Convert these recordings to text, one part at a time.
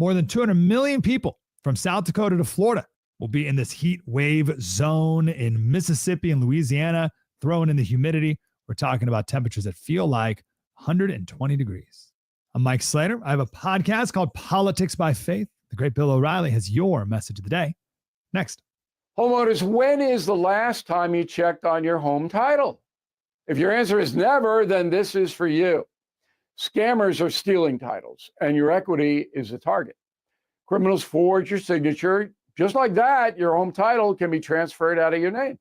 More than 200 million people from South Dakota to Florida will be in this heat wave zone in Mississippi and Louisiana. Throwing in the humidity, we're talking about temperatures that feel like 120 degrees. I'm Mike Slater. I have a podcast called Politics by Faith. The great Bill O'Reilly has your message of the day. Next. Homeowners, when is the last time you checked on your home title? If your answer is never, then this is for you. Scammers are stealing titles, and your equity is a target. Criminals forge your signature. Just like that, your home title can be transferred out of your name.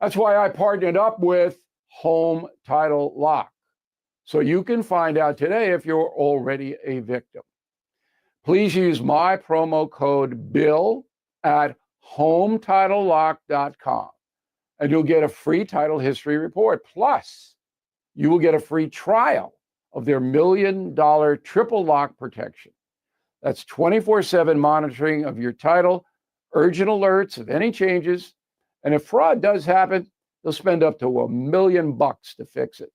That's why I partnered up with Home Title Lock, so you can find out today if you're already a victim. Please use my promo code BILL at HometitleLock.com, and you'll get a free title history report. Plus, you will get a free trial of their $1 million triple lock protection. That's 24/7 monitoring of your title, urgent alerts of any changes, and if fraud does happen, they'll spend up to $1 million to fix it.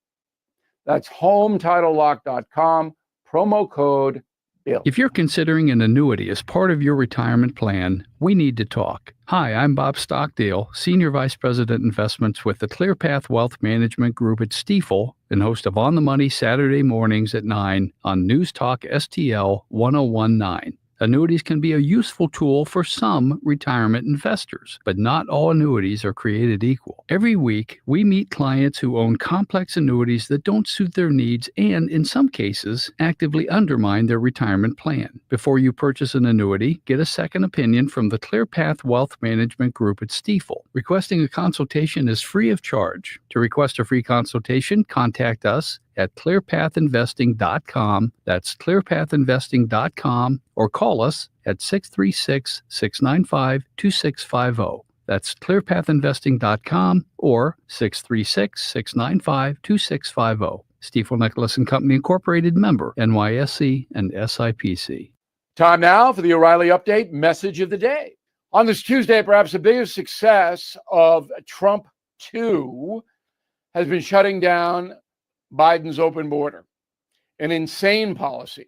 That's HometitleLock.com, promo code BILL. If you're considering an annuity as part of your retirement plan, we need to talk. Hi, I'm Bob Stockdale, Senior Vice President Investments with the ClearPath Wealth Management Group at Stifel, and host of On the Money Saturday mornings at 9 on News Talk STL 1019. Annuities can be a useful tool for some retirement investors, but not all annuities are created equal. Every week, we meet clients who own complex annuities that don't suit their needs and, in some cases, actively undermine their retirement plan. Before you purchase an annuity, get a second opinion from the ClearPath Wealth Management Group at Stifel. Requesting a consultation is free of charge. To request a free consultation, contact us at clearpathinvesting.com. That's clearpathinvesting.com, or call us at 636-695-2650. That's clearpathinvesting.com or 636-695-2650. Stifel Nicholas and Company Incorporated, member NYSE and SIPC. Time now for the O'Reilly Update message of the day. On this Tuesday, perhaps the biggest success of Trump 2 has been shutting down Biden's open border, an insane policy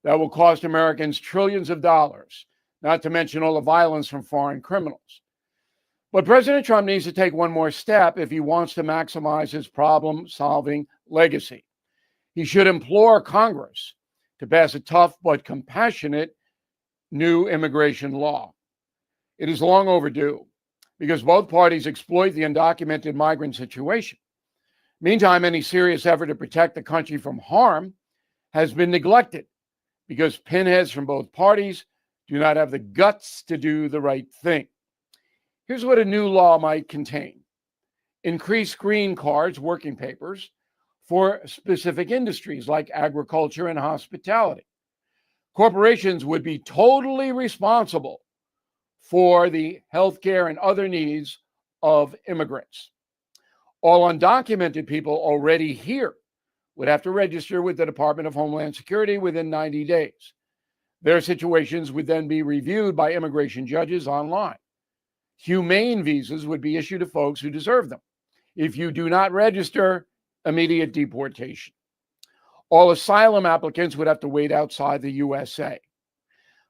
that will cost Americans trillions of dollars, not to mention all the violence from foreign criminals. But President Trump needs to take one more step if he wants to maximize his problem-solving legacy. He should implore Congress to pass a tough but compassionate new immigration law. It is long overdue because both parties exploit the undocumented migrant situation. Meantime, any serious effort to protect the country from harm has been neglected because pinheads from both parties do not have the guts to do the right thing. Here's what a new law might contain: increased green cards, working papers, for specific industries like agriculture and hospitality. Corporations would be totally responsible for the healthcare and other needs of immigrants. All undocumented people already here would have to register with the Department of Homeland Security within 90 days. Their situations would then be reviewed by immigration judges online. Humane visas would be issued to folks who deserve them. If you do not register, immediate deportation. All asylum applicants would have to wait outside the USA.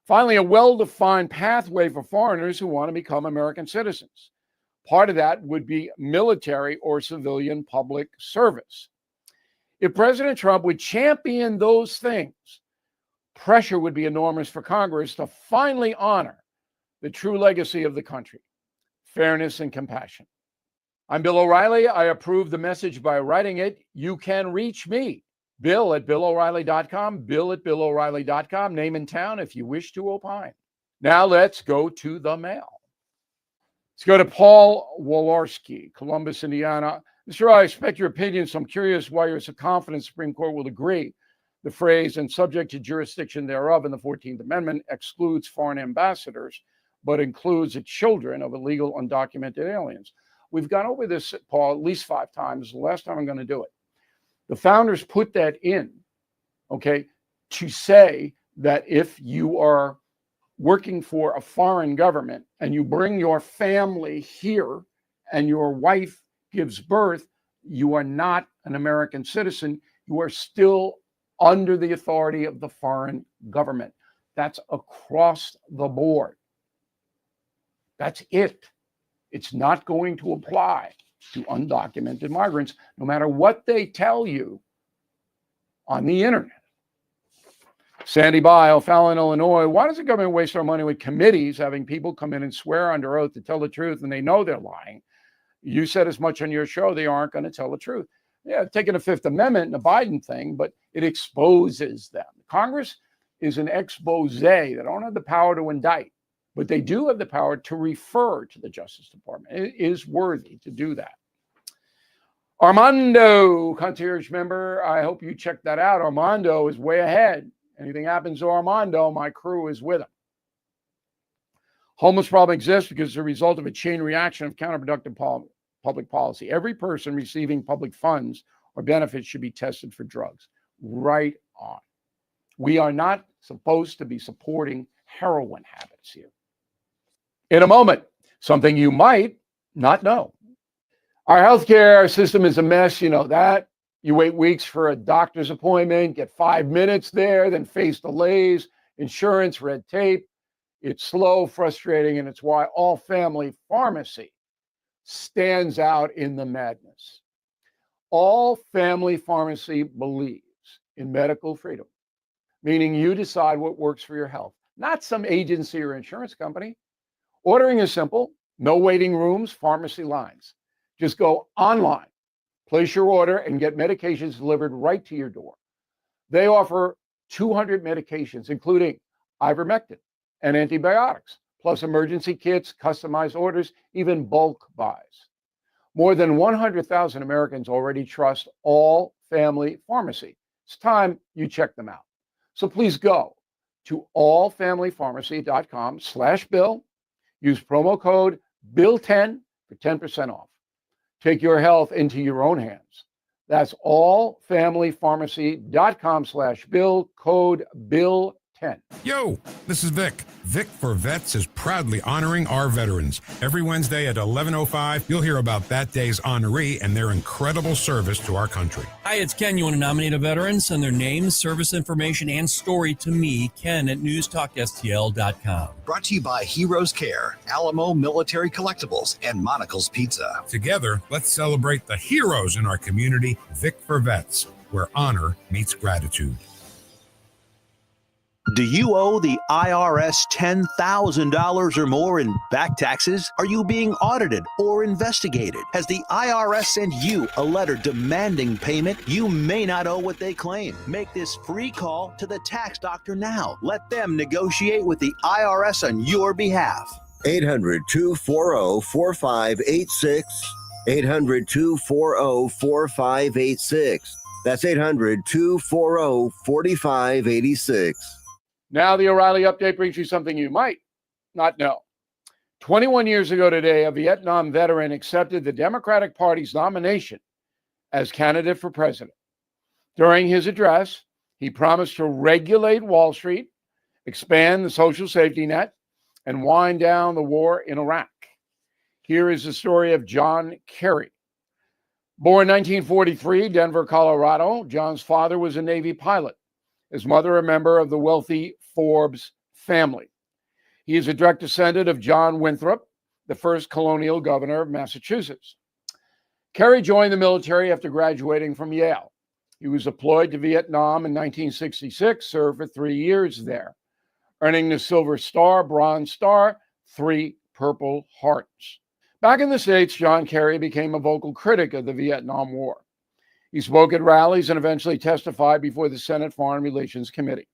Finally, a well-defined pathway for foreigners who want to become American citizens. Part of that would be military or civilian public service. If President Trump would champion those things, pressure would be enormous for Congress to finally honor the true legacy of the country: fairness and compassion. I'm Bill O'Reilly. I approve the message by writing it. You can reach me, Bill at BillO'Reilly.com, Bill at BillO'Reilly.com, name and town if you wish to opine. Now let's go to the mail. Let's go to Paul Wolarski, Columbus, Indiana. Mr. I expect your opinion, so I'm curious why you're so confident the Supreme Court will agree the phrase "and subject to jurisdiction thereof" in the 14th Amendment excludes foreign ambassadors, but includes the children of illegal undocumented aliens. We've gone over this, Paul, at least 5 times. The last time I'm going to do it. The founders put that in, okay, to say that if you are working for a foreign government and you bring your family here and your wife gives birth, you are not an American citizen. You are still under the authority of the foreign government. That's across the board. That's it. It's not going to apply to undocumented migrants, no matter what they tell you on the internet. Sandy Bile, Fallon, Illinois. Why does the government waste our money with committees, having people come in and swear under oath to tell the truth, and they know they're lying? You said as much on your show, they aren't going to tell the truth. Yeah, taking the Fifth Amendment and the Biden thing, but it exposes them. Congress is an expose. They don't have the power to indict, but they do have the power to refer to the Justice Department. It is worthy to do that. Armando, concierge member, I hope you check that out. Armando is way ahead. Anything happens to Armando, my crew is with him. Homeless problem exists because it's a result of a chain reaction of counterproductive public policy. Every person receiving public funds or benefits should be tested for drugs. Right on. We are not supposed to be supporting heroin habits here. In a moment, something you might not know. Our healthcare system is a mess. You know that. You wait weeks for a doctor's appointment, get 5 minutes there, then face delays, insurance, red tape. It's slow, frustrating, and it's why all family pharmacy stands out in the madness. All family pharmacy believes in medical freedom, meaning you decide what works for your health, not some agency or insurance company. Ordering is simple. No waiting rooms, pharmacy lines. Just go online, place your order, and get medications delivered right to your door. They offer 200 medications, including ivermectin and antibiotics, plus emergency kits, customized orders, even bulk buys. More than 100,000 Americans already trust All Family Pharmacy. It's time you check them out. So please go to allfamilypharmacy.com/bill. Use promo code BILL10 for 10% off. Take your health into your own hands. That's allfamilypharmacy.com/bill, code BILL10. Yo, this is Vic. Vic for Vets is proudly honoring our veterans. Every Wednesday at 11:05, you'll hear about that day's honoree and their incredible service to our country. Hi, it's Ken. You want to nominate a veteran? Send their name, service information, and story to me, Ken at newstalkstl.com. Brought to you by Heroes Care, Alamo Military Collectibles, and Monocle's Pizza. Together, let's celebrate the heroes in our community. Vic for Vets, where honor meets gratitude. Do you owe the IRS $10,000 or more in back taxes? Are you being audited or investigated? Has the IRS sent you a letter demanding payment? You may not owe what they claim. Make this free call to the tax doctor now. Let them negotiate with the IRS on your behalf. 800-240-4586. 800-240-4586. That's 800-240-4586. Now the O'Reilly Update brings you something you might not know. 21 years ago today, a Vietnam veteran accepted the Democratic Party's nomination as candidate for president. During his address, he promised to regulate Wall Street, expand the social safety net, and wind down the war in Iraq. Here is the story of John Kerry. Born 1943, Denver, Colorado, John's father was a Navy pilot. His mother, a member of the wealthy Forbes family. He is a direct descendant of John Winthrop, the first colonial governor of Massachusetts. Kerry joined the military after graduating from Yale. He was deployed to Vietnam in 1966, served for 3 years there, earning the Silver Star, Bronze Star, 3 Purple Hearts. Back in the States, John Kerry became a vocal critic of the Vietnam War. He spoke at rallies and eventually testified before the Senate Foreign Relations Committee.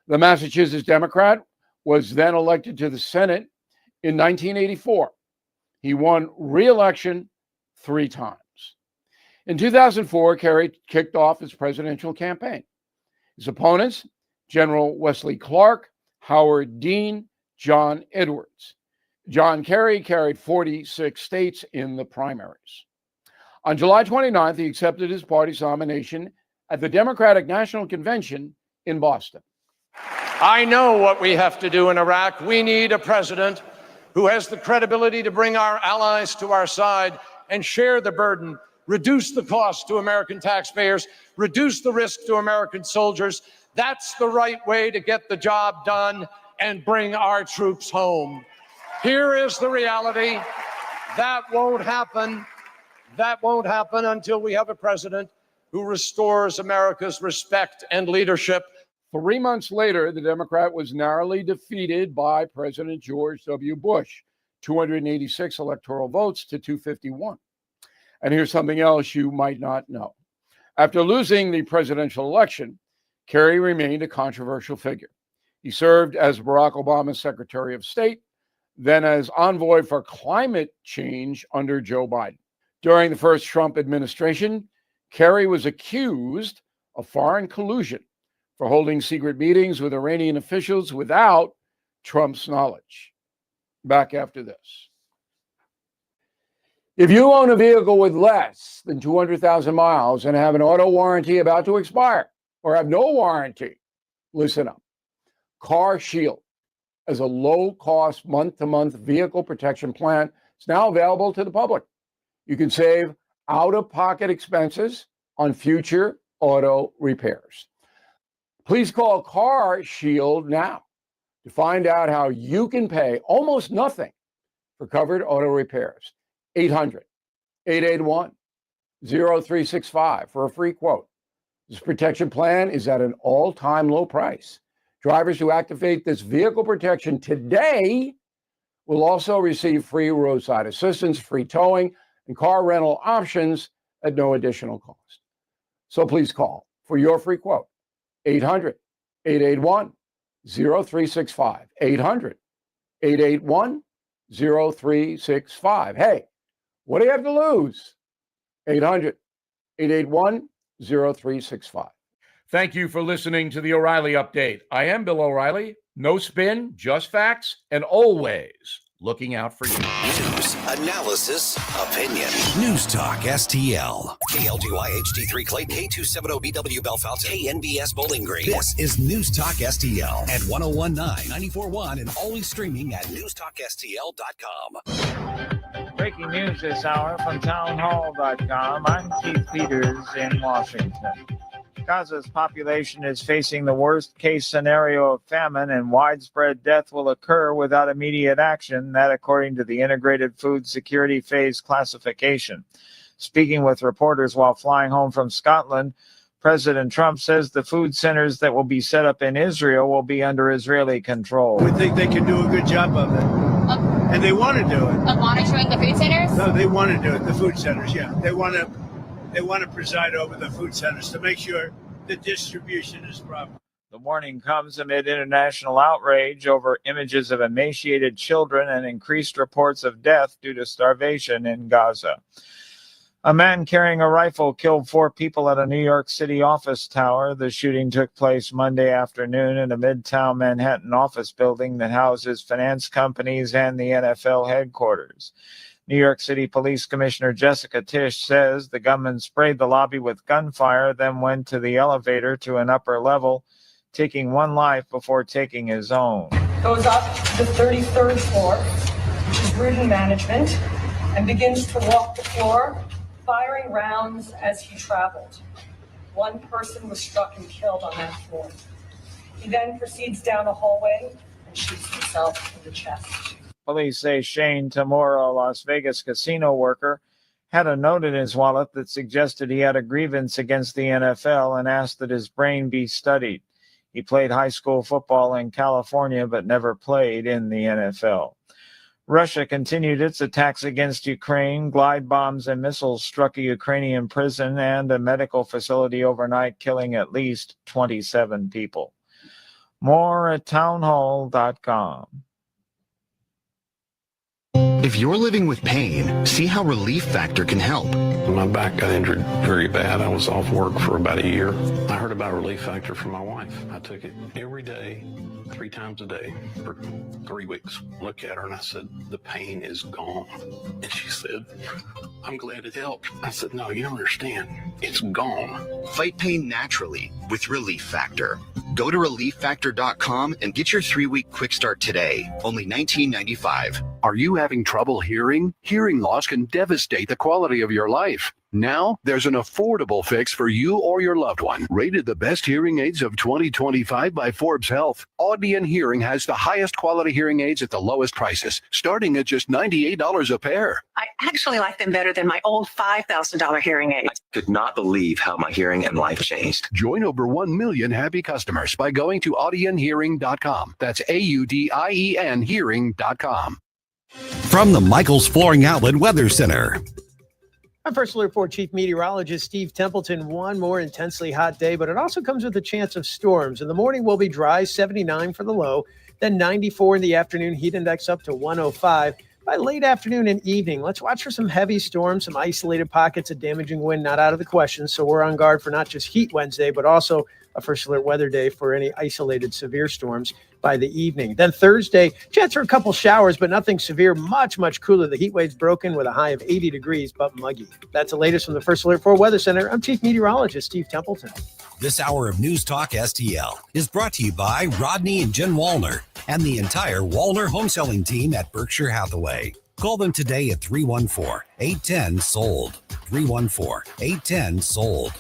The Massachusetts Democrat was then elected to the Senate in 1984. He won re-election 3 times. In 2004, Kerry kicked off his presidential campaign. His opponents, General Wesley Clark, Howard Dean, John Edwards. John Kerry carried 46 states in the primaries. On July 29th, he accepted his party's nomination at the Democratic National Convention in Boston. I know what we have to do in Iraq. We need a president who has the credibility to bring our allies to our side and share the burden, reduce the cost to American taxpayers, reduce the risk to American soldiers, That's the right way to get the job done and bring our troops home. Here is the reality. That won't happen. That won't happen until we have a president who restores America's respect and leadership. 3 months later, the Democrat was narrowly defeated by President George W. Bush, 286 electoral votes to 251. And here's something else you might not know. After losing the presidential election, Kerry remained a controversial figure. He served as Barack Obama's Secretary of State, then as envoy for climate change under Joe Biden. During the first Trump administration, Kerry was accused of foreign collusion for holding secret meetings with Iranian officials without Trump's knowledge. Back after this. If you own a vehicle with less than 200,000 miles and have an auto warranty about to expire or have no warranty, listen up. Car Shield as a low-cost month-to-month vehicle protection plan is now available to the public. You can save out-of-pocket expenses on future auto repairs. Please call Car Shield now to find out how you can pay almost nothing for covered auto repairs. 800-881-0365 for a free quote. This protection plan is at an all-time low price. Drivers who activate this vehicle protection today will also receive free roadside assistance, free towing, and car rental options at no additional cost. So please call for your free quote. 800-881-0365. 800-881-0365. Hey, what do you have to lose? 800-881-0365. Thank you for listening to the O'Reilly Update. I am Bill O'Reilly. No spin, just facts, and always looking out for you. News, analysis, opinion. News Talk STL. KLGY HD3 Clayton, K270BW Belfast, KNBS Bowling Green. This is News Talk STL at 1019, 94.1, and always streaming at newstalkstl.com. Breaking news this hour from townhall.com. I'm Keith Peters in Washington. Gaza's population is facing the worst case scenario of famine, and widespread death will occur without immediate action, that according to the Integrated Food Security Phase classification. Speaking with reporters while flying home from Scotland, President Trump says the food centers that will be set up in Israel will be under Israeli control. We think they can do a good job of it. And they want to do it. Of monitoring the food centers? No, they want to do it, the food centers, yeah. They want to preside over the food centers to make sure the distribution is proper. The warning comes amid international outrage over images of emaciated children and increased reports of death due to starvation in Gaza. A man carrying a rifle killed 4 people at a New York City office tower. The shooting took place Monday afternoon in a Midtown Manhattan office building that houses finance companies and the NFL headquarters. New York City Police Commissioner Jessica Tisch says the gunman sprayed the lobby with gunfire, then went to the elevator to an upper level, taking 1 life before taking his own. Goes up to the 33rd floor, which is Rudin Management, and begins to walk the floor, firing rounds as he traveled. 1 person was struck and killed on that floor. He then proceeds down a hallway and shoots himself in the chest. Police say Shane Tamura, a Las Vegas casino worker, had a note in his wallet that suggested he had a grievance against the NFL and asked that his brain be studied. He played high school football in California but never played in the NFL. Russia continued its attacks against Ukraine. Glide bombs and missiles struck a Ukrainian prison and a medical facility overnight, killing at least 27 people. More at townhall.com. If you're living with pain, see how Relief Factor can help. My back got injured very bad. I was off work for about a year. I heard about Relief Factor from my wife. I took it every day, 3 times a day for 3 weeks. Look at her and I said, the pain is gone. And she said, I'm glad it helped. I said, no, you don't understand. It's gone. Fight pain naturally with Relief Factor. Go to ReliefFactor.com and get your 3-week quick start today. Only $19.95. Are you having trouble hearing? Hearing loss can devastate the quality of your life. Now, there's an affordable fix for you or your loved one. Rated the best hearing aids of 2025 by Forbes Health, Audion Hearing has the highest quality hearing aids at the lowest prices, starting at just $98 a pair. I actually like them better than my old $5,000 hearing aids. I could not believe how my hearing and life changed. Join over 1 million happy customers by going to audionhearing.com. That's AUDIEN hearing.com. From the Michaels Flooring Outlet Weather Center. Our first alert for Chief Meteorologist Steve Templeton. One more intensely hot day, but it also comes with a chance of storms. In the morning will be dry, 79 for the low, then 94 in the afternoon, heat index up to 105. By late afternoon and evening, let's watch for some heavy storms, some isolated pockets of damaging wind, not out of the question. So we're on guard for not just Heat Wednesday, but also a first alert weather day for any isolated severe storms by the evening. Then Thursday, chance for a couple showers, but nothing severe, much, much cooler. The heat wave's broken with a high of 80 degrees, but muggy. That's the latest from the First Alert 4 Weather Center. I'm Chief Meteorologist Steve Templeton. This hour of News Talk STL is brought to you by Rodney and Jen Wallner and the entire Wallner home selling team at Berkshire Hathaway. Call them today at 314-810-SOLD. 314-810-SOLD.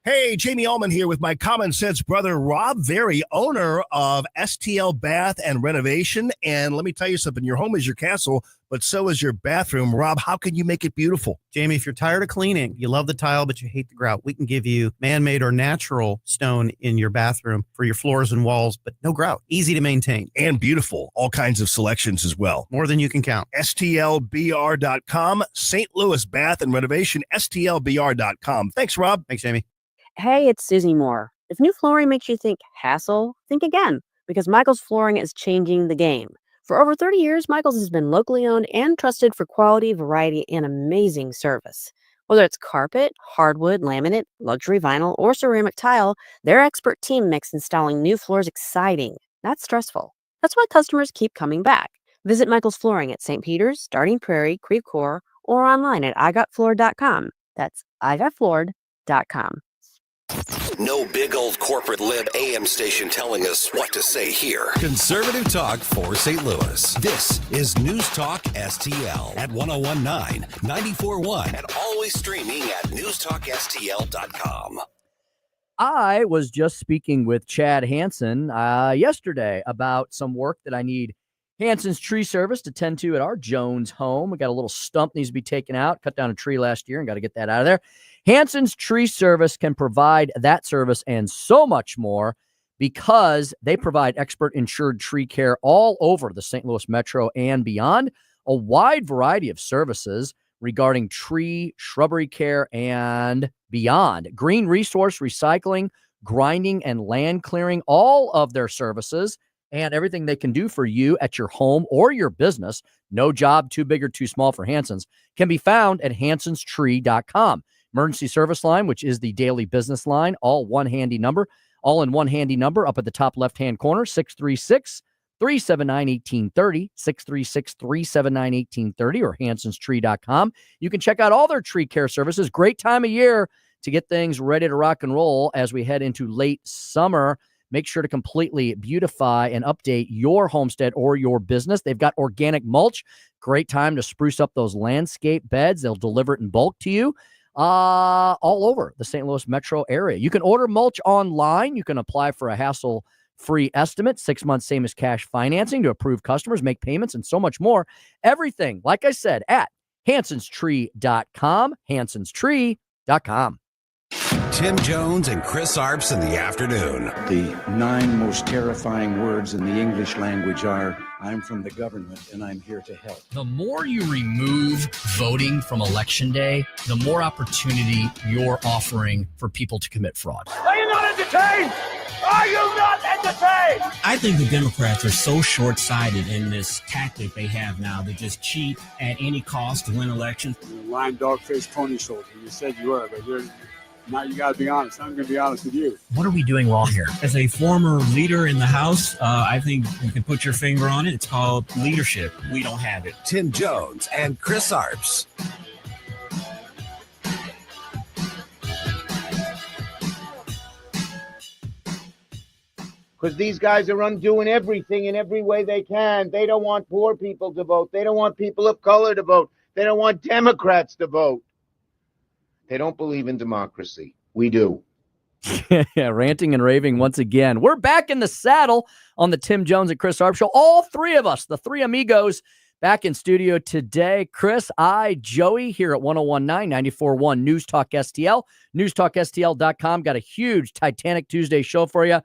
Hey, Jamie Ullman here with my common sense brother, Rob Very, owner of STL Bath and Renovation. And let me tell you something, your home is your castle, but so is your bathroom. Rob, how can you make it beautiful? Jamie, if you're tired of cleaning, you love the tile, but you hate the grout, we can give you man-made or natural stone in your bathroom for your floors and walls, but no grout. Easy to maintain. And beautiful. All kinds of selections as well. More than you can count. STLBR.com, St. Louis Bath and Renovation, STLBR.com. Thanks, Rob. Thanks, Jamie. Hey, it's Susie Moore. If new flooring makes you think hassle, think again, because Michaels Flooring is changing the game. For over 30 years, Michaels has been locally owned and trusted for quality, variety, and amazing service. Whether it's carpet, hardwood, laminate, luxury vinyl, or ceramic tile, their expert team makes installing new floors exciting, not stressful. That's why customers keep coming back. Visit Michaels Flooring at St. Peter's, Starting Prairie, Creve Coeur, or online at igotfloored.com. That's igotfloored.com. No big old corporate lib AM station telling us what to say here. Conservative talk for St. Louis. This is News Talk STL at 1019, 94.1, and always streaming at newstalkstl.com. I was just speaking with Chad Hansen yesterday about some work that I need Hansen's Tree Service to tend to at our Jones home. We got a little stump needs to be taken out, cut down a tree last year and got to get that out of there. Hansen's Tree Service can provide that service and so much more because they provide expert insured tree care all over the St. Louis Metro and beyond, a wide variety of services regarding tree, shrubbery care, and beyond. Green resource recycling, grinding, and land clearing, all of their services and everything they can do for you at your home or your business. No job too big or too small for Hansen's can be found at hansenstree.com. Emergency service line, which is the daily business line, all in one handy number up at the top left-hand corner, 636-379-1830, 636-379-1830, or hansenstree.com. You can check out all their tree care services. Great time of year to get things ready to rock and roll as we head into late summer. Make sure to completely beautify and update your homestead or your business. They've got organic mulch. Great time to spruce up those landscape beds. They'll deliver it in bulk to you. All over the St. Louis metro area. You can order mulch online. You can apply for a hassle-free estimate, 6 months, same as cash financing to approved customers, make payments, and so much more. Everything, like I said, at hansenstree.com, hansenstree.com. Tim Jones and Chris Arps in the afternoon. The 9 most terrifying words in the English language are, I'm from the government and I'm here to help. The more you remove voting from Election Day, the more opportunity you're offering for people to commit fraud. Are you not entertained? Are you not entertained? I think the Democrats are so short-sighted in this tactic they have now to just cheat at any cost to win elections. You're a lying dog-faced pony soldier. You said you were, but now you got to be honest. I'm going to be honest with you. What are we doing wrong here? As a former leader in the House, I think you can put your finger on it. It's called leadership. We don't have it. Tim Jones and Chris Arps. Because these guys are undoing everything in every way they can. They don't want poor people to vote. They don't want people of color to vote. They don't want Democrats to vote. They don't believe in democracy. We do. Yeah, ranting and raving once again. We're back in the saddle on the Tim Jones and Chris Arps show. All three of us, the three amigos, back in studio today. Chris, Joey here at 1019 94.1 News Talk STL. NewsTalkSTL.com. Got a huge Titanic Tuesday show for you.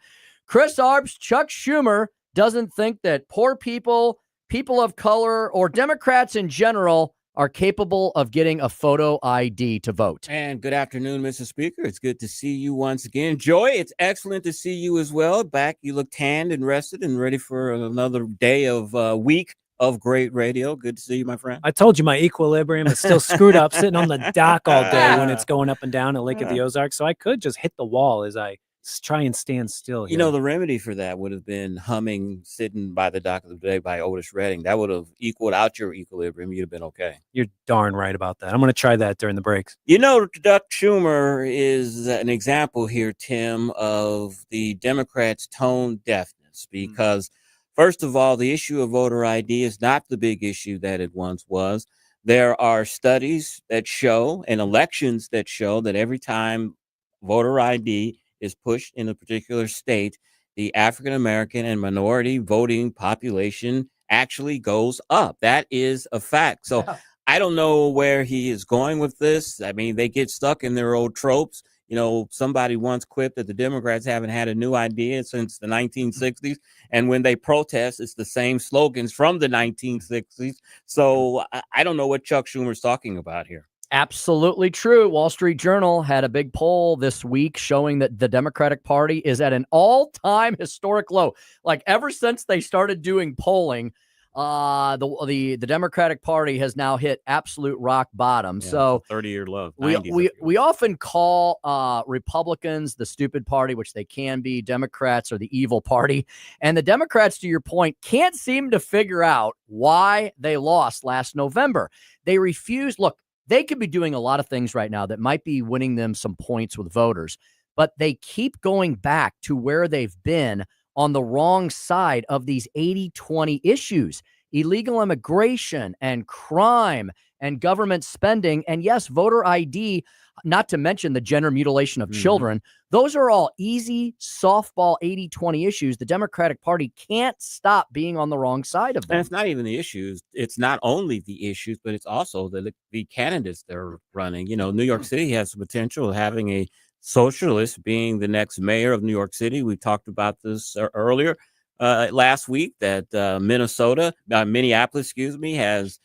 Chris Arps, Chuck Schumer doesn't think that poor people, people of color, or Democrats in general are capable of getting a photo ID to vote. And good afternoon, Mr. Speaker. It's good to see you once again. Joy, it's excellent to see you as well. Back, you look tanned and rested and ready for another day of week of great radio. Good to see you, my friend. I told you my equilibrium is still screwed up, sitting on the dock all day when it's going up and down at Lake of the Ozarks. So I could just hit the wall as I try and stand still here. You know, the remedy for that would have been humming Sitting by the Dock of the Day by Otis Redding. That would have equaled out your equilibrium. You'd have been okay. You're darn right about that. I'm going to try that during the breaks. You know, Chuck Schumer is an example here, Tim, of the Democrats' tone deafness because, first of all, the issue of voter ID is not the big issue that it once was. There are studies that show and elections that show that every time voter ID is pushed in a particular state, the African-American and minority voting population actually goes up. That is a fact. So I don't know where he is going with this. I mean, they get stuck in their old tropes. You know, somebody once quipped that the Democrats haven't had a new idea since the 1960s. And when they protest, it's the same slogans from the 1960s. So I don't know what Chuck Schumer's talking about here. Absolutely true. Wall Street Journal had a big poll this week showing that the Democratic Party is at an all-time historic low. Like ever since they started doing polling, the Democratic Party has now hit absolute rock bottom. Yeah, so 30-year low. We often call Republicans the stupid party, which they can be. Democrats are the evil party. And the Democrats, to your point, can't seem to figure out why they lost last November. They refuse. Look, they could be doing a lot of things right now that might be winning them some points with voters, but they keep going back to where they've been on the wrong side of these 80-20 issues: illegal immigration and crime and government spending. And yes, voter ID, not to mention the gender mutilation of children. Those are all easy softball 80-20 issues. The Democratic Party can't stop being on the wrong side of them. And it's not even the issues. It's not only the issues, but it's also the candidates they're running. You know, New York City has the potential of having a socialist being the next mayor of New York City. We talked about this earlier last week that Minneapolis, has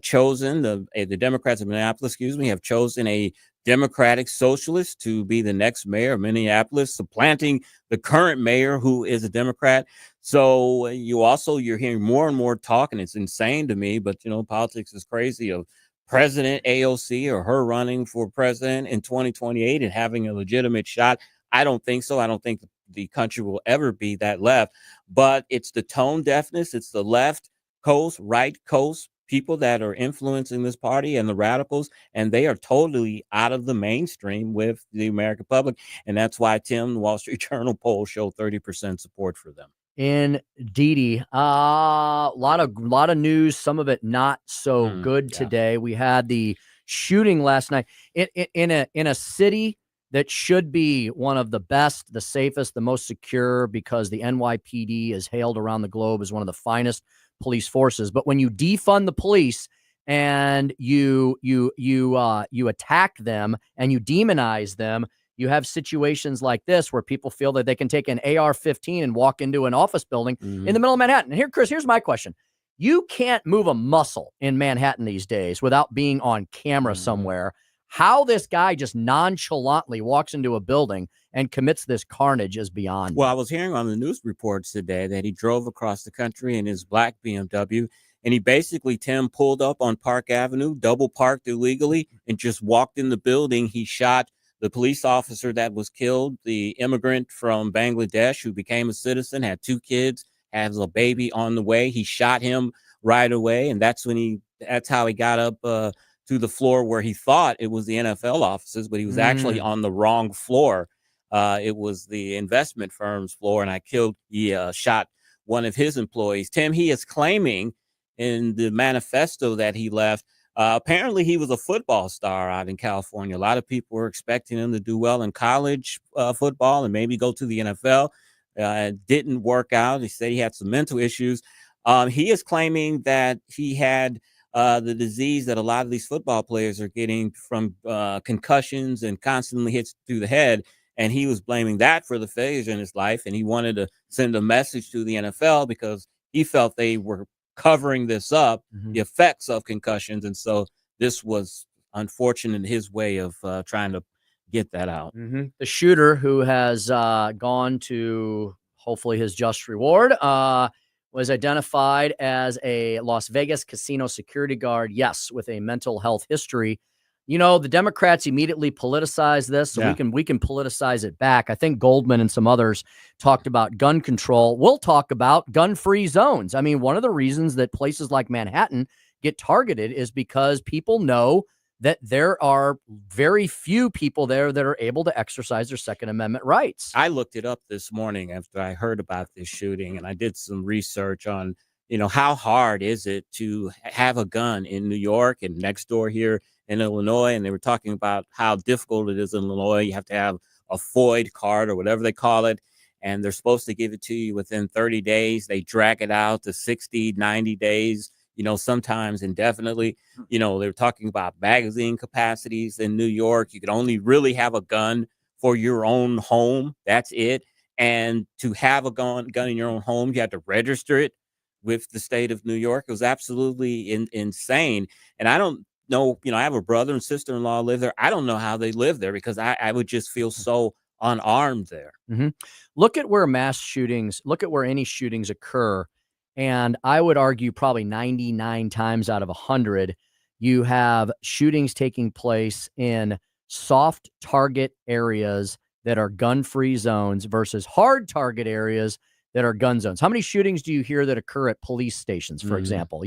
chosen the Democrats of Minneapolis, have chosen a Democratic socialist to be the next mayor of Minneapolis, supplanting the current mayor who is a Democrat. So you're hearing more and more talk, and it's insane to me, but politics is crazy, of President AOC or her running for president in 2028 and having a legitimate shot. I don't think so. I don't think the country will ever be that left, but it's the tone deafness. It's the left coast, right coast people that are influencing this party and the radicals, and they are totally out of the mainstream with the American public. And that's why, Tim, the Wall Street Journal poll showed 30% support for them. Indeedy. A lot of news, some of it not so good today. We had the shooting last night in a city that should be one of the best, the safest, the most secure, because the NYPD is hailed around the globe as one of the finest police forces. But when you defund the police and you attack them and you demonize them, you have situations like this where people feel that they can take an AR-15 and walk into an office building in the middle of Manhattan. And here, Chris, here's my question. You can't move a muscle in Manhattan these days without being on camera somewhere. How this guy just nonchalantly walks into a building and commits this carnage is beyond. Well, I was hearing on the news reports today that he drove across the country in his black BMW, and he basically, Tim, pulled up on Park Avenue, double parked illegally, and just walked in the building. He shot the police officer that was killed, the immigrant from Bangladesh who became a citizen, had 2 kids, has a baby on the way. He shot him right away, and that's how he got up to the floor where he thought it was the NFL offices, but he was actually on the wrong floor. It was the investment firm's floor, and he shot one of his employees. Tim, he is claiming in the manifesto that he left Apparently, he was a football star out in California. A lot of people were expecting him to do well in college football and maybe go to the NFL. It didn't work out. He said he had some mental issues. He is claiming that he had the disease that a lot of these football players are getting from concussions and constantly hits through the head. And he was blaming that for the failures in his life. And he wanted to send a message to the NFL because he felt they were covering this up, the effects of concussions. And so this was unfortunate, his way of trying to get that out. The shooter, who has gone to hopefully his just reward, was identified as a Las Vegas casino security guard, yes, with a mental health history. You know, the Democrats immediately politicized this, so we can politicize it back. I think Goldman and some others talked about gun control. We'll talk about gun-free zones. I mean, one of the reasons that places like Manhattan get targeted is because people know that there are very few people there that are able to exercise their Second Amendment rights. I looked it up this morning after I heard about this shooting, and I did some research on, how hard is it to have a gun in New York and next door here in Illinois. And they were talking about how difficult it is in Illinois. You have to have a FOID card or whatever they call it. And they're supposed to give it to you within 30 days. They drag it out to 60, 90 days, sometimes indefinitely. They're talking about magazine capacities in New York. You could only really have a gun for your own home. That's it. And to have a gun in your own home, you have to register it with the state of New York. It was absolutely insane. And I don't know, I have a brother and sister-in-law live there. I don't know how they live there because I would just feel so unarmed there. Look at where any shootings occur. And I would argue probably 99 times out of 100, you have shootings taking place in soft target areas that are gun-free zones versus hard target areas that are gun zones. How many shootings do you hear that occur at police stations, for example,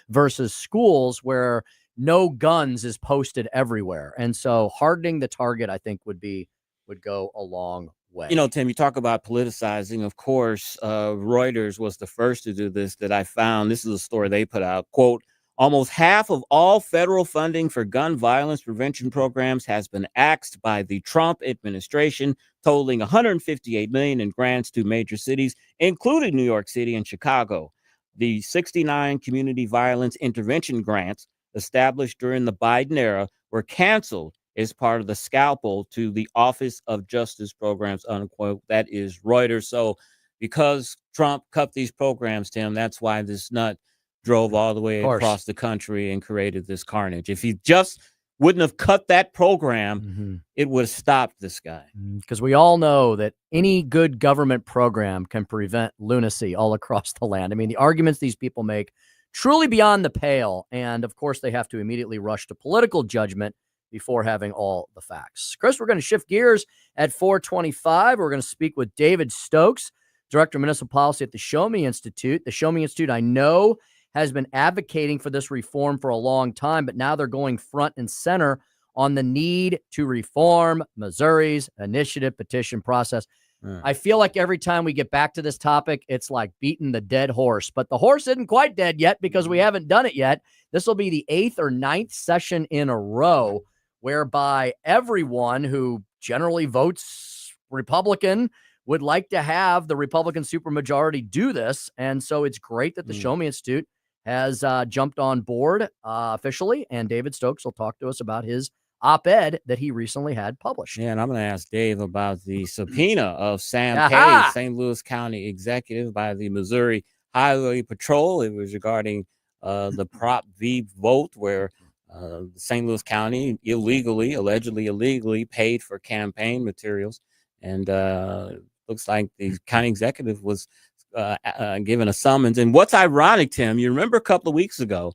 versus schools where no guns is posted everywhere? And so hardening the target, I think, would go a long way. Tim, you talk about politicizing. Of course, Reuters was the first to do this that I found. This is a story they put out. Quote, almost half of all federal funding for gun violence prevention programs has been axed by the Trump administration, totaling $158 million in grants to major cities, including New York City and Chicago. The 69 community violence intervention grants established during the Biden era were canceled as part of the scalpel to the Office of Justice Programs, unquote. That is Reuters. So because Trump cut these programs, Tim, that's why this nut drove all the way across the country and created this carnage. If he just wouldn't have cut that program, it would have stopped this guy. Because we all know that any good government program can prevent lunacy all across the land. I mean, the arguments these people make truly beyond the pale. And of course, they have to immediately rush to political judgment before having all the facts. Chris, we're going to shift gears at 4:25. We're going to speak with David Stokes, Director of Municipal Policy at the Show Me Institute. The Show Me Institute, I know, has been advocating for this reform for a long time, but now they're going front and center on the need to reform Missouri's initiative petition process. I feel like every time we get back to this topic, it's like beating the dead horse, but the horse isn't quite dead yet because we haven't done it yet. This will be the 8th or 9th session in a row whereby everyone who generally votes Republican would like to have the Republican supermajority do this. And so it's great that the Show Me Institute has jumped on board officially. And David Stokes will talk to us about his op-ed that he recently had published. Yeah, and I'm going to ask Dave about the subpoena of Sam Page, St. Louis County executive, by the Missouri Highway Patrol. It was regarding the Prop V vote where St. Louis County allegedly illegally paid for campaign materials. And looks like the county executive was given a summons. And what's ironic, Tim, you remember a couple of weeks ago,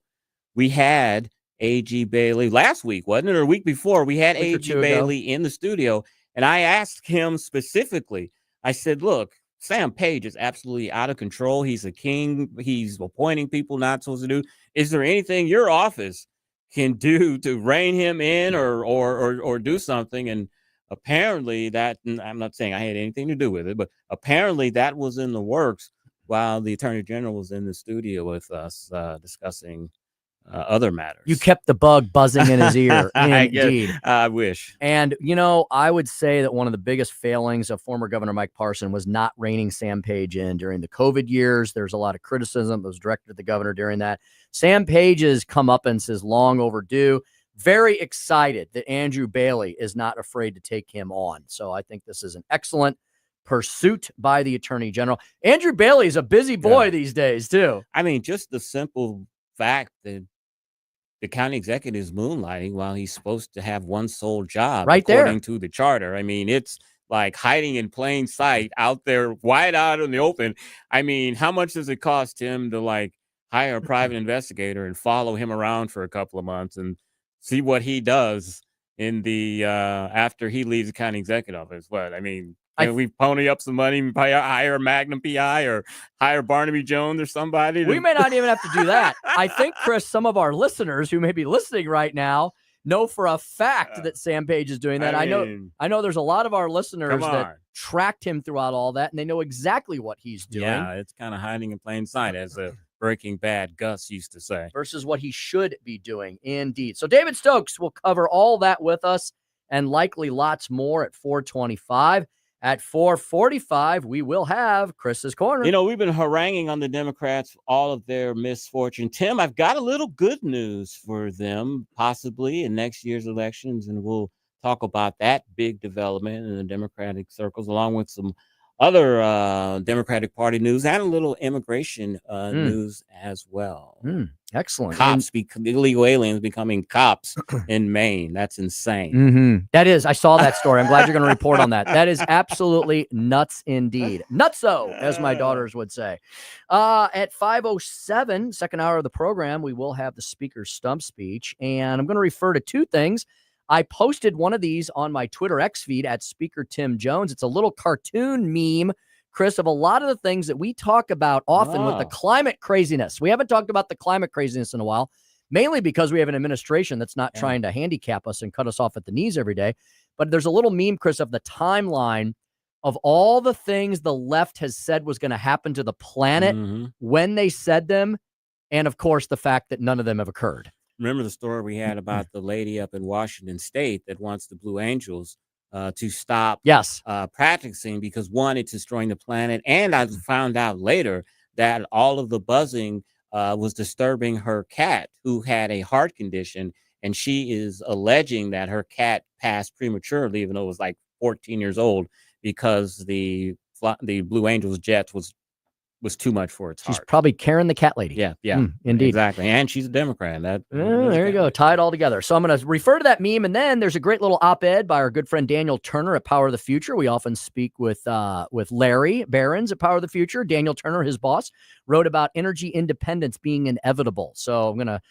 we had A.G. Bailey last week, wasn't it? Or a week before, we had A.G. Bailey in the studio. And I asked him specifically, I said, look, Sam Page is absolutely out of control. He's a king. He's appointing people not supposed to do. Is there anything your office can do to rein him in or do something? And apparently that, I'm not saying I had anything to do with it, but apparently that was in the works while the Attorney General was in the studio with us discussing other matters. You kept the bug buzzing in his ear. Indeed. I wish. And, I would say that one of the biggest failings of former Governor Mike Parson was not reining Sam Page in during the COVID years. There's a lot of criticism that was directed at the governor during that. Sam Page's comeuppance is long overdue. Very excited that Andrew Bailey is not afraid to take him on. So I think this is an excellent pursuit by the Attorney General. Andrew Bailey is a busy boy these days, too. I mean, just the simple fact that the county executive is moonlighting while he's supposed to have one sole job, right there, according to the charter. I mean, it's like hiding in plain sight out there, wide out in the open. I mean, how much does it cost him to hire a private investigator and follow him around for a couple of months and see what he does in the after he leaves the county executive office? What I mean. We pony up some money, hire a Magnum PI or hire Barnaby Jones or somebody. We may not even have to do that. I think, Chris, some of our listeners who may be listening right now know for a fact that Sam Page is doing that. I know there's a lot of our listeners that tracked him throughout all that, and they know exactly what he's doing. Yeah, it's kind of hiding in plain sight, as a Breaking Bad Gus used to say. Versus what he should be doing, indeed. So David Stokes will cover all that with us and likely lots more at 4:25. At 4:45, we will have Chris's Corner. We've been haranguing on the Democrats, all of their misfortune. Tim, I've got a little good news for them, possibly in next year's elections, and we'll talk about that big development in the Democratic circles, along with some other Democratic Party news and a little immigration news as well. Excellent. Illegal aliens becoming cops in Maine. That's insane. Mm-hmm. That is. I saw that story. I'm glad you're going to report on that. That is absolutely nuts indeed. Nutso, as my daughters would say. At 5:07, second hour of the program, we will have the Speaker's stump speech. And I'm going to refer to two things. I posted one of these on my Twitter X feed at Speaker Tim Jones. It's a little cartoon meme, Chris, of a lot of the things that we talk about often with the climate craziness. We haven't talked about the climate craziness in a while, mainly because we have an administration that's not trying to handicap us and cut us off at the knees every day. But there's a little meme, Chris, of the timeline of all the things the left has said was going to happen to the planet when they said them. And, of course, the fact that none of them have occurred. Remember the story we had about the lady up in Washington State that wants the Blue Angels to stop practicing because, one, it's destroying the planet. And I found out later that all of the buzzing was disturbing her cat, who had a heart condition. And she is alleging that her cat passed prematurely, even though it was like 14 years old, because the Blue Angels jet was too much for its heart. She's probably Karen the cat lady. Yeah, indeed. Exactly. And she's a Democrat. There you go. Tie it all together. So I'm going to refer to that meme. And then there's a great little op-ed by our good friend Daniel Turner at Power of the Future. We often speak with Larry Barons at Power of the Future. Daniel Turner, his boss, wrote about energy independence being inevitable. So I'm going to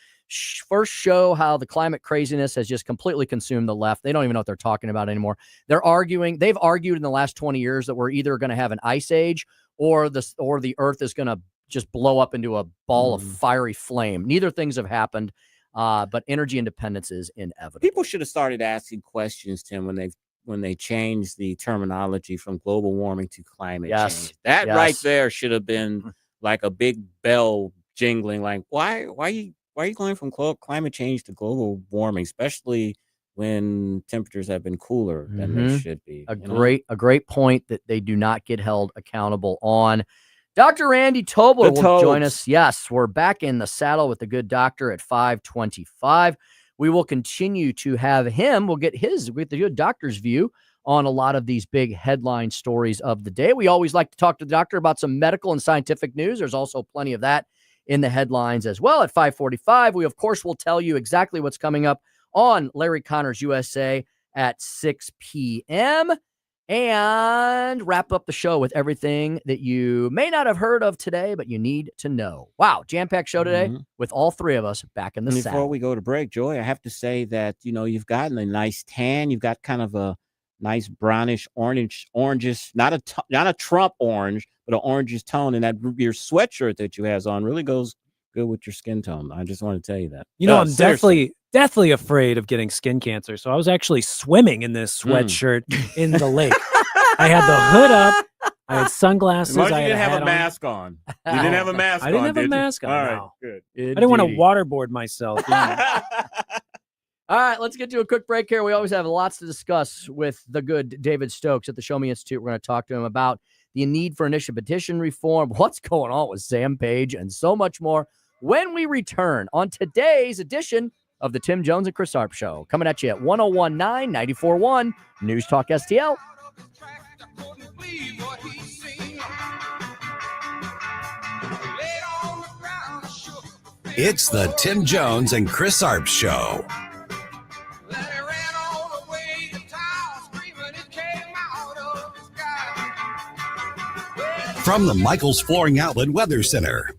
first show how the climate craziness has just completely consumed the left. They don't even know what they're talking about anymore. They've argued in the last 20 years that we're either going to have an ice age or the earth is going to just blow up into a ball of fiery flame. Neither things have happened, but energy independence is inevitable. People should have started asking questions, Tim, when they changed the terminology from global warming to climate change. That right there should have been like a big bell jingling, like, why are you going from climate change to global warming, especially when temperatures have been cooler than they should be? A great point that they do not get held accountable on. Dr. Randy Tobler will join us. Yes, we're back in the saddle with the good doctor at 5:25. We will continue to have him. We'll get the good doctor's view on a lot of these big headline stories of the day. We always like to talk to the doctor about some medical and scientific news. There's also plenty of that in the headlines as well. At 5:45, we, of course, will tell you exactly what's coming up on Larry Connors USA at 6 p.m. and wrap up the show with everything that you may not have heard of today, but you need to know. Wow, jam-packed show today with all three of us back in the saddle. Before we go to break, Joy, I have to say that, you've gotten a nice tan. You've got kind of a nice brownish oranges, not a Trump orange, but an orangish tone. And that your sweatshirt that you has on really goes good with your skin tone. I just want to tell you that. I'm definitely afraid of getting skin cancer. So I was actually swimming in this sweatshirt in the lake. I had the hood up. I had sunglasses. As long as I you had didn't have hat a mask on. You didn't have a mask on. I didn't have did a you? mask on. All right, No. good. I didn't want to waterboard myself. Yeah. All right, let's get to a quick break here. We always have lots to discuss with the good David Stokes at the Show Me Institute. We're going to talk to him about the need for initial petition reform, what's going on with Sam Page, and so much more when we return on today's edition of the Tim Jones and Chris Arps Show. Coming at you at 101.9, 94.1 News Talk STL. It's the Tim Jones and Chris Arps Show. From the Michaels Flooring Outlet Weather Center.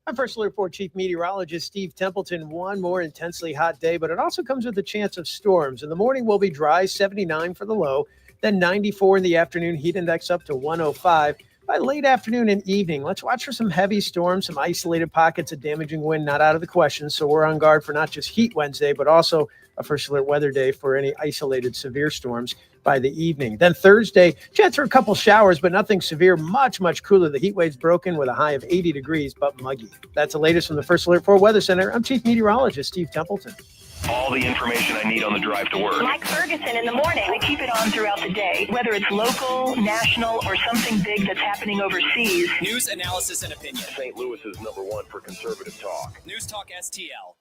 I'm First Alert 4 Chief Meteorologist Steve Templeton. One more intensely hot day, but it also comes with a chance of storms. In the morning, will be dry, 79 for the low, then 94 in the afternoon, heat index up to 105. By late afternoon and evening, let's watch for some heavy storms, some isolated pockets of damaging wind, not out of the question. So we're on guard for not just Heat Wednesday, but also a First Alert weather day for any isolated severe storms by the evening. Then Thursday, chance for a couple showers, but nothing severe, much, much cooler. The heat wave's broken with a high of 80 degrees, but muggy. That's the latest from the First Alert 4 Weather Center. I'm Chief Meteorologist Steve Templeton. All the information I need on the drive to work. Like Ferguson in the morning, we keep it on throughout the day, whether it's local, national, or something big that's happening overseas. News, analysis, and opinion. St. Louis is #1 for conservative talk. News Talk STL.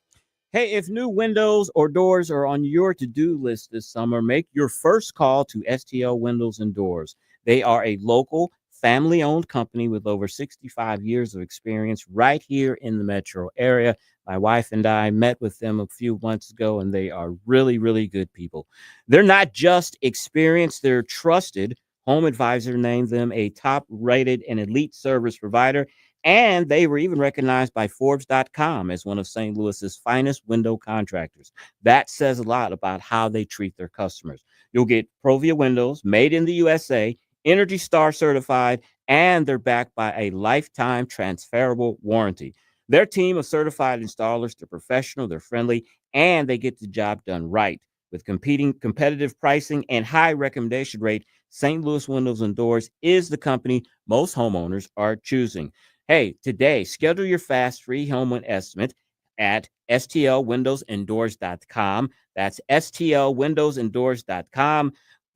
Hey, if new windows or doors are on your to-do list this summer, make your first call to STL Windows and Doors. They are a local, family-owned company with over 65 years of experience right here in the metro area. My wife and I met with them a few months ago, and they are really, really good people. They're not just experienced, they're trusted. Home Advisor named them a top-rated and elite service provider, and they were even recognized by Forbes.com as one of St. Louis's finest window contractors. That says a lot about how they treat their customers. You'll get Provia windows made in the USA, Energy Star certified, and they're backed by a lifetime transferable warranty. Their team of certified installers, they're professional, they're friendly, and they get the job done right. With competitive pricing and high recommendation rate, St. Louis Windows and Doors is the company most homeowners are choosing. Hey, today, schedule your fast free home estimate at stlwindowsanddoors.com. That's stlwindowsanddoors.com.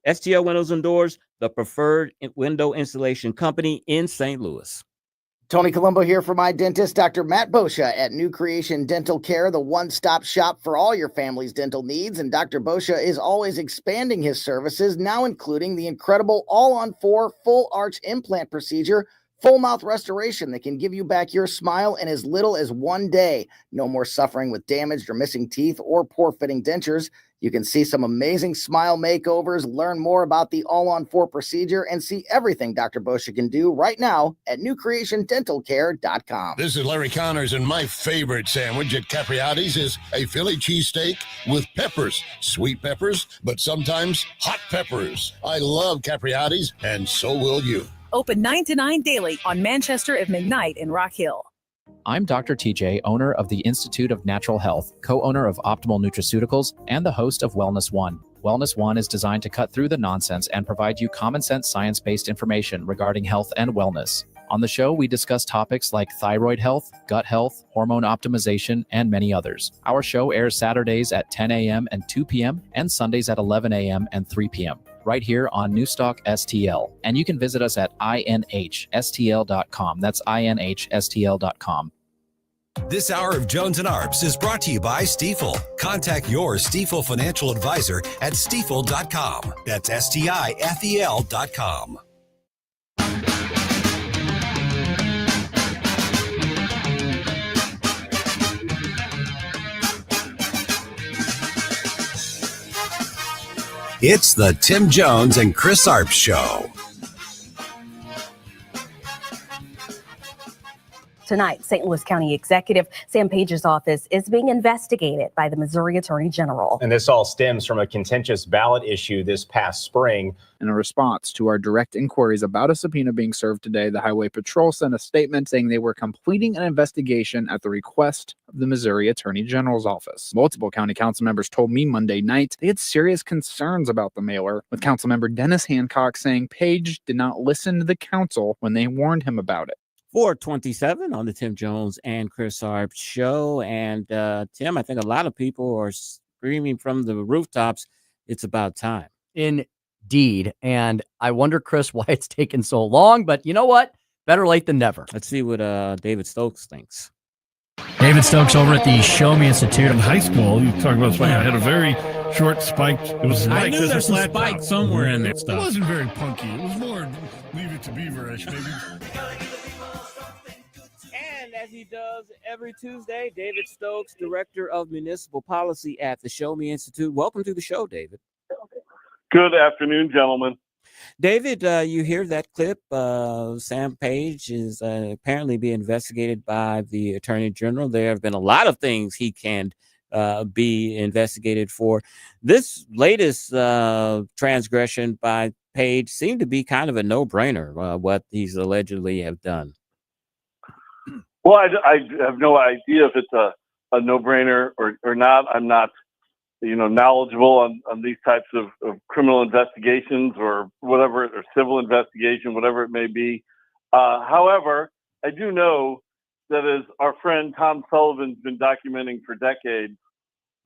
STL Windows and Doors, the preferred window installation company in St. Louis. Tony Colombo here for my dentist, Dr. Matt Boscia at New Creation Dental Care, the one-stop shop for all your family's dental needs. And Dr. Boscia is always expanding his services, now including the incredible all-on-4 full arch implant procedure, full mouth restoration that can give you back your smile in as little as 1 day. No more suffering with damaged or missing teeth or poor fitting dentures. You can see some amazing smile makeovers, learn more about the all-on-4 procedure, and see everything Dr. Boscia can do right now at newcreationdentalcare.com. This is Larry Connors, and my favorite sandwich at Capriati's is a Philly cheesesteak with peppers, sweet peppers, but sometimes hot peppers. I love Capriati's, and so will you. Open 9 to 9 daily on Manchester at McKnight in Rock Hill. I'm Dr. TJ, owner of the Institute of Natural Health, co-owner of Optimal Nutraceuticals, and the host of Wellness One. Wellness One is designed to cut through the nonsense and provide you common sense science-based information regarding health and wellness. On the show, we discuss topics like thyroid health, gut health, hormone optimization, and many others. Our show airs Saturdays at 10 a.m. and 2 p.m. and Sundays at 11 a.m. and 3 p.m. right here on Newstalk STL. And you can visit us at inhstl.com. That's inhstl.com. This hour of Jones and Arps is brought to you by Stifel. Contact your Stifel financial advisor at stifel.com. That's STIFEL.com. It's the Tim Jones and Chris Arps Show. Tonight, St. Louis County Executive Sam Page's office is being investigated by the Missouri Attorney General. And this all stems from a contentious ballot issue this past spring. In a response to our direct inquiries about a subpoena being served today, the Highway Patrol sent a statement saying they were completing an investigation at the request of the Missouri Attorney General's office. Multiple county council members told me Monday night they had serious concerns about the mailer, with Councilmember Dennis Hancock saying Page did not listen to the council when they warned him about it. 427 on the Tim Jones and Chris Arps show. And Tim, I think a lot of people are screaming from the rooftops, it's about time. Indeed. And I wonder, Chris, why it's taken so long. But you know what? Better late than never. Let's see what David Stokes thinks. David Stokes over at the Show Me Institute. In high school, you talk about spike. I had a very short spike. It was spiked. I knew there's some spike somewhere in there. It wasn't very punky. It was more Leave It to Beaver-ish, maybe. And as he does every Tuesday, David Stokes, Director of Municipal Policy at the Show Me Institute. Welcome to the show, David. Good afternoon, gentlemen. David, you hear that clip? Sam Page is apparently being investigated by the Attorney General. There have been a lot of things he can be investigated for. This latest transgression by Page seemed to be kind of a no-brainer, what he's allegedly have done. Well, I have no idea if it's a no-brainer or not. I'm not knowledgeable on these types of criminal investigations or whatever, or civil investigation, whatever it may be. However, I do know that, as our friend Tom Sullivan's been documenting for decades,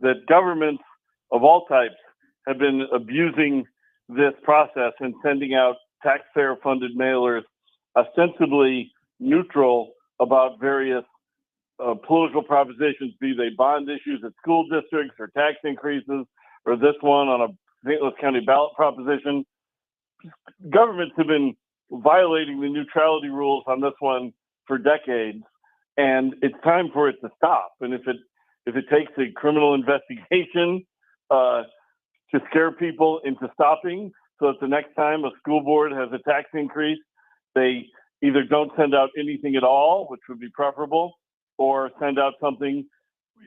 that governments of all types have been abusing this process and sending out taxpayer-funded mailers ostensibly neutral about various political propositions, be they bond issues at school districts or tax increases, or this one on a St. Louis County ballot proposition. Governments have been violating the neutrality rules on this one for decades, and it's time for it to stop. And if it takes a criminal investigation to scare people into stopping, so that the next time a school board has a tax increase, they either don't send out anything at all, which would be preferable, or send out something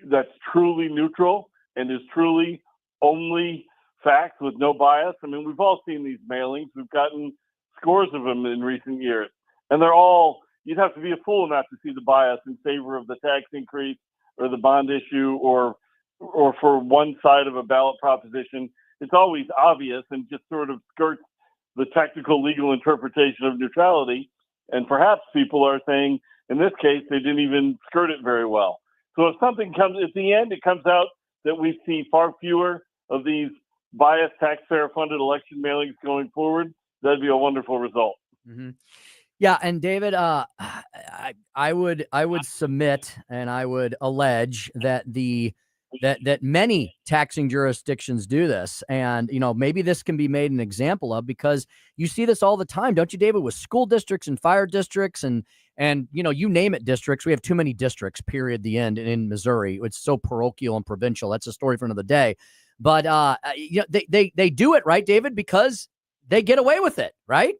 that's truly neutral and is truly only facts with no bias. I mean, we've all seen these mailings. We've gotten scores of them in recent years. And they're all, you'd have to be a fool not to see the bias in favor of the tax increase or the bond issue or for one side of a ballot proposition. It's always obvious and just sort of skirts the technical legal interpretation of neutrality. And perhaps people are saying, in this case, they didn't even skirt it very well. So if something comes at the end, it comes out that we see far fewer of these biased taxpayer-funded election mailings going forward, that'd be a wonderful result. Mm-hmm. Yeah, and David, I would submit and I would allege that that many taxing jurisdictions do this, and maybe this can be made an example of, because you see this all the time, don't you, David, with school districts and fire districts and you name it, districts. We have too many districts, period, the end, in Missouri. It's so parochial and provincial. That's a story for another day. But they do it, right, David, because they get away with it, right?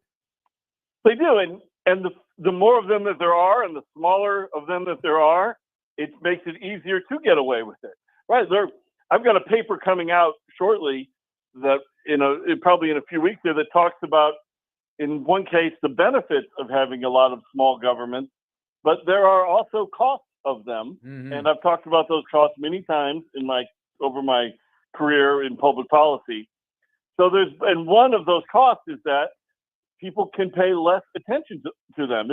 They do, and the more of them that there are, and the smaller of them that there are, it makes it easier to get away with it, right? I've got a paper coming out shortly that probably in a few weeks here that talks about, in one case, the benefits of having a lot of small governments, but there are also costs of them, and I've talked about those costs many times over my career in public policy. So one of those costs is that people can pay less attention to them.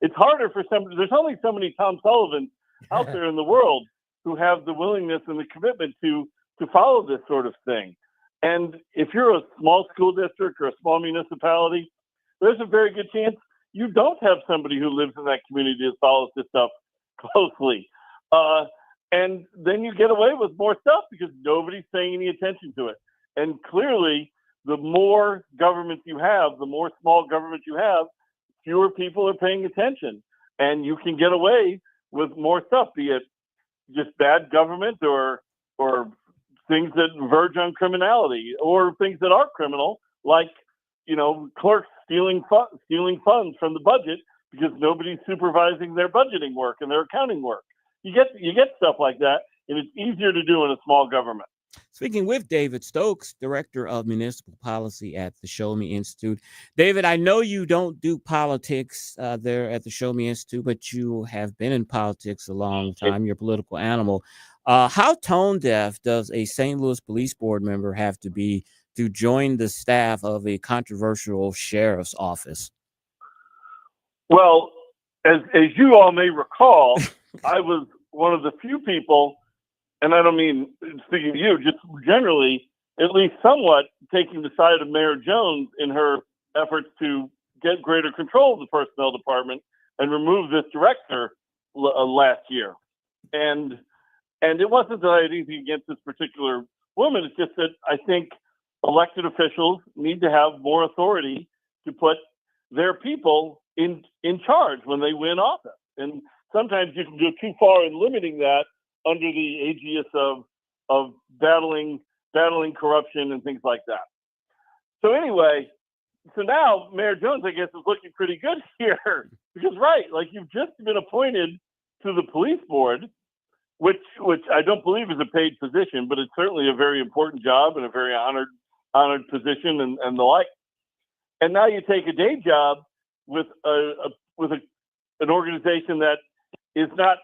It's harder for there's only so many Tom Sullivans out there in the world who have the willingness and the commitment to follow this sort of thing. And if you're a small school district or a small municipality, there's a very good chance you don't have somebody who lives in that community that follows this stuff closely. And then you get away with more stuff because nobody's paying any attention to it. And clearly, the more governments you have, the more small governments you have, fewer people are paying attention. And you can get away with more stuff, be it just bad government or things that verge on criminality, or things that are criminal, like clerks stealing funds from the budget because nobody's supervising their budgeting work and their accounting work. You get stuff like that, and it's easier to do in a small government. Speaking with David Stokes, Director of Municipal Policy at the Show Me Institute. David, I know you don't do politics there at the Show Me Institute, but you have been in politics a long time. You're a political animal. How tone deaf does a St. Louis Police Board member have to be to join the staff of a controversial sheriff's office? Well, as you all may recall, I was one of the few people, and I don't mean speaking to you, just generally, at least somewhat taking the side of Mayor Jones in her efforts to get greater control of the personnel department and remove this director last year. And it wasn't that I had anything against this particular woman. It's just that I think elected officials need to have more authority to put their people in charge when they win office. And sometimes you can go too far in limiting that under the aegis of battling corruption and things like that. So anyway, so now Mayor Jones, I guess, is looking pretty good here because, right, like you've just been appointed to the police board, which I don't believe is a paid position, but it's certainly a very important job and a very honored position and the like. And now you take a day job with an organization that is not,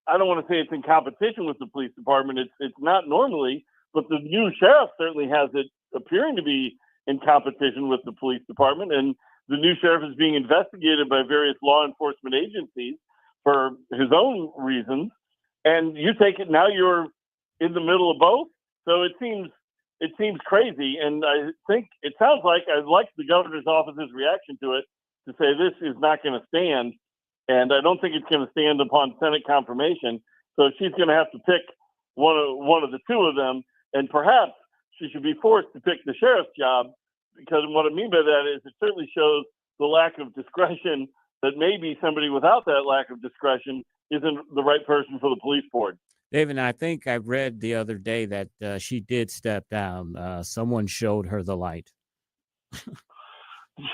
I don't want to say it's in competition with the police department. It's not normally, but the new sheriff certainly has it appearing to be in competition with the police department. And the new sheriff is being investigated by various law enforcement agencies for his own reasons. And you take it now, you're in the middle of both. So it seems crazy. And I think it sounds like I like the governor's office's reaction to it to say this is not going to stand. And I don't think it's going to stand upon Senate confirmation. So she's going to have to pick one of the two of them. And perhaps she should be forced to pick the sheriff's job, because what I mean by that is it certainly shows the lack of discretion that maybe somebody without that lack of discretion isn't the right person for the police board. David, I think I read the other day that she did step down. Someone showed her the light.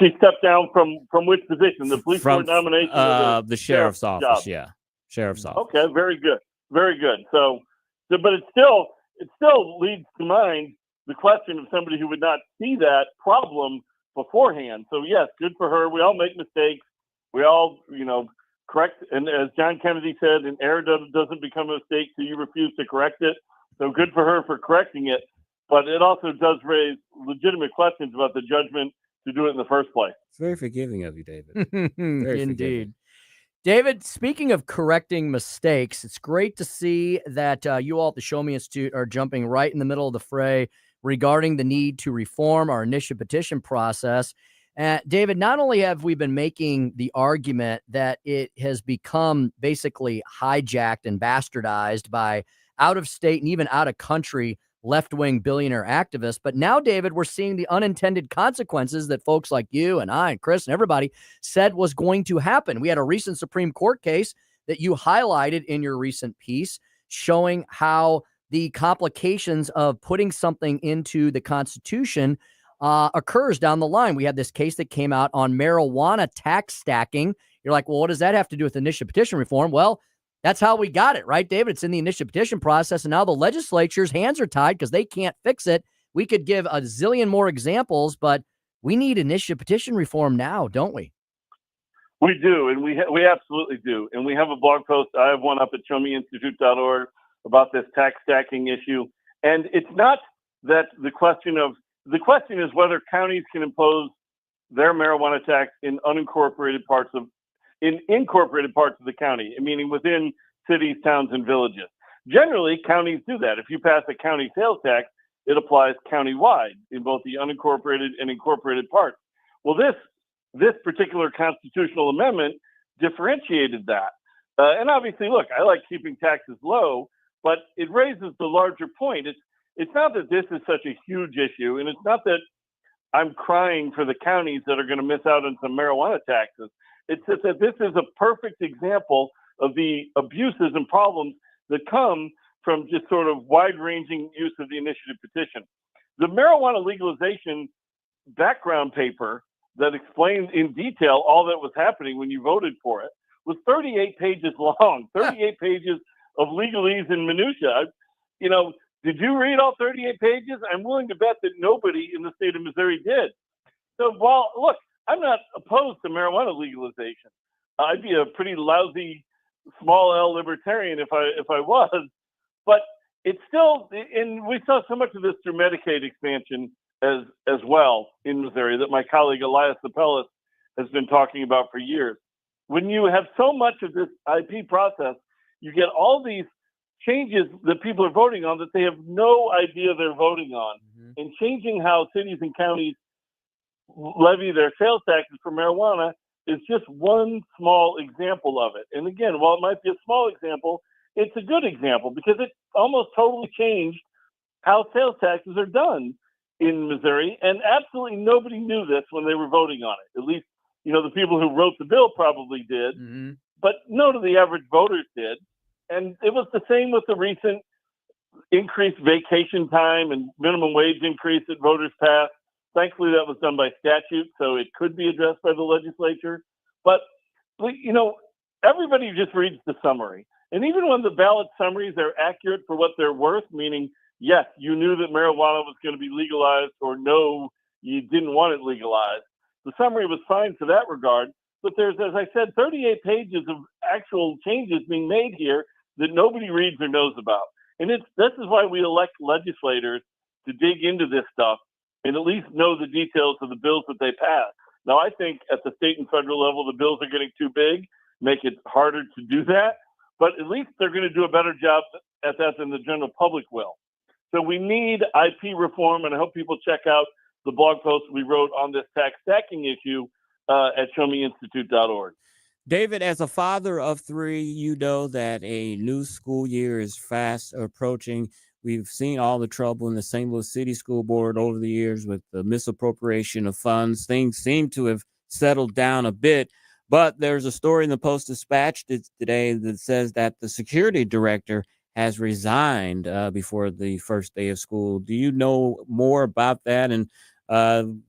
She stepped down from which position? The police board nomination? Or the sheriff's office, job? yeah. Sheriff's office. Okay, very good. Very good. So but it still leads to mind the question of somebody who would not see that problem beforehand. So yes, good for her. We all make mistakes. We all, correct. And as John Kennedy said, an error doesn't become a mistake till you refuse to correct it. So good for her for correcting it. But it also does raise legitimate questions about the judgment to do it in the first place. It's very forgiving of you, David. Indeed. Forgiving. David, speaking of correcting mistakes, it's great to see that you all at the Show Me Institute are jumping right in the middle of the fray regarding the need to reform our initiative petition process. David, not only have we been making the argument that it has become basically hijacked and bastardized by out-of-state and even out-of-country left-wing billionaire activists, but now, David, we're seeing the unintended consequences that folks like you and I and Chris and everybody said was going to happen. We had a recent Supreme Court case that you highlighted in your recent piece showing how the complications of putting something into the Constitution occurs down the line. We had this case that came out on marijuana tax stacking. You're like, well, what does that have to do with initiative petition reform? Well, that's how we got it, right, David? It's in the initiative petition process, and now the legislature's hands are tied because they can't fix it. We could give a zillion more examples, but we need initiative petition reform now, don't we? We do, and we absolutely do. And we have a blog post. I have one up at showmeinstitute.org about this tax stacking issue. And it's not that the question is whether counties can impose their marijuana tax in incorporated parts of the county, meaning within cities, towns, and villages. Generally, counties do that. If you pass a county sales tax, it applies countywide in both the unincorporated and incorporated parts. Well, this particular constitutional amendment differentiated that. And obviously, look, I like keeping taxes low, but it raises the larger point. It's not that this is such a huge issue, and it's not that I'm crying for the counties that are going to miss out on some marijuana taxes. It's just that this is a perfect example of the abuses and problems that come from just sort of wide-ranging use of the initiative petition. The marijuana legalization background paper that explained in detail all that was happening when you voted for it was 38 pages long, 38 pages of legalese and minutia. Did you read all 38 pages? I'm willing to bet that nobody in the state of Missouri did. So look, I'm not opposed to marijuana legalization. I'd be a pretty lousy small L libertarian if I was, but it's still, and we saw so much of this through Medicaid expansion as well in Missouri that my colleague Elias Apellis has been talking about for years. When you have so much of this IP process, you get all these changes that people are voting on that they have no idea they're voting on. And changing how cities and counties levy their sales taxes for marijuana is just one small example of it. And again, while it might be a small example, it's a good example because it almost totally changed how sales taxes are done in Missouri. And absolutely nobody knew this when they were voting on it. At least, the people who wrote the bill probably did, but none of the average voters did. And it was the same with the recent increased vacation time and minimum wage increase that voters passed. Thankfully, that was done by statute, so it could be addressed by the legislature. But, everybody just reads the summary. And even when the ballot summaries are accurate for what they're worth, meaning, yes, you knew that marijuana was going to be legalized, or no, you didn't want it legalized, the summary was fine to that regard. But there's, as I said, 38 pages of actual changes being made here that nobody reads or knows about. And this is why we elect legislators to dig into this stuff and at least know the details of the bills that they pass. Now, I think at the state and federal level, the bills are getting too big, make it harder to do that. But at least they're going to do a better job at that than the general public will. So we need IP reform, and I hope people check out the blog post we wrote on this tax stacking issue at showmeinstitute.org. David, as a father of three, you know that a new school year is fast approaching. We've seen all the trouble in the St. Louis City School Board over the years with the misappropriation of funds. Things seem to have settled down a bit, but there's a story in the Post-Dispatch today that says that the security director has resigned before the first day of school. Do you know more about that? And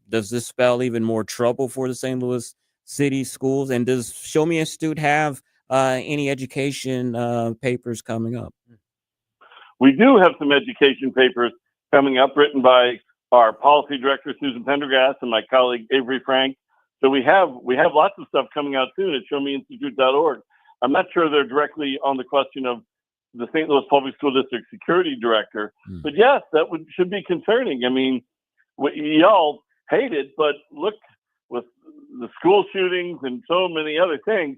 does this spell even more trouble for the St. Louis City schools? And does Show Me Institute have any education papers coming up? We do have some education papers coming up written by our policy director, Susan Pendergast, and my colleague, Avery Frank. So we have lots of stuff coming out soon at showmeinstitute.org. I'm not sure they're directly on the question of the St. Louis Public School District security director, but yes, that should be concerning. I mean, y'all hate it, but look, with the school shootings and so many other things,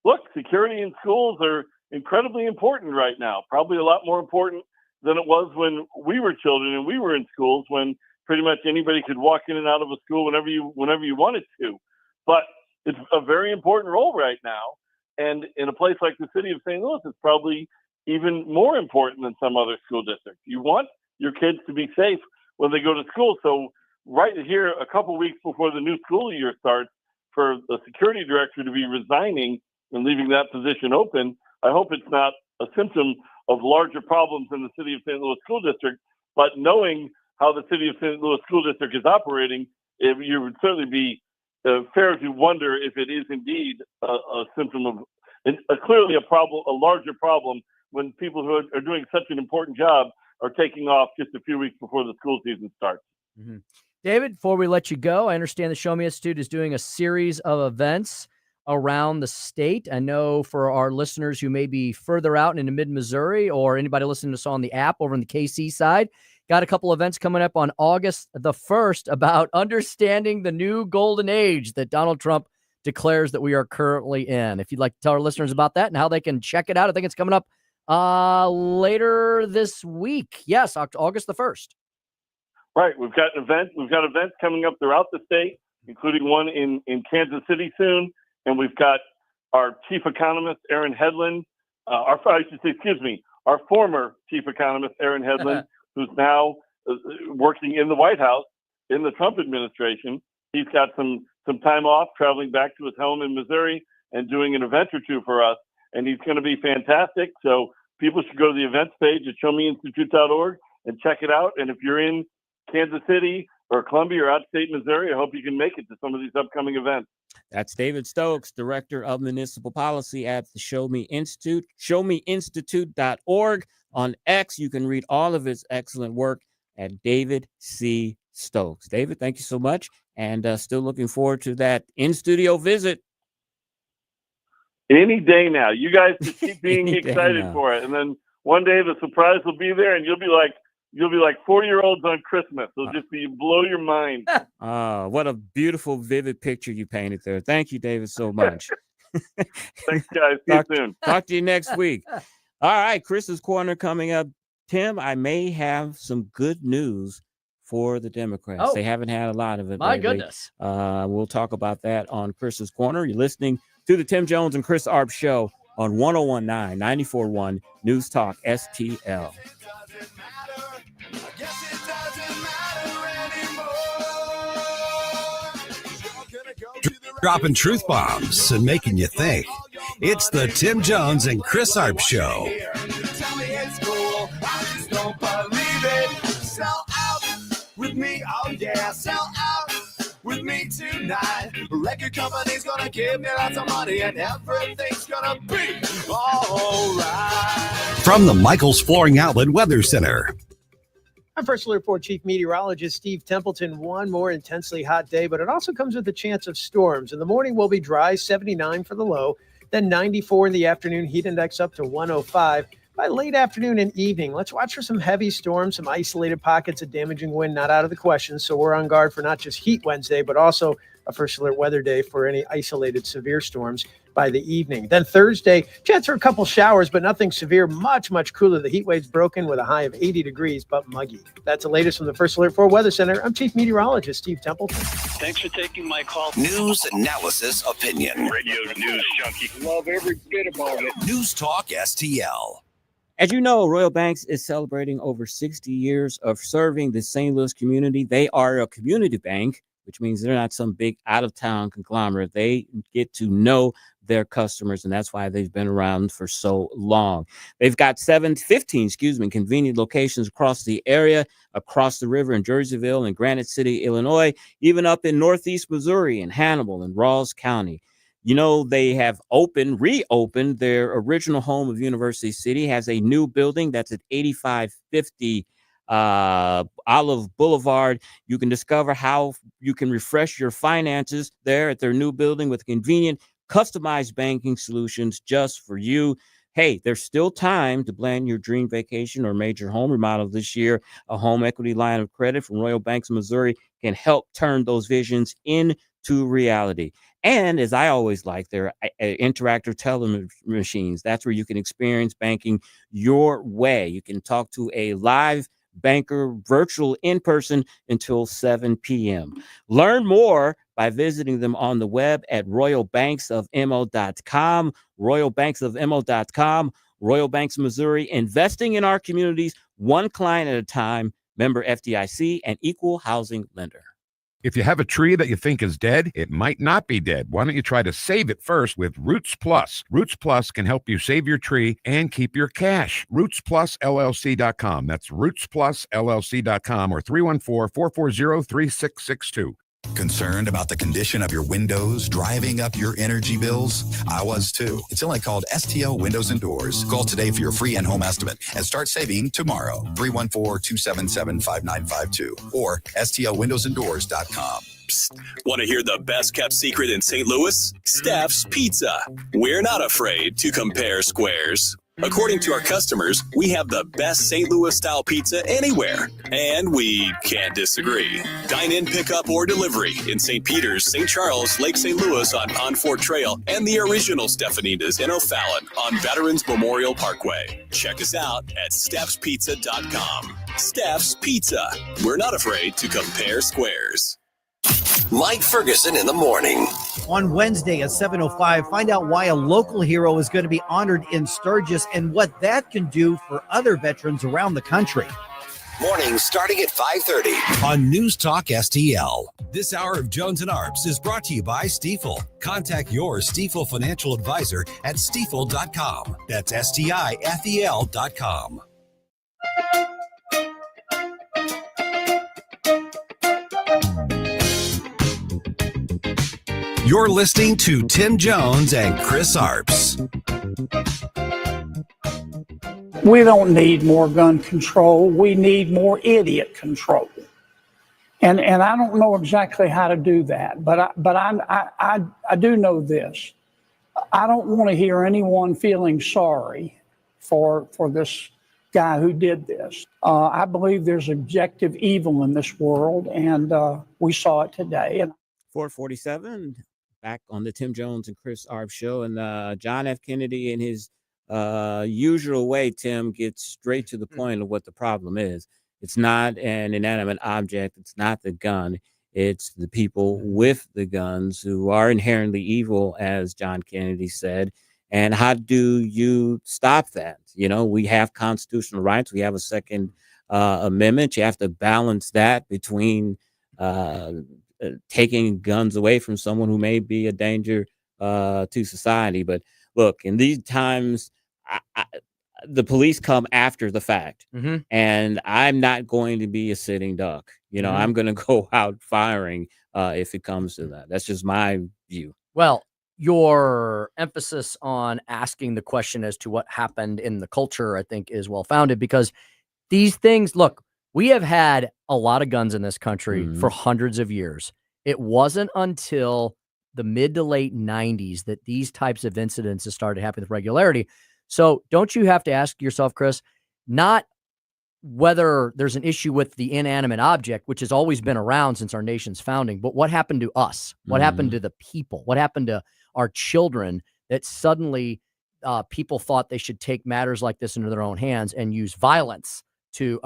look, security in schools are incredibly important right now, probably a lot more important than it was when we were children and we were in schools, when pretty much anybody could walk in and out of a school whenever you wanted to. But it's a very important role right now. And in a place like the city of St. Louis, it's probably even more important than some other school districts. You want your kids to be safe when they go to school. So right here, a couple weeks before the new school year starts, for the security director to be resigning and leaving that position open, I hope it's not a symptom of larger problems in the city of St. Louis School District. But knowing how the city of St. Louis School District is operating, you would certainly be fair to wonder if it is indeed a symptom of clearly a problem, a larger problem, when people who are doing such an important job are taking off just a few weeks before the school season starts. Mm-hmm. David, before we let you go, I understand the Show Me Institute is doing a series of events around the state. I know for our listeners who may be further out into mid-Missouri, or anybody listening to us on the app over in the KC side, got a couple events coming up on August the 1st about understanding the new golden age that Donald Trump declares that we are currently in. If you'd like to tell our listeners about that and how they can check it out, I think it's coming up later this week. Yes, August the 1st. Right. We've got events coming up throughout the state, including one in Kansas City soon. And we've got our chief economist, Aaron Hedlund, our former chief economist, Aaron Hedlund, who's now working in the White House in the Trump administration. He's got some time off, traveling back to his home in Missouri and doing an event or two for us. And he's going to be fantastic. So people should go to the events page at showmeinstitute.org and check it out. And if you're in Kansas City or Columbia or outstate Missouri, I hope you can make it to some of these upcoming events. That's David Stokes, Director of Municipal Policy at the Show Me Institute, showmeinstitute.org. On X, you can read all of his excellent work at David C. Stokes. David, thank you so much, and still looking forward to that in-studio visit. Any day now. You guys just keep being excited for it, and then one day the surprise will be there, and you'll be like 40-year-olds on Christmas. It'll just blow your mind. What a beautiful, vivid picture you painted there. Thank you, David, so much. Thanks, guys. See you soon. Talk to you next week. All right, Chris's Corner coming up. Tim, I may have some good news for the Democrats. Oh, they haven't had a lot of it my lately. goodness. We'll talk about that on Chris's Corner. You're listening to the Tim Jones and Chris Arps Show on 101.9, 94.1 News Talk STL. Dropping truth bombs and making you think. It's the Tim Jones and Chris Arps Show. Tell me it's cool. I just don't believe it. Sell out with me, oh yeah. Sell out with me tonight. Record company's gonna give me lots of money and everything's gonna be all right. From the Michaels Flooring Outlet Weather Center. I'm First Alert 4 Chief Meteorologist Steve Templeton. One more intensely hot day, but it also comes with a chance of storms. In the morning, will be dry, 79 for the low, then 94 in the afternoon, heat index up to 105. By late afternoon and evening, let's watch for some heavy storms, some isolated pockets of damaging wind, not out of the question. So we're on guard for not just Heat Wednesday, but also a First Alert weather day for any isolated severe storms by the evening. Then Thursday, chance for a couple showers, but nothing severe, much, much cooler. The heat wave's broken with a high of 80 degrees, but muggy. That's the latest from the First Alert 4 Weather Center. I'm Chief Meteorologist Steve Templeton. Thanks for taking my call. News, analysis, opinion. Radio news junkie. Love every bit about it. News Talk STL. As you know, Royal Banks is celebrating over 60 years of serving the St. Louis community. They are a community bank, which means they're not some big out-of-town conglomerate. They get to know their customers, and that's why they've been around for so long. They've got 15 convenient locations across the area, across the river in Jerseyville and Granite City, Illinois, even up in Northeast Missouri and Hannibal and Rawls County. You know, they have reopened their original home of University City, has a new building that's at 8550 Olive Boulevard. You can discover how you can refresh your finances there at their new building with convenient, customized banking solutions just for you. Hey, there's still time to plan your dream vacation or major home remodel this year. A home equity line of credit from Royal Banks of Missouri can help turn those visions into reality. And as I always like, their interactive teller machines. That's where you can experience banking your way. You can talk to a live banker, virtual, in person until 7 p.m. Learn more by visiting them on the web at royalbanksofmo.com, royalbanksofmo.com. Royal Banks of Missouri, investing in our communities, one client at a time. Member FDIC and equal housing lender. If you have a tree that you think is dead, it might not be dead. Why don't you try to save it first with Roots Plus? Roots Plus can help you save your tree and keep your cash. RootsPlusLLC.com. That's RootsPlusLLC.com or 314-440-3662. Concerned about the condition of your windows driving up your energy bills? I was too. It's only called STL Windows and Doors. Call today for your free in-home estimate and start saving tomorrow. 314-277-5952 or stlwindowsanddoors.com. Want to hear the best kept secret in St. Louis? Steph's Pizza. We're not afraid to compare squares. According to our customers, we have the best St. Louis style pizza anywhere, and we can't disagree. Dine in, pick up, or delivery in St. Peters, St. Charles, Lake St. Louis on Fort Trail, and the original Stefanina's in O'Fallon on Veterans Memorial Parkway. Check us out at Steph'sPizza.com. Steph's Pizza. We're not afraid to compare squares. Mike Ferguson in the morning. On Wednesday at 7:05, find out why a local hero is going to be honored in Sturgis and what that can do for other veterans around the country. Mornings starting at 5:30 on News Talk STL. This hour of Jones and Arps is brought to you by Stifel. Contact your Stifel financial advisor at stifel.com. That's STIFEL.com. You're listening to Tim Jones and Chris Arps. We don't need more gun control. We need more idiot control. And I don't know exactly how to do that, but I do know this. I don't want to hear anyone feeling sorry for this guy who did this. I believe there's objective evil in this world, and we saw it today. 447, back on the Tim Jones and Chris Arps show. And John F. Kennedy, in his usual way, Tim gets straight to the point of what the problem is. It's not an inanimate object. It's not the gun. It's the people with the guns who are inherently evil, as John Kennedy said. And how do you stop that? We have constitutional rights. We have a Second Amendment. You have to balance that between taking guns away from someone who may be a danger to society. But look, in these times, the police come after the fact, and I'm not going to be a sitting duck. I'm going to go out firing if it comes to that. That's just my view. Well, your emphasis on asking the question as to what happened in the culture, I think, is well-founded, because these things, look, we have had a lot of guns in this country for hundreds of years. It wasn't until the mid to late 90s that these types of incidents have started happening with regularity. So don't you have to ask yourself, Chris, not whether there's an issue with the inanimate object, which has always been around since our nation's founding, but what happened to us? What happened to the people? What happened to our children that suddenly people thought they should take matters like this into their own hands and use violence to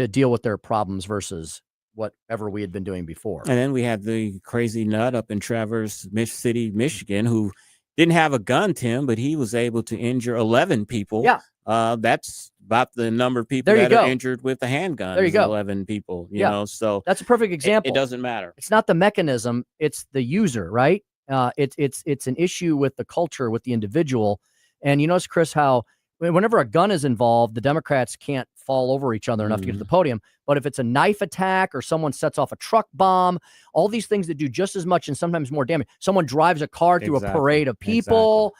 deal with their problems versus whatever we had been doing before? And then we had the crazy nut up in Traverse City, Michigan, who didn't have a gun, Tim, but he was able to injure 11 people. Yeah. That's about the number of people that are injured with a handgun. There you go. 11 people, you know, so that's a perfect example. It doesn't matter. It's not the mechanism, it's the user, right? It's an issue with the culture, with the individual. And you notice, Chris, how whenever a gun is involved, the Democrats can't fall over each other enough to get to the podium. But if it's a knife attack or someone sets off a truck bomb, all these things that do just as much and sometimes more damage. Someone drives a car through a parade of people.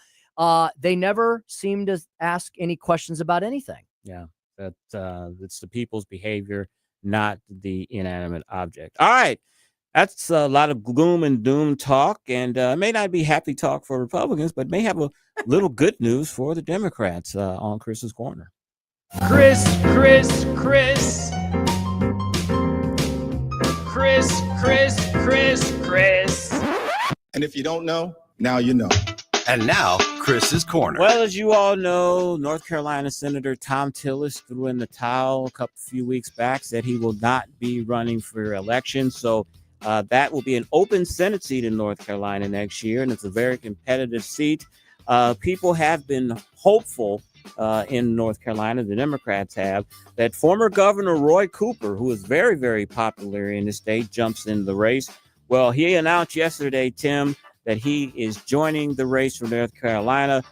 They never seem to ask any questions about anything. Yeah, it's the people's behavior, not the inanimate object. All right. That's a lot of gloom and doom talk, and may not be happy talk for Republicans, but may have a little good news for the Democrats on Chris's Corner. Chris. And if you don't know, now you know. And now, Chris's Corner. Well, as you all know, North Carolina Senator Tom Tillis threw in the towel a few weeks back, said he will not be running for election. So that will be an open Senate seat in North Carolina next year, and it's a very competitive seat. People have been hopeful in North Carolina, the Democrats have, that former Governor Roy Cooper, who is very, very popular in the state, jumps in the race. Well, he announced yesterday, Tim, that he is joining the race for North Carolina.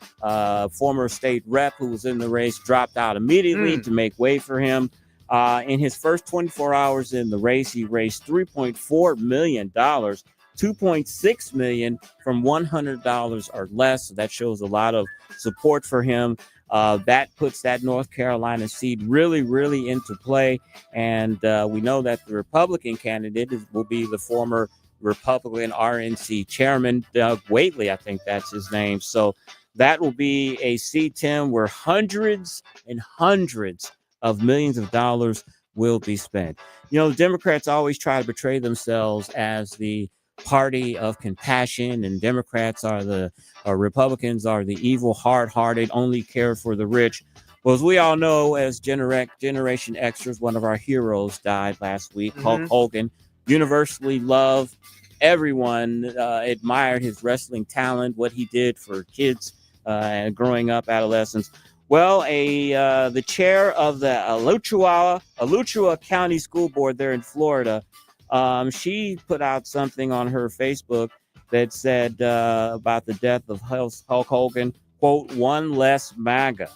Former state rep who was in the race dropped out immediately to make way for him. In his first 24 hours in the race, he raised $3.4 million, $2.6 million from $100 or less. So that shows a lot of support for him. That puts that North Carolina seat really, really into play. And we know that the Republican candidate will be the former Republican RNC chairman, Doug Whately, I think that's his name. So that will be a seat, Tim, where hundreds and hundreds of millions of dollars will be spent. You know, the Democrats always try to portray themselves as the party of compassion, and Democrats Republicans are the evil, hard-hearted, only care for the rich. Well, as we all know, as Generation Xers, one of our heroes died last week, Hulk Hogan, universally loved. Everyone admired his wrestling talent, what he did for kids growing up, adolescents. Well, the chair of the Alachua County School Board there in Florida, she put out something on her Facebook that said about the death of Hulk Hogan, quote, "one less MAGA."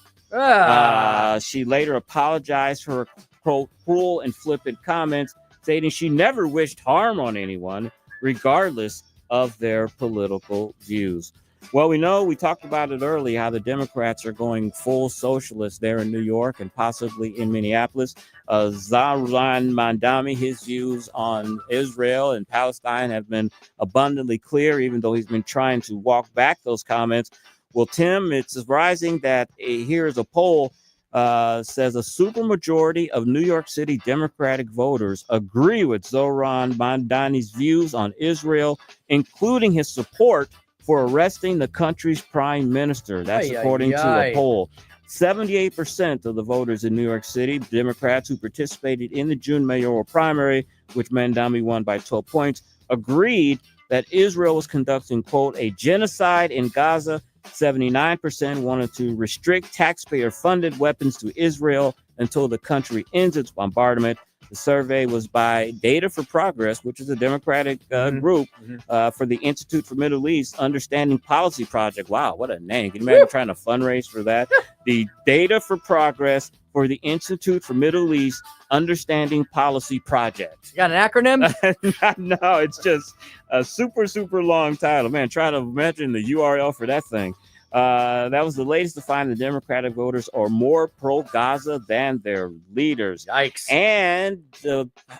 She later apologized for her, quote, cruel and flippant comments, stating she never wished harm on anyone, regardless of their political views. Well, we talked about it earlier, how the Democrats are going full socialist there in New York and possibly in Minneapolis. Zohran Mamdani, his views on Israel and Palestine have been abundantly clear, even though he's been trying to walk back those comments. Well, Tim, it's rising that here's a poll says a supermajority of New York City Democratic voters agree with Zohran Mamdani's views on Israel, including his support for arresting the country's prime minister. That's according to a poll. 78% of the voters in New York City, Democrats who participated in the June mayoral primary, which Mamdani won by 12 points, agreed that Israel was conducting, quote, a genocide in Gaza. 79% wanted to restrict taxpayer-funded weapons to Israel until the country ends its bombardment. The survey was by Data for Progress, which is a Democratic group for the Institute for Middle East Understanding Policy Project. Wow, what a name. Can you imagine trying to fundraise for that? The Data for Progress for the Institute for Middle East Understanding Policy Project. You got an acronym? No, it's just a super, super long title. Man, try to imagine the URL for that thing. That was the latest to find the Democratic voters are more pro-Gaza than their leaders. Yikes. And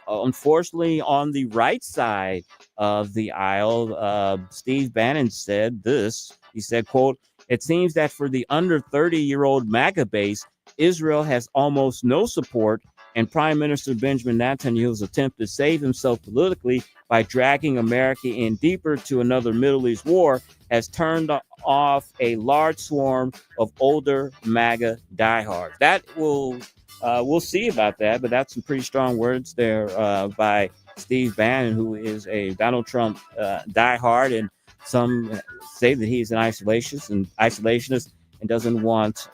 unfortunately, on the right side of the aisle, Steve Bannon said this. He said, quote, it seems that for the under 30-year-old MAGA base, Israel has almost no support, and Prime Minister Benjamin Netanyahu's attempt to save himself politically by dragging America in deeper to another Middle East war has turned off a large swarm of older MAGA diehards. That we'll see about that, but that's some pretty strong words there by Steve Bannon, who is a Donald Trump diehard, and some say that he's an isolationist and doesn't want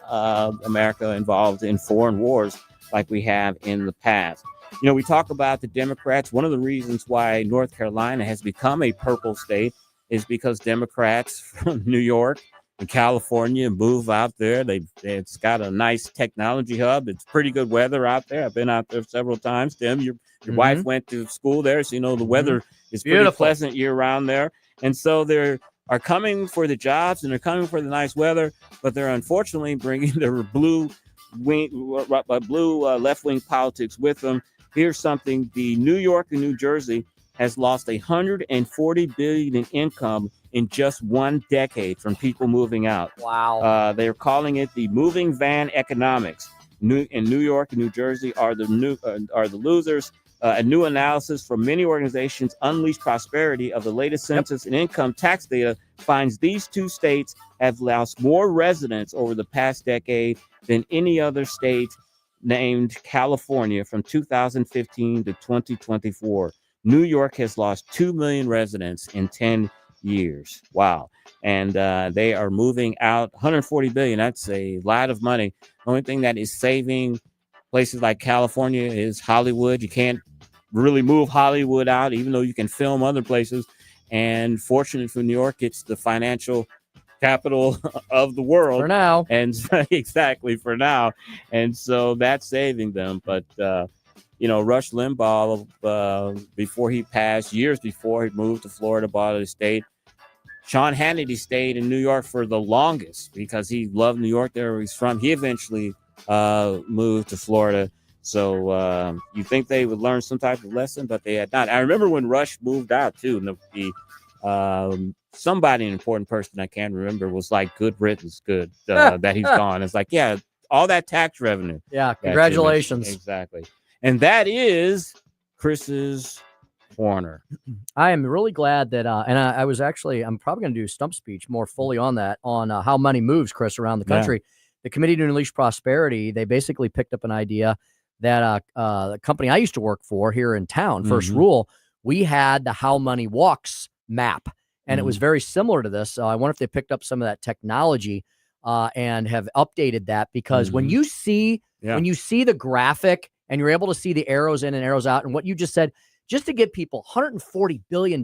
America involved in foreign wars like we have in the past. You know, we talk about the Democrats. One of the reasons why North Carolina has become a purple state is because Democrats from New York and California move out there. It's got a nice technology hub. It's pretty good weather out there. I've been out there several times. Tim, your wife went to school there, so you know the weather is pretty pleasant year round there. And so they are coming for the jobs and they're coming for the nice weather, but they're unfortunately bringing their blue left-wing politics with them. Here's something: the New York and New Jersey has lost $140 billion in income in just one decade from people moving out. Wow. They're calling it the moving van economics. New York and New Jersey are the losers. A new analysis from many organizations, Unleash Prosperity, of the latest census and income tax data finds these two states have lost more residents over the past decade than any other state named California from 2015 to 2024. New York has lost 2 million residents in 10 years. Wow. And they are moving out $140 billion. That's a lot of money. The only thing that is saving places like California is Hollywood. You can't really move Hollywood out, even though you can film other places. And fortunately for New York, it's the financial capital of the world for now. And exactly for now. And so that's saving them. But, Rush Limbaugh, before he passed, years before he moved to Florida, bought a state. Sean Hannity stayed in New York for the longest because he loved New York, there where he's from. He eventually moved to Florida. So you think they would learn some type of lesson, but they had not. I remember when Rush moved out too. Somebody, an important person I can't remember, was like, "Good riddance, good that he's gone." It's like, yeah, all that tax revenue. Yeah, congratulations. Exactly, and that is Chris's corner. I am really glad that, and I was actually, I'm probably going to do a stump speech more fully on that, on how money moves, Chris, around the country. Yeah. The Committee to Unleash Prosperity, they basically picked up an idea that the company I used to work for here in town, First Rule, we had the How Money Walks map, and it was very similar to this. So I wonder if they picked up some of that technology and have updated that, because when you see the graphic and you're able to see the arrows in and arrows out, and what you just said, just to give people $140 billion,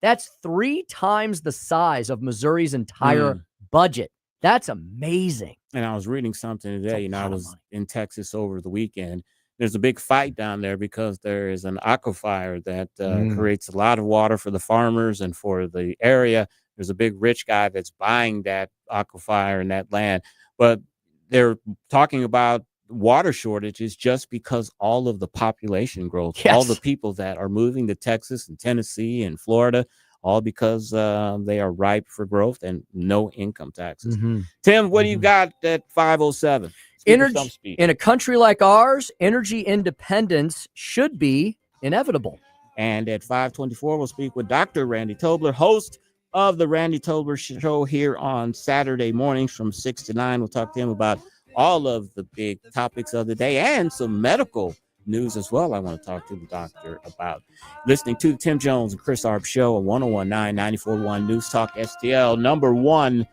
that's 3 times the size of Missouri's entire budget. That's amazing. And I was reading something today. I was in Texas over the weekend. there's a big fight down there because there is an aquifer that creates a lot of water for the farmers and for the area. There's a big rich guy that's buying that aquifer and that land, but they're talking about water shortages just because all of the population growth, all the people that are moving to Texas and Tennessee and Florida, all because they are ripe for growth and no income taxes. Tim, what do you got at 507? Energy in a country like ours, energy independence should be inevitable. And at 524, we'll speak with Dr. Randy Tobler, host of the Randy Tobler Show here on Saturday mornings from 6 to 9. We'll talk to him about all of the big topics of the day and some medical news as well I want to talk to the doctor about. Listening to the Tim Jones and Chris Arps Show on 101.9, 94.1 News Talk STL, number one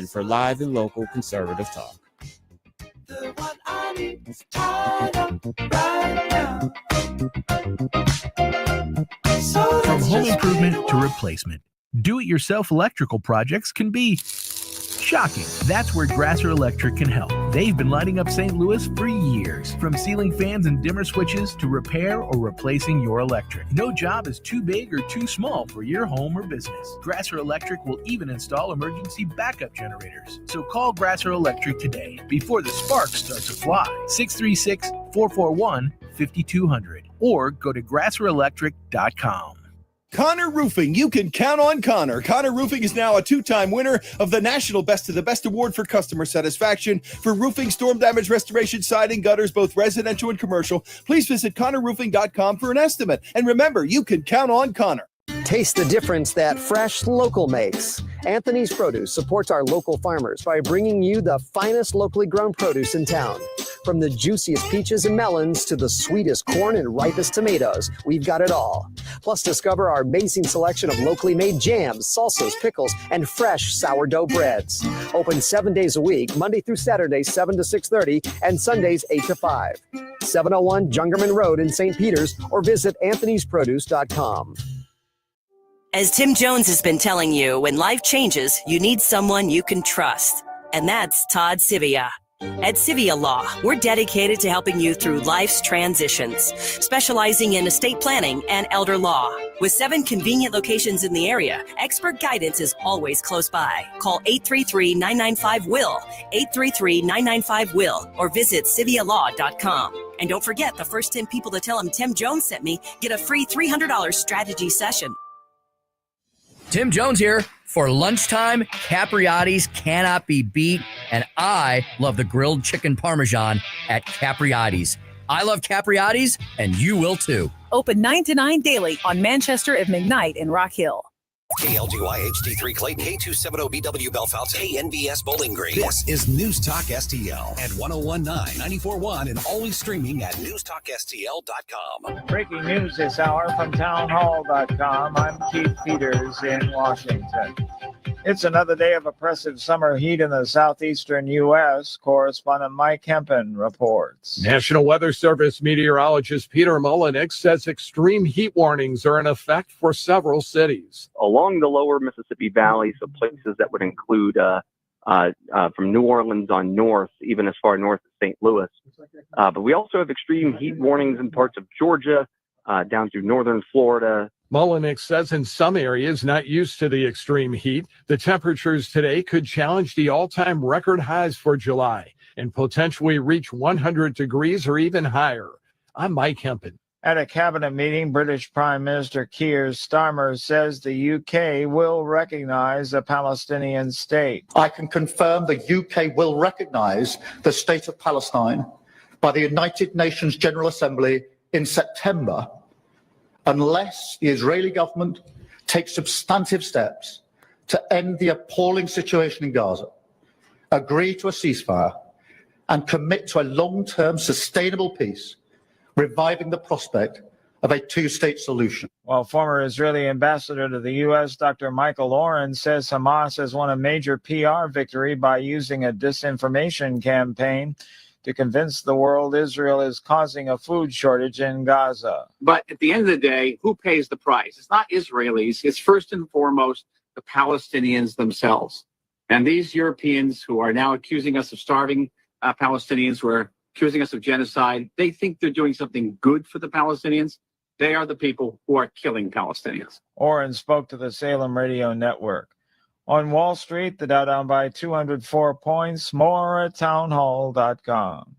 for live and local conservative talk. The one I need is tied up right now. So from home improvement to replacement, do-it-yourself electrical projects can be shocking. That's where Grasser Electric can help. They've been lighting up St. Louis for years. From ceiling fans and dimmer switches to repair or replacing your electric. No job is too big or too small for your home or business. Grasser Electric will even install emergency backup generators. So call Grasser Electric today before the sparks start to fly. 636-441-5200 or go to grasserelectric.com. Connor Roofing, you can count on Connor. Connor Roofing is now a 2-time winner of the National Best of the Best Award for customer satisfaction for roofing, storm damage restoration, siding, gutters, both residential and commercial. Please visit ConnorRoofing.com for an estimate. And remember, you can count on Connor. Taste the difference that fresh local makes. Anthony's Produce supports our local farmers by bringing you the finest locally grown produce in town. From the juiciest peaches and melons to the sweetest corn and ripest tomatoes, we've got it all. Plus, discover our amazing selection of locally made jams, salsas, pickles, and fresh sourdough breads. Open 7 days a week, Monday through Saturday, 7 to 6:30, and Sundays, 8 to 5. 701 Jungerman Road in St. Peters, or visit anthonysproduce.com. As Tim Jones has been telling you, when life changes, you need someone you can trust. And that's Todd Sivia. At Sivia Law, we're dedicated to helping you through life's transitions, specializing in estate planning and elder law. With 7 convenient locations in the area, expert guidance is always close by. Call 833-995-WILL, 833-995-WILL, or visit civialaw.com. And don't forget, the first 10 people to tell them Tim Jones sent me get a free $300 strategy session. Tim Jones here. For lunchtime, Capriotti's cannot be beat, and I love the grilled chicken parmesan at Capriotti's. I love Capriotti's, and you will too. Open 9 to 9 daily on Manchester at McKnight in Rock Hill. KLGY HD3 Clayton, K270BW Bellefonte, KNBS Bowling Green. This is News Talk STL at 101.9, 94.1, and always streaming at newstalkstl.com. Breaking news this hour from townhall.com. I'm Keith Peters in Washington. It's another day of oppressive summer heat in the southeastern U.S. Correspondent Mike Hempen reports. National Weather Service meteorologist Peter Mullenix says extreme heat warnings are in effect for several cities. Along the lower Mississippi Valley, so places that would include from New Orleans on north, even as far north as St. Louis. But we also have extreme heat warnings in parts of Georgia, down through northern Florida. Mullenix says in some areas not used to the extreme heat, the temperatures today could challenge the all-time record highs for July and potentially reach 100 degrees or even higher. I'm Mike Hempen. At a cabinet meeting, British Prime Minister Keir Starmer says the UK will recognize a Palestinian state. I can confirm the UK will recognize the state of Palestine by the United Nations General Assembly in September, unless the Israeli government takes substantive steps to end the appalling situation in Gaza, agree to a ceasefire, and commit to a long-term sustainable peace, reviving the prospect of a two-state solution. While former Israeli ambassador to the U.S., Dr. Michael Oren, says Hamas has won a major PR victory by using a disinformation campaign to convince the world Israel is causing a food shortage in Gaza. But at the end of the day, who pays the price? It's not Israelis. It's first and foremost the Palestinians themselves. And these Europeans who are now accusing us of starving Palestinians who are accusing us of genocide. They think they're doing something good for the Palestinians. They are the people who are killing Palestinians. Oren spoke to the Salem Radio Network. On Wall Street, the Dow down by 204 points. More at townhall.com.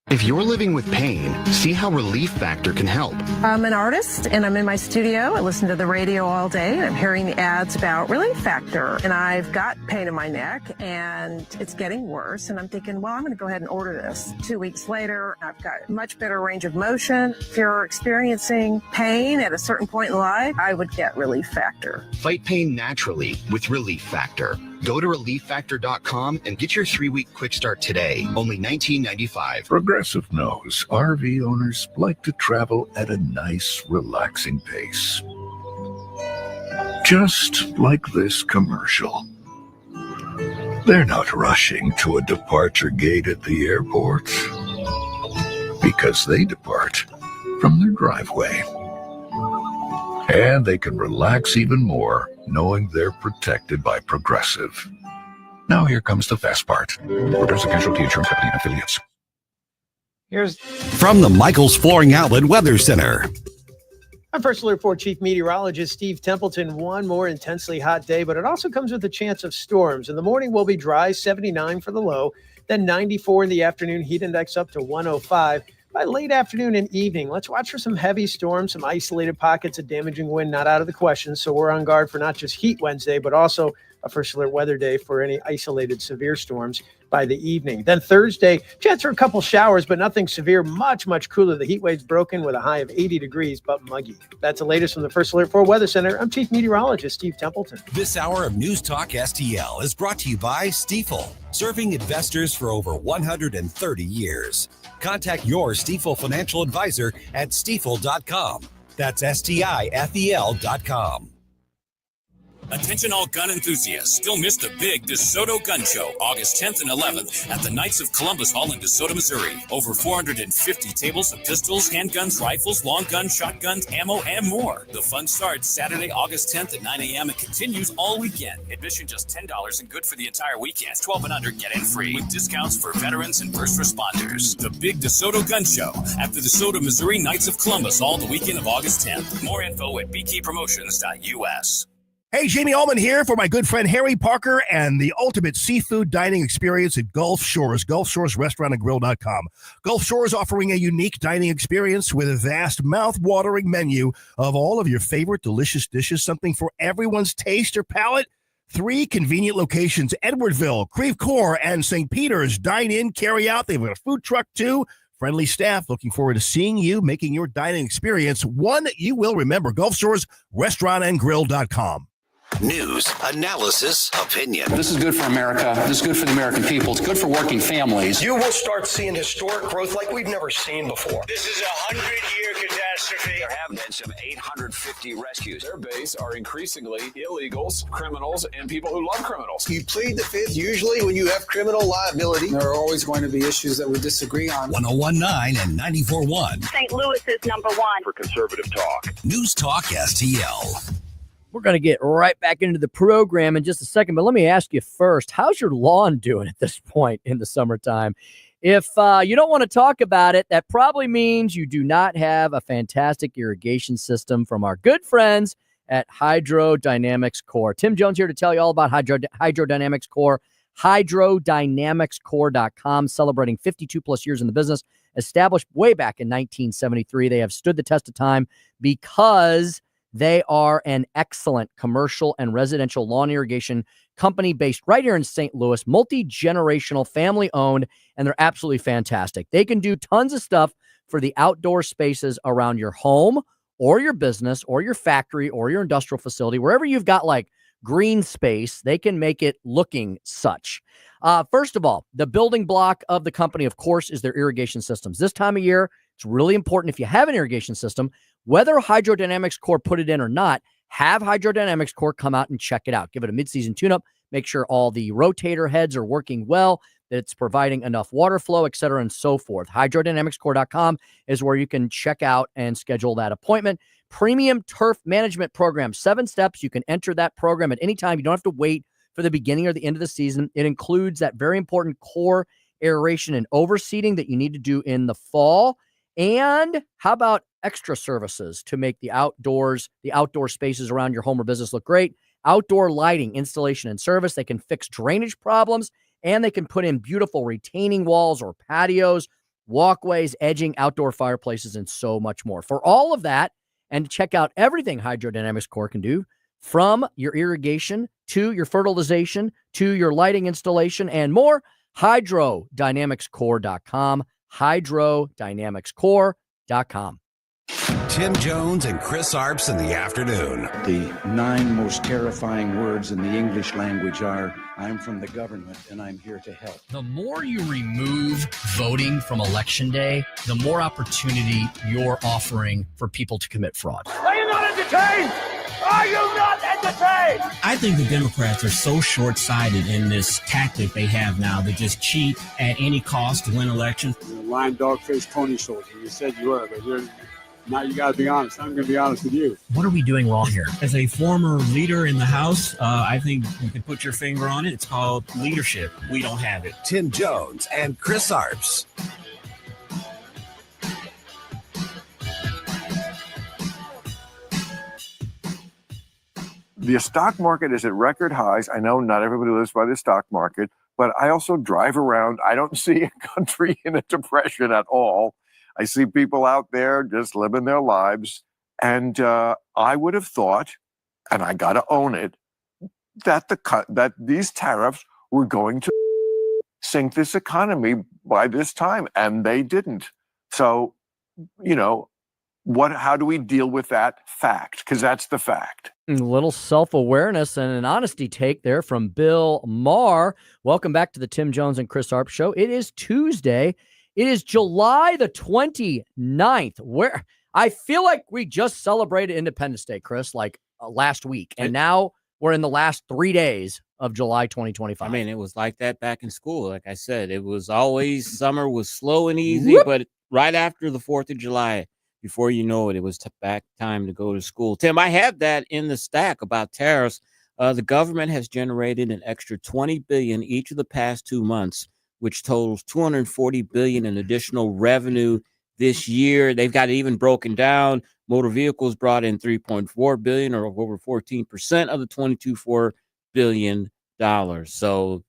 If you're living with pain, see how Relief Factor can help. I'm an artist and I'm in my studio. I listen to the radio all day and I'm hearing the ads about Relief Factor. And I've got pain in my neck and it's getting worse. And I'm thinking, well, I'm going to go ahead and order this. 2 weeks later, I've got much better range of motion. If you're experiencing pain at a certain point in life, I would get Relief Factor. Fight pain naturally with Relief Factor. Go to relieffactor.com and get your 3-week quick start today. Only $19.95. Progressive knows RV owners like to travel at a nice, relaxing pace. Just like this commercial. They're not rushing to a departure gate at the airport because they depart from their driveway. And they can relax even more knowing they're protected by Progressive. Now here comes the fast part. Progressive Casualty Insurance Company and affiliates. Here's from the Michael's Flooring Outlet Weather Center. I'm First Alert 4 Chief Meteorologist Steve Templeton. One more intensely hot day, but it also comes with a chance of storms. In the morning, will be dry, 79 for the low, then 94 in the afternoon, heat index up to 105. By late afternoon and evening, let's watch for some heavy storms, some isolated pockets of damaging wind, not out of the question. So we're on guard for not just Heat Wednesday, but also a First Alert weather day for any isolated severe storms by the evening. Then Thursday, chance for a couple showers, but nothing severe, much, much cooler. The heat wave's broken with a high of 80 degrees, but muggy. That's the latest from the First Alert 4 Weather Center. I'm Chief Meteorologist Steve Templeton. This hour of News Talk STL is brought to you by Stifel, serving investors for over 130 years. Contact your Stifel financial advisor at stifel.com. That's STIFEL.com. Attention all gun enthusiasts. Still miss the big DeSoto Gun Show, August 10th and 11th at the Knights of Columbus Hall in DeSoto, Missouri. Over 450 tables of pistols, handguns, rifles, long guns, shotguns, ammo, and more. The fun starts Saturday, August 10th at 9 a.m. and continues all weekend. Admission just $10 and good for the entire weekend. 12 and under, get in free with discounts for veterans and first responders. The big DeSoto Gun Show at the DeSoto, Missouri Knights of Columbus all the weekend of August 10th. More info at bkeypromotions.us. Hey, Jamie Allman here for my good friend Harry Parker and the ultimate seafood dining experience at Gulf Shores, GulfShoresRestaurantandGrill.com. Gulf Shores offering a unique dining experience with a vast, mouth-watering menu of all of your favorite delicious dishes, something for everyone's taste or palate. 3 convenient locations, Edwardville, Creve Coeur, and St. Peter's. Dine in, carry out. They've got a food truck, too. Friendly staff, looking forward to seeing you, making your dining experience one you will remember. Gulf Shores Restaurantandgrill.com. News, analysis, opinion. This is good for America. This is good for the American people. It's good for working families. You will start seeing historic growth like we've never seen before. This is a 100-year catastrophe. There have been some 850 rescues. Their base are increasingly illegals, criminals, and people who love criminals. You plead the fifth usually when you have criminal liability. There are always going to be issues that we disagree on. 101.9 and 94.1. St. Louis is number one for conservative talk. News Talk STL. We're going to get right back into the program in just a second, but let me ask you first, how's your lawn doing at this point in the summertime? If you don't want to talk about it, that probably means you do not have a fantastic irrigation system from our good friends at Hydrodynamics Core. Tim Jones here to tell you all about Hydrodynamics Core. Hydrodynamicscore.com, celebrating 52 plus years in the business, established way back in 1973. They have stood the test of time because they are an excellent commercial and residential lawn irrigation company based right here in St. Louis, multi-generational, family-owned, and they're absolutely fantastic. They can do tons of stuff for the outdoor spaces around your home or your business or your factory or your industrial facility. Wherever you've got like green space, they can make it looking such. First of all, the building block of the company, of course, is their irrigation systems. This time of year, it's really important if you have an irrigation system, whether Hydrodynamics Core put it in or not, have Hydrodynamics Core come out and check it out. Give it a mid-season tune-up. Make sure all the rotator heads are working well, that it's providing enough water flow, et cetera, and so forth. Hydrodynamicscore.com is where you can check out and schedule that appointment. Premium Turf Management Program, 7 steps. You can enter that program at any time. You don't have to wait for the beginning or the end of the season. It includes that very important core aeration and overseeding that you need to do in the fall? And how about extra services to make the outdoor spaces around your home or business look great? Outdoor lighting, installation, and service. They can fix drainage problems, and they can put in beautiful retaining walls or patios, walkways, edging, outdoor fireplaces, and so much more. For all of that, and to check out everything Hydrodynamics Core can do, from your irrigation to your fertilization to your lighting installation and more, hydrodynamicscore.com, hydrodynamicscore.com. Tim Jones and Chris Arps in the afternoon. The 9 most terrifying words in the English language are, I'm from the government and I'm here to help. The more you remove voting from Election Day, the more opportunity you're offering for people to commit fraud. Are you not entertained? Are you not entertained? I think the Democrats are so short-sighted in this tactic they have now to just cheat at any cost to win elections. You're a lying dog-faced pony soldier. You said you were, but now you got to be honest. I'm going to be honest with you. What are we doing wrong here? As a former leader in the House, I think you can put your finger on it. It's called leadership. We don't have it. Tim Jones and Chris Arps. The stock market is at record highs. I know not everybody lives by the stock market, but I also drive around. I don't see a country in a depression at all. I see people out there just living their lives. And I would have thought, and I got to own it, that that these tariffs were going to sink this economy by this time, and they didn't. So, how do we deal with that fact? Because that's the fact. A little self-awareness and an honesty take there from Bill Maher. Welcome back to the Tim Jones and Chris Arps Show. It is Tuesday. It is July the 29th, where I feel like we just celebrated Independence Day, Chris, last week. And now we're in the last 3 days of July 2025. I mean, it was like that back in school. Like I said, it was always summer was slow and easy, but right after the 4th of July, before you know it, it was back time to go to school. Tim, I have that in the stack about tariffs. The government has generated an extra $20 billion each of the past 2 months, which totals $240 billion in additional revenue this year. They've got it even broken down. Motor vehicles brought in $3.4 billion, or over 14% of the $22.4 billion. So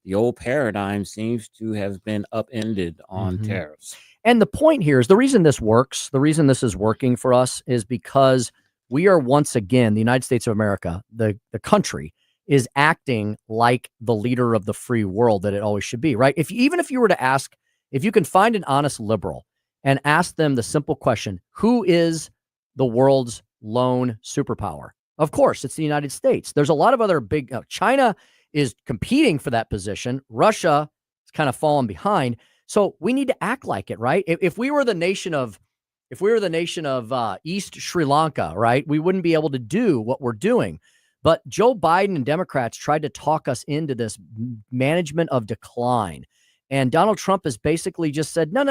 the old paradigm seems to have been upended on tariffs. And the point here is the reason this works, the reason this is working for us is because we are once again, the United States of America, the country, is acting like the leader of the free world that it always should be, right? Even if you were to ask, if you can find an honest liberal and ask them the simple question, who is the world's lone superpower? Of course, it's the United States. There's a lot of other big, China is competing for that position. Russia is kind of falling behind. So we need to act like it, right? If we were the nation of East Sri Lanka, right, we wouldn't be able to do what we're doing. But Joe Biden and Democrats tried to talk us into this management of decline. And Donald Trump has basically just said, no.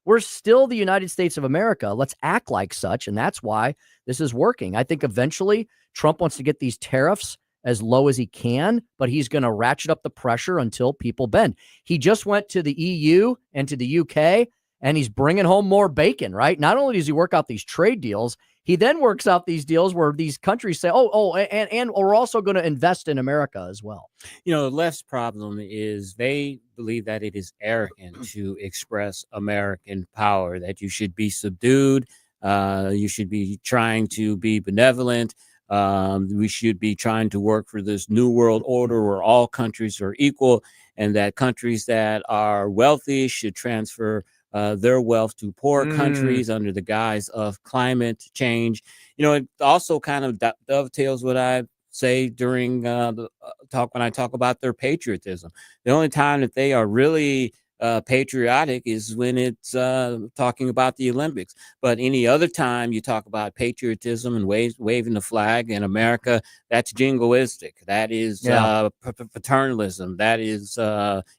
We're still the United States of America. Let's act like such. And that's why this is working. I think eventually Trump wants to get these tariffs as low as he can, but he's going to ratchet up the pressure until people bend. He just went to the EU and to the UK, and he's bringing home more bacon, right? Not only does he work out these trade deals, he then works out these deals where these countries say, and we're also going to invest in America as well. The left's problem is they believe that it is arrogant to express American power, that you should be subdued, you should be trying to be benevolent, we should be trying to work for this new world order where all countries are equal, and that countries that are wealthy should transfer their wealth to poor countries under the guise of climate change. It also kind of dovetails what I say during the talk when I talk about their patriotism. The only time that they are really patriotic is when it's talking about the Olympics. But any other time you talk about patriotism and waving the flag in America, that's jingoistic. That is paternalism. That is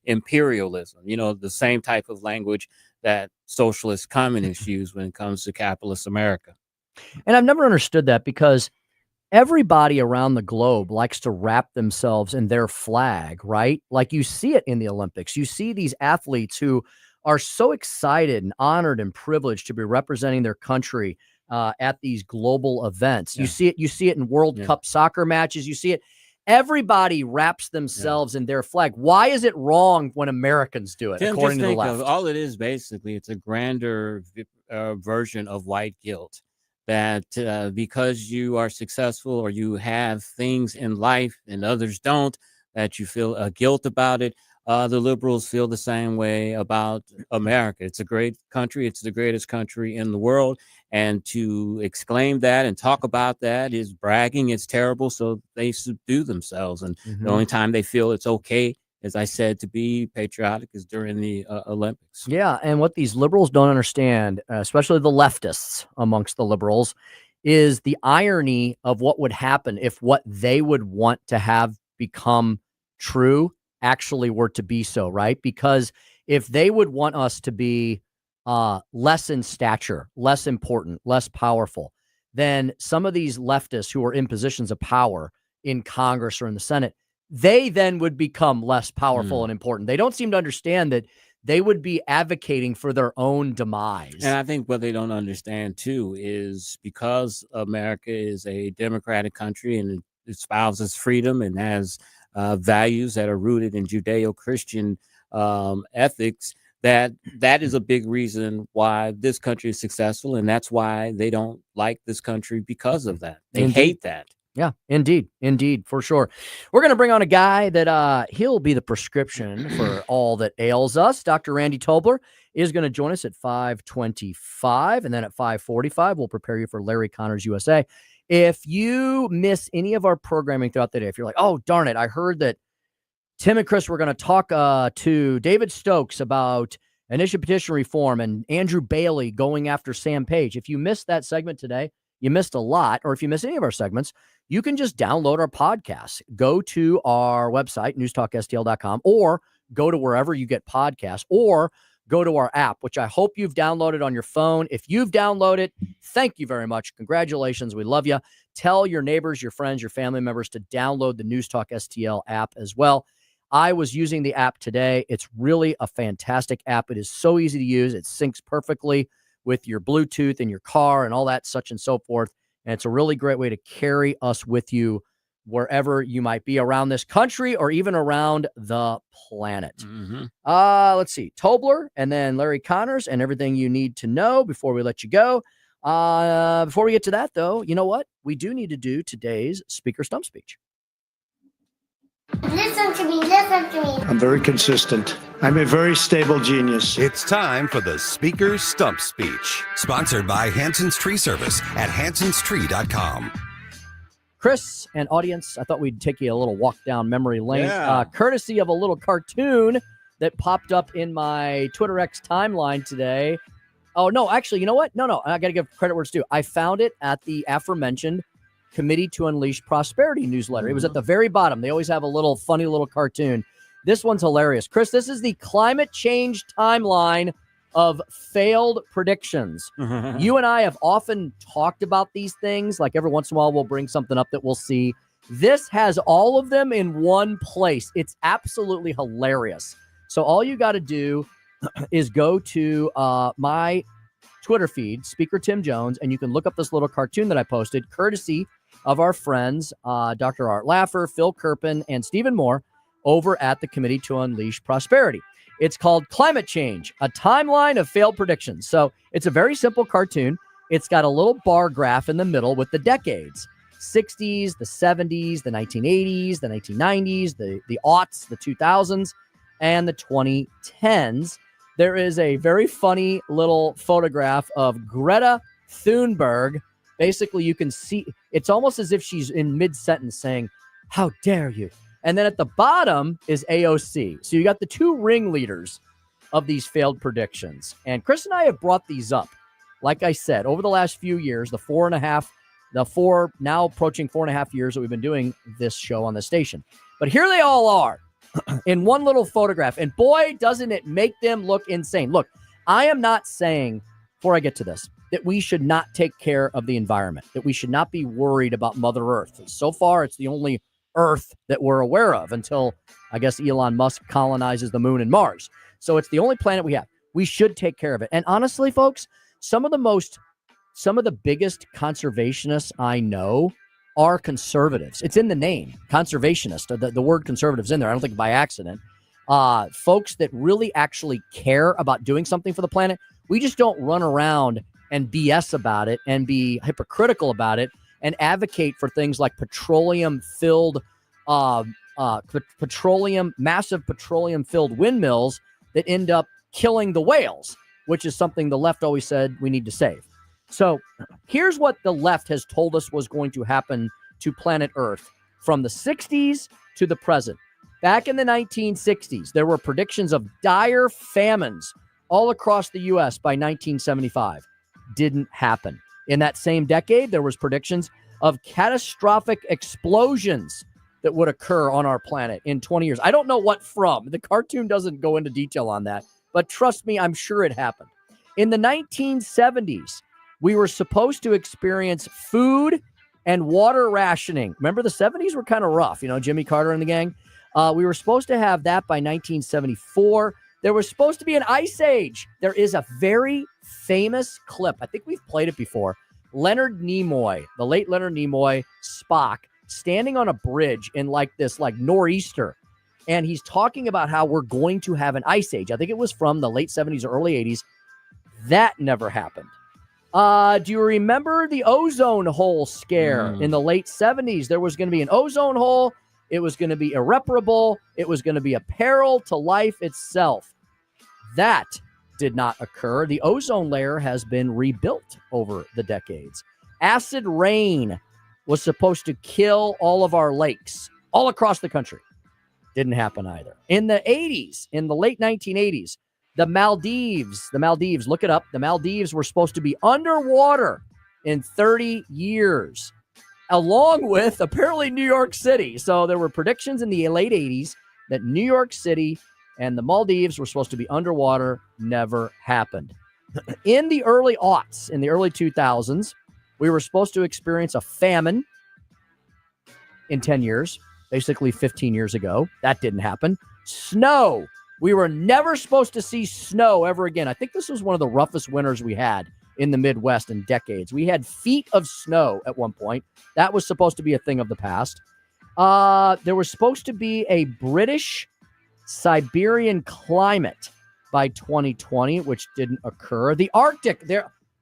imperialism. The same type of language that socialist communists use when it comes to capitalist America. And I've never understood that because everybody around the globe likes to wrap themselves in their flag, right? Like you see it in the Olympics. You see these athletes who are so excited and honored and privileged to be representing their country at these global events. You see it. You see it in World Cup soccer matches. You see it. Everybody wraps themselves in their flag. Why is it wrong when Americans do it? Tim, According just to the think left, of all it is basically, it's a grander version of white guilt. That because you are successful or you have things in life and others don't, that you feel guilt about it. The liberals feel the same way about America. It's a great country. It's the greatest country in the world. And to exclaim that and talk about that is bragging. It's terrible. So they subdue themselves. And the only time they feel it's okay, as I said, to be patriotic is during the Olympics. Yeah, and what these liberals don't understand, especially the leftists amongst the liberals, is the irony of what would happen if what they would want to have become true actually were to be so, right? Because if they would want us to be less in stature, less important, less powerful, then some of these leftists who are in positions of power in Congress or in the Senate, they then would become less powerful and important. They don't seem to understand that they would be advocating for their own demise. And I think what they don't understand, too, is because America is a democratic country and it espouses freedom and has values that are rooted in Judeo-Christian ethics, that is a big reason why this country is successful. And that's why they don't like this country, because of that. They hate that. Yeah, indeed, for sure. We're going to bring on a guy that he'll be the prescription for all that ails us. Dr. Randy Tobler is going to join us at 5:25, and then at 5:45, we'll prepare you for Larry Connors USA. If you miss any of our programming throughout the day, if you're like, oh, darn it, I heard that Tim and Chris were going to talk to David Stokes about initiative petition reform and Andrew Bailey going after Sam Page. If you missed that segment today, you missed a lot. Or if you miss any of our segments, you can just download our podcast. Go to our website, newstalkstl.com, or go to wherever you get podcasts, or go to our app, which I hope you've downloaded on your phone. If you've downloaded, thank you very much. Congratulations. We love you. Tell your neighbors, your friends, your family members to download the News Talk STL app as well. I was using the app today. It's really a fantastic app. It is so easy to use. It syncs perfectly with your Bluetooth in your car and all that such and so forth. And it's a really great way to carry us with you wherever you might be around this country or even around the planet. Let's see. Tobler and then Larry Connors and everything you need to know before we let you go. Before we get to that, though, you know what? We do need to do today's Speaker Stump Speech. Listen to me, listen to me. I'm very consistent. I'm a very stable genius. It's time for the Speaker's Stump Speech, sponsored by Hanson's Tree Service at hansonstree.com. Chris and audience, I thought we'd take you a little walk down memory lane, courtesy of a little cartoon that popped up in my Twitter X timeline today. Oh, no, actually, you know what? No, I got to give credit where it's due. I found it at the aforementioned Committee to Unleash Prosperity newsletter. It was at the very bottom. They always have a little funny little cartoon. This one's hilarious. Chris, this is the climate change timeline of failed predictions. You and I have often talked about these things. Like every once in a while, we'll bring something up that we'll see. This has all of them in one place. It's absolutely hilarious. So all you got to do is go to my Twitter feed, Speaker Tim Jones, and you can look up this little cartoon that I posted, courtesy of our friends, Dr. Art Laffer, Phil Kerpen, and Stephen Moore over at the Committee to Unleash Prosperity. It's called Climate Change, a timeline of failed predictions. So it's a very simple cartoon. It's got a little bar graph in the middle with the decades, 60s, the 70s, the 1980s, the 1990s, the aughts, the 2000s, and the 2010s. There is a very funny little photograph of Greta Thunberg. Basically, you can see, it's almost as if she's in mid-sentence saying, "How dare you?" And then at the bottom is AOC. So you got the two ringleaders of these failed predictions. And Chris and I have brought these up, like I said, over the last few years, now approaching 4.5 years that we've been doing this show on the station. But here they all are in one little photograph. And boy, doesn't it make them look insane. Look, I am not saying, before I get to this, that we should not take care of the environment, that we should not be worried about Mother Earth. So far, it's the only Earth that we're aware of until, I guess, Elon Musk colonizes the moon and Mars. So it's the only planet we have. We should take care of it. And honestly, folks, some of the biggest conservationists I know are conservatives. It's in the name, conservationist. The word conservative's in there. I don't think by accident. Folks that really actually care about doing something for the planet. We just don't run around and BS about it and be hypocritical about it and advocate for things like petroleum-filled massive petroleum-filled windmills that end up killing the whales, which is something the left always said we need to save. So here's what the left has told us was going to happen to planet Earth from the 60s to the present. Back in the 1960s, there were predictions of dire famines all across the U.S. by 1975. Didn't happen. In that same decade, there was predictions of catastrophic explosions that would occur on our planet in 20 years. I don't know what from. The cartoon doesn't go into detail on that, but trust me, I'm sure it happened. In the 1970s, we were supposed to experience food and water rationing. Remember, the 70s were kind of rough, Jimmy Carter and the gang. We were supposed to have that by 1974. There was supposed to be an ice age. There is a very famous clip. I think we've played it before. Leonard Nimoy, the late Leonard Nimoy, Spock, standing on a bridge in this nor'easter. And he's talking about how we're going to have an ice age. I think it was from the late 70s or early 80s. That never happened. Do you remember the ozone hole scare in the late 70s? There was going to be an ozone hole. It was going to be irreparable. It was going to be a peril to life itself. That did not occur. The ozone layer has been rebuilt over the decades. Acid rain was supposed to kill all of our lakes all across the country. Didn't happen either. In the 80s, in the late 1980s, the Maldives, look it up. The Maldives were supposed to be underwater in 30 years, along with apparently New York City. So there were predictions in the late 80s that New York City and the Maldives were supposed to be underwater. Never happened. In the early aughts, in the early 2000s, we were supposed to experience a famine in 10 years, basically 15 years ago. That didn't happen. Snow. We were never supposed to see snow ever again. I think this was one of the roughest winters we had in the Midwest in decades. We had feet of snow at one point. That was supposed to be a thing of the past. There was supposed to be a British Siberian climate by 2020, which didn't occur. The Arctic,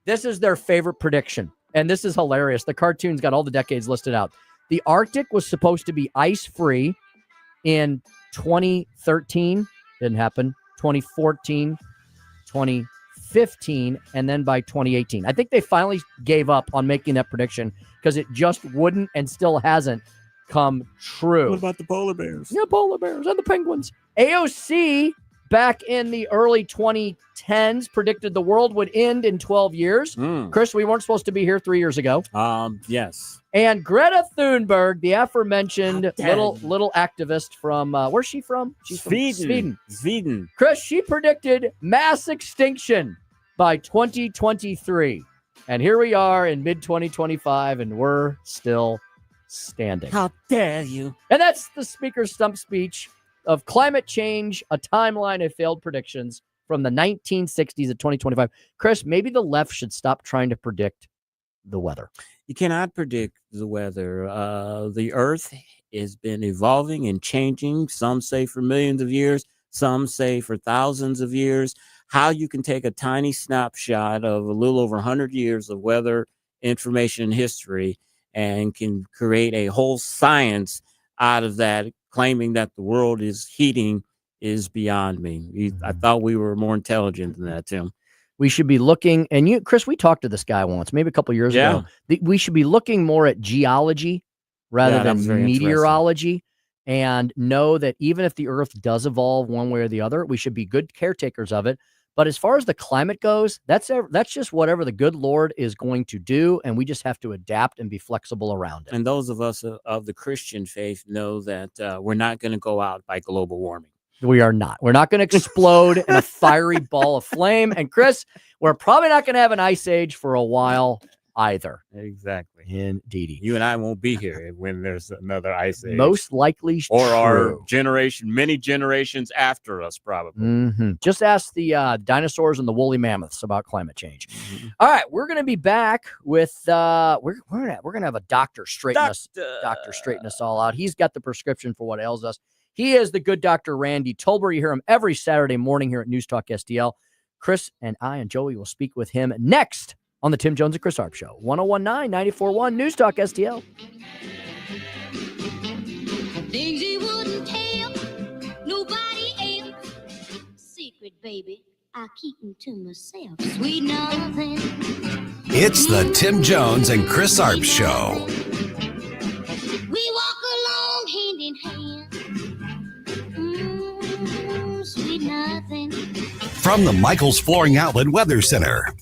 this is their favorite prediction, and this is hilarious. The cartoon's got all the decades listed out. The Arctic was supposed to be ice-free in 2013. Didn't happen. 2014, 2015, and then by 2018. I think they finally gave up on making that prediction because it just wouldn't and still hasn't come true. What about the polar bears? Yeah, polar bears and the penguins. AOC, back in the early 2010s, predicted the world would end in 12 years. Chris, we weren't supposed to be here 3 years ago. Yes. And Greta Thunberg, the aforementioned little activist from, where's she from? She's from Sweden. Chris, she predicted mass extinction by 2023. And here we are in mid-2025, and we're still standing. How dare you? And that's the speaker's stump speech of climate change, a timeline of failed predictions from the 1960s to 2025. Chris, maybe the left should stop trying to predict the weather. You cannot predict the weather. The Earth has been evolving and changing. Some say for millions of years. Some say for thousands of years. How you can take a tiny snapshot of a little over 100 years of weather information and history and can create a whole science out of that, claiming that the world is heating, is beyond me. I thought we were more intelligent than that, Tim. We should be looking, and Chris, we talked to this guy once, maybe a couple of years ago. We should be looking more at geology rather than meteorology, and know that even if the Earth does evolve one way or the other, we should be good caretakers of it. But as far as the climate goes, that's just whatever the good Lord is going to do, and we just have to adapt and be flexible around it. And those of us of the Christian faith know that we're not going to go out by global warming. We are not. We're not going to explode in a fiery ball of flame. And Chris, we're probably not going to have an ice age for a while either. Exactly. Indeedy. You and I won't be here when there's another ice age. Most likely or true. our generation, many generations after us, probably. Just ask the dinosaurs and the woolly mammoths about climate change. All right, we're going to be back with we're going to have a doctor straighten us all out. He's got the prescription for what ails us. He is the good Dr. Randy Tobler. You hear him every Saturday morning here at News Talk STL. Chris and I and Joey will speak with him next on the Tim Jones and Chris Arps Show. 1019 94.1 News Talk STL. Things he wouldn't tell nobody else. Secret, baby, I keep them to myself. Sweet nothing. It's the Tim Jones and Chris Arps Show. We walk along hand in hand. Sweet nothing. From the Michaels Flooring Outlet Weather Center.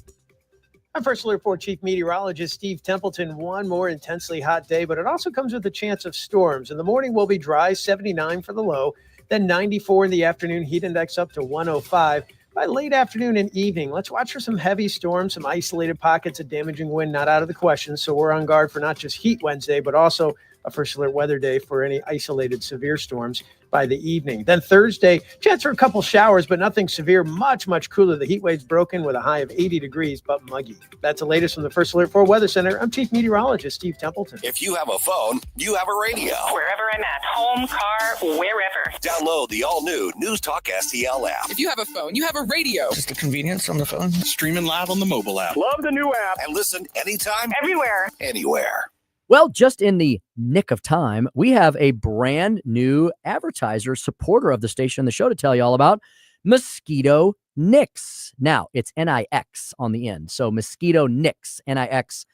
I'm First Alert 4 Chief Meteorologist Steve Templeton. One more intensely hot day, but it also comes with a chance of storms. In the morning will be dry, 79 for the low, then 94 in the afternoon, heat index up to 105. By late afternoon and evening, let's watch for some heavy storms, some isolated pockets of damaging wind, not out of the question. So we're on guard for not just Heat Wednesday, but also a First Alert weather day for any isolated severe storms by the evening. Then Thursday, chance for a couple showers, but nothing severe, much cooler. The heat wave's broken with a high of 80 degrees, but muggy. That's the latest from the First Alert 4 Weather Center. I'm Chief Meteorologist Steve Templeton. If you have a phone, you have a radio. Wherever I'm at, home, car, wherever. Download the all-new News Talk STL app. If you have a phone, you have a radio. Just the convenience on the phone. Streaming live on the mobile app. Love the new app. And listen anytime, Everywhere. anywhere. Well, just in the nick of time, we have a brand new advertiser, supporter of the station and the show to tell you all about Mosquito Nix. Now, it's N-I-X on the end. So Mosquito Nix, Nix.com,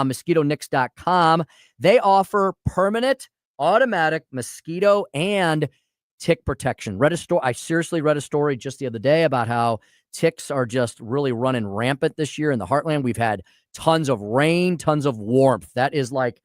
MosquitoNix.com. They offer permanent, automatic mosquito and tick protection. I seriously read a story just the other day about how ticks are just really running rampant this year in the heartland. We've had tons of rain, tons of warmth. That is like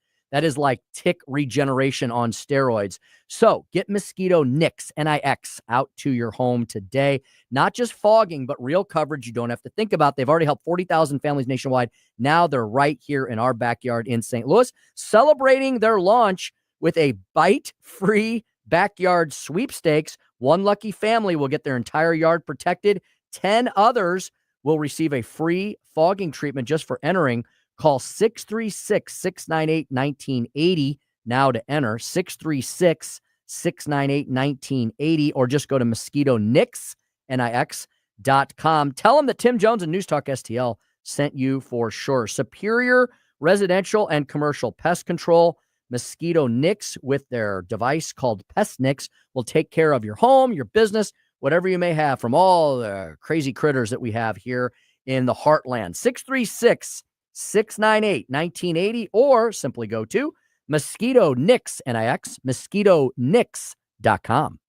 tick regeneration on steroids. So get Mosquito Nix, N-I-X, out to your home today. Not just fogging, but real coverage you don't have to think about. They've already helped 40,000 families nationwide. Now they're right here in our backyard in St. Louis, celebrating their launch with a bite-free backyard sweepstakes. One lucky family will get their entire yard protected. 10 others will receive a free fogging treatment just for entering. Call 636-698-1980 now to enter, 636-698-1980, or just go to MosquitoNix.com. Tell them that Tim Jones and News Talk STL sent you for sure. Superior residential and commercial pest control. Mosquito Nix, with their device called Pest Nix, will take care of your home, your business, whatever you may have from all the crazy critters that we have here in the heartland. 636-698-1980, or simply go to Mosquito Nix, N-I-X, MosquitoNix.com.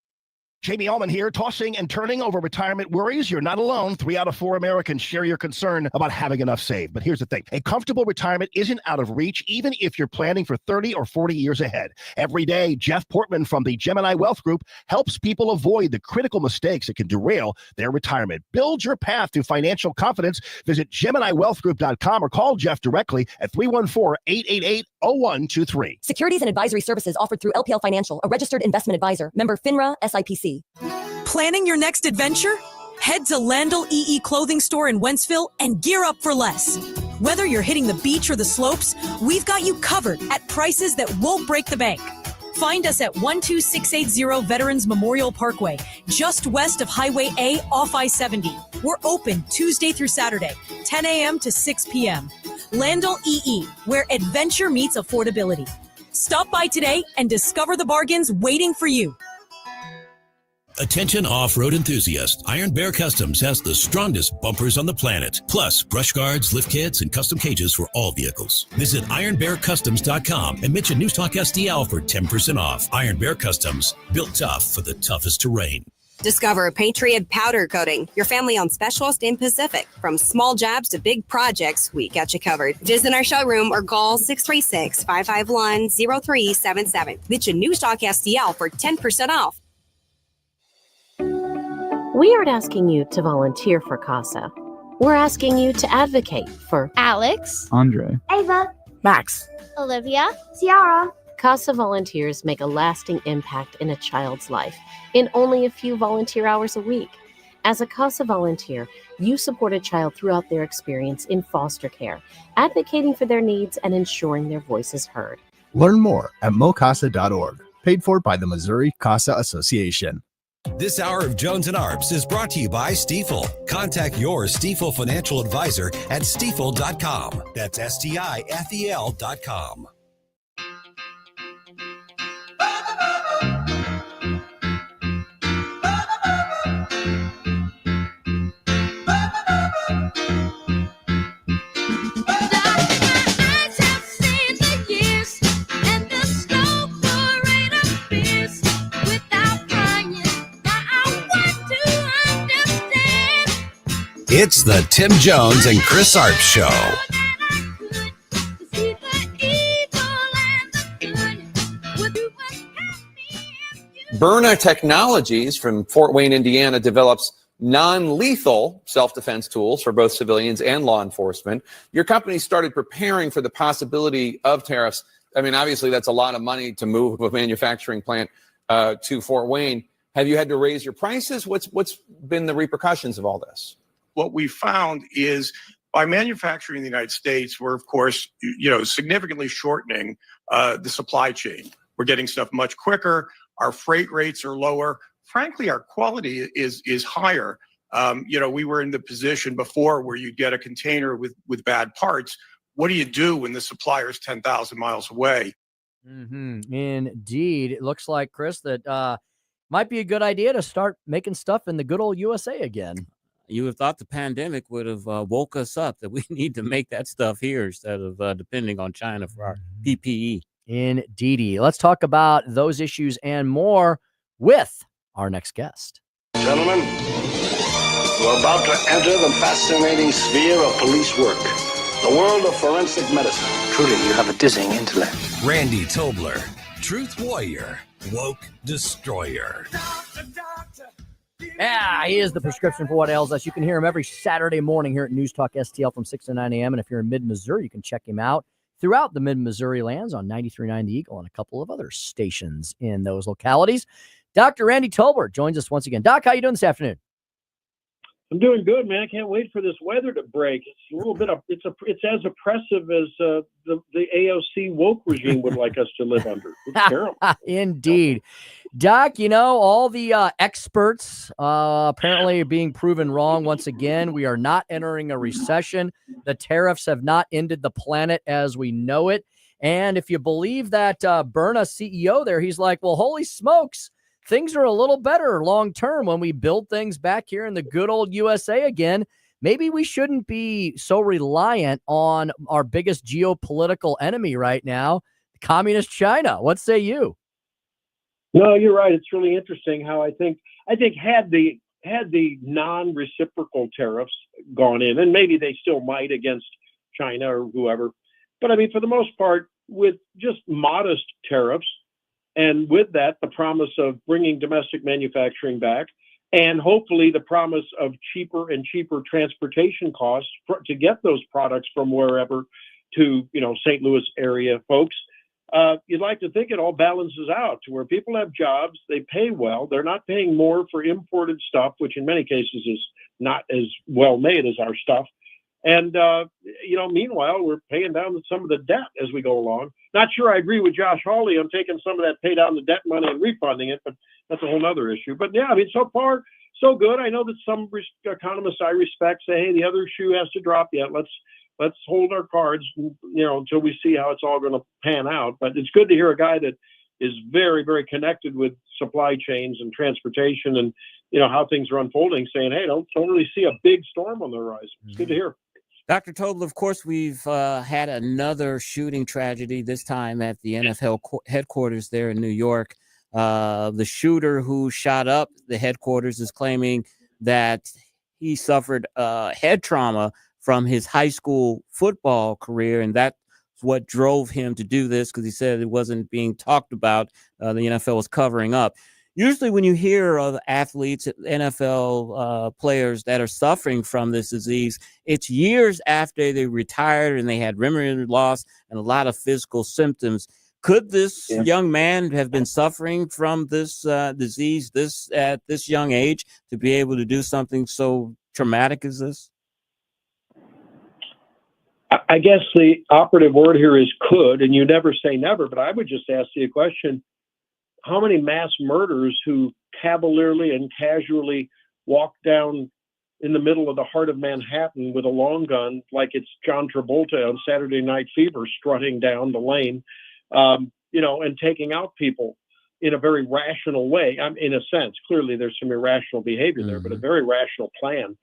Jamie Allman here, tossing and turning over retirement worries. You're not alone. 3 out of 4 Americans share your concern about having enough saved. But here's the thing. A comfortable retirement isn't out of reach, even if you're planning for 30 or 40 years ahead. Every day, Jeff Portman from the Gemini Wealth Group helps people avoid the critical mistakes that can derail their retirement. Build your path to financial confidence. Visit GeminiWealthGroup.com or call Jeff directly at 314-888-0123. Securities and advisory services offered through LPL Financial, a registered investment advisor. Member FINRA SIPC. Planning your next adventure? Head to Landell EE Clothing Store in Wentzville and gear up for less. Whether you're hitting the beach or the slopes, we've got you covered at prices that won't break the bank. Find us at 12680 Veterans Memorial Parkway, just west of Highway A off I-70. We're open Tuesday through Saturday, 10 a.m. to 6 p.m. Landell EE, where adventure meets affordability. Stop by today and discover the bargains waiting for you. Attention off-road enthusiasts. Iron Bear Customs has the strongest bumpers on the planet. Plus, brush guards, lift kits, and custom cages for all vehicles. Visit ironbearcustoms.com and mention News Talk STL for 10% off. Iron Bear Customs, built tough for the toughest terrain. Discover Patriot Powder Coating, your family-owned specialist in Pacific. From small jobs to big projects, we got you covered. Visit our showroom or call 636-551-0377. Mention News Talk STL for 10% off. We aren't asking you to volunteer for CASA. We're asking you to advocate for Alex, Andre, Ava, Max, Olivia, Ciara. CASA volunteers make a lasting impact in a child's life in only a few volunteer hours a week. As a CASA volunteer, you support a child throughout their experience in foster care, advocating for their needs and ensuring their voice is heard. Learn more at mocasa.org. Paid for by the Missouri CASA Association. This hour of Jones and Arps is brought to you by Stifel. Contact your Stifel financial advisor at stifel.com. That's STIFEL.com. It's the Tim Jones and Chris Arps Show. Byrna Technologies from Fort Wayne, Indiana, develops non-lethal self-defense tools for both civilians and law enforcement. Your company started preparing for the possibility of tariffs. I mean, obviously, that's a lot of money to move a manufacturing plant to Fort Wayne. Have you had to raise your prices? What's been the repercussions of all this? What we found is by manufacturing in the United States, we're, of course, significantly shortening the supply chain. We're getting stuff much quicker. Our freight rates are lower. Frankly, our quality is higher. We were in the position before where you'd get a container with bad parts. What do you do when the supplier's 10,000 miles away? Indeed. It looks like, Chris, that might be a good idea to start making stuff in the good old USA again. You would have thought the pandemic would have woke us up that we need to make that stuff here instead of depending on China for our PPE. Indeedy. Let's talk about those issues and more with our next guest. Gentlemen, we're about to enter the fascinating sphere of police work, the world of forensic medicine. Truly, you have a dizzying intellect. Randy Tobler, Truth Warrior, Woke Destroyer. Yeah, he is the prescription for what ails us. You can hear him every Saturday morning here at News Talk STL from 6 to 9 a.m. And if you're in mid-Missouri, you can check him out throughout the mid-Missouri lands on 93.9 The Eagle and a couple of other stations in those localities. Dr. Randy Tobler joins us once again. Doc, how you doing this afternoon? I'm doing good, man. I can't wait for this weather to break. It's a little bit of it's as oppressive as the AOC woke regime would like us to live under. It's terrible. Indeed. Doc, all the experts apparently are being proven wrong once again. We are not entering a recession. The tariffs have not ended the planet as we know it. And if you believe that Byrna CEO there, he's like, well, holy smokes, things are a little better long term when we build things back here in the good old USA again. Maybe we shouldn't be so reliant on our biggest geopolitical enemy right now, communist China. What say you? No, you're right. It's really interesting how I think had the non-reciprocal tariffs gone in, and maybe they still might against China or whoever, but I mean, for the most part, with just modest tariffs, and with that, the promise of bringing domestic manufacturing back, and hopefully the promise of cheaper and cheaper transportation costs to get those products from wherever to, St. Louis area folks. You'd like to think it all balances out to where people have jobs, they pay well, they're not paying more for imported stuff, which in many cases is not as well made as our stuff. And, meanwhile, we're paying down some of the debt as we go along. Not sure I agree with Josh Hawley on taking some of that pay down the debt money and refunding it, but that's a whole other issue. But yeah, I mean, so far, so good. I know that some economists I respect say, hey, the other shoe has to drop yet. Let's hold our cards, until we see how it's all going to pan out. But it's good to hear a guy that is very, very connected with supply chains and transportation and, how things are unfolding, saying, hey, don't really see a big storm on the horizon. It's good to hear. Dr. Tobler, of course, we've had another shooting tragedy, this time at the NFL headquarters there in New York. The shooter who shot up the headquarters is claiming that he suffered head trauma from his high school football career, and that's what drove him to do this, because he said it wasn't being talked about. The NFL was covering up. Usually when you hear of athletes, NFL players that are suffering from this disease, it's years after they retired and they had memory loss and a lot of physical symptoms. Could this young man have been suffering from this disease at this young age to be able to do something so traumatic as this? I guess the operative word here is could, and you never say never, but I would just ask you a question. How many mass murderers who cavalierly and casually walk down in the middle of the heart of Manhattan with a long gun, like it's John Travolta on Saturday Night Fever, strutting down the lane, and taking out people in a very rational way? In a sense, clearly there's some irrational behavior there, but a very rational plan.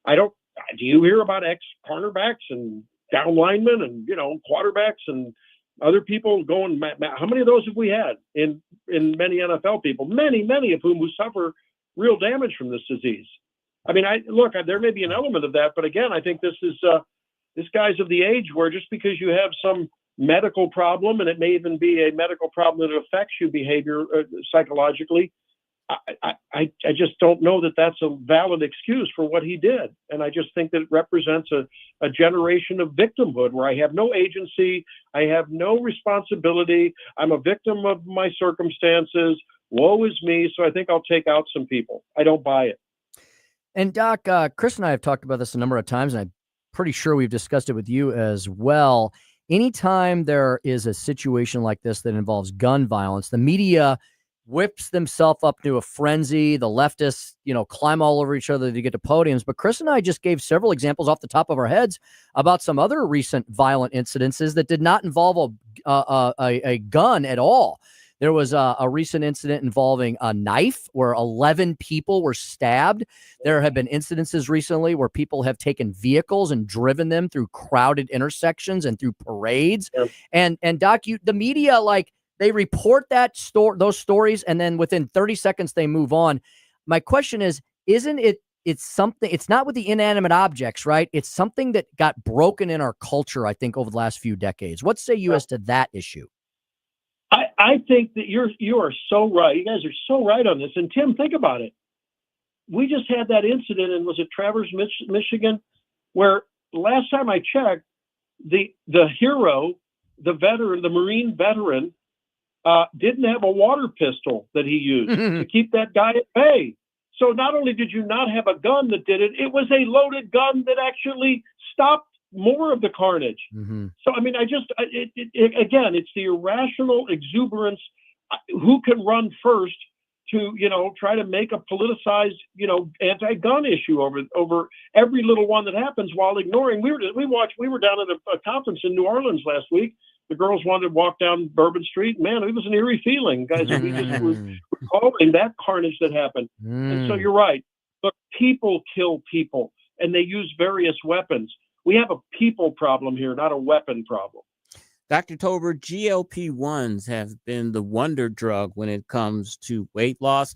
Do you hear about ex-cornerbacks and down linemen and, quarterbacks and other people going, how many of those have we had in many NFL people, many of whom who suffer real damage from this disease? I mean, there may be an element of that, but again, I think this guy's of the age where just because you have some medical problem, and it may even be a medical problem that affects you psychologically, I just don't know that that's a valid excuse for what he did. And I just think that it represents a generation of victimhood where I have no agency, I have no responsibility, I'm a victim of my circumstances, woe is me, so I think I'll take out some people. I don't buy it. And Doc, Chris and I have talked about this a number of times, and I'm pretty sure we've discussed it with you as well. Anytime there is a situation like this that involves gun violence, the media whips themselves up to a frenzy. The leftists, climb all over each other to get to podiums. But Chris and I just gave several examples off the top of our heads about some other recent violent incidences that did not involve a gun at all. There was a recent incident involving a knife where 11 people were stabbed. There have been incidences recently where people have taken vehicles and driven them through crowded intersections and through parades. And Doc, the media, they report those stories, and then within 30 seconds they move on. My question is, isn't it? It's something. It's not with the inanimate objects, right? It's something that got broken in our culture, I think, over the last few decades. What say you as to that issue? I think that you are so right. You guys are so right on this. And Tim, think about it. We just had that incident, and was it Traverse, Michigan, where last time I checked, the hero, the veteran, the Marine veteran, didn't have a water pistol that he used to keep that guy at bay. So not only did you not have a gun that did it, it was a loaded gun that actually stopped more of the carnage. So, I mean, again, it's the irrational exuberance. Who can run first to, try to make a politicized, anti-gun issue over every little one that happens while ignoring. We were down at a conference in New Orleans last week. The girls wanted to walk down Bourbon Street. Man, it was an eerie feeling, guys. We just were recalling that carnage that happened. And so you're right. Look, people kill people, and they use various weapons. We have a people problem here, not a weapon problem. Dr. Tobler, GLP-1s have been the wonder drug when it comes to weight loss.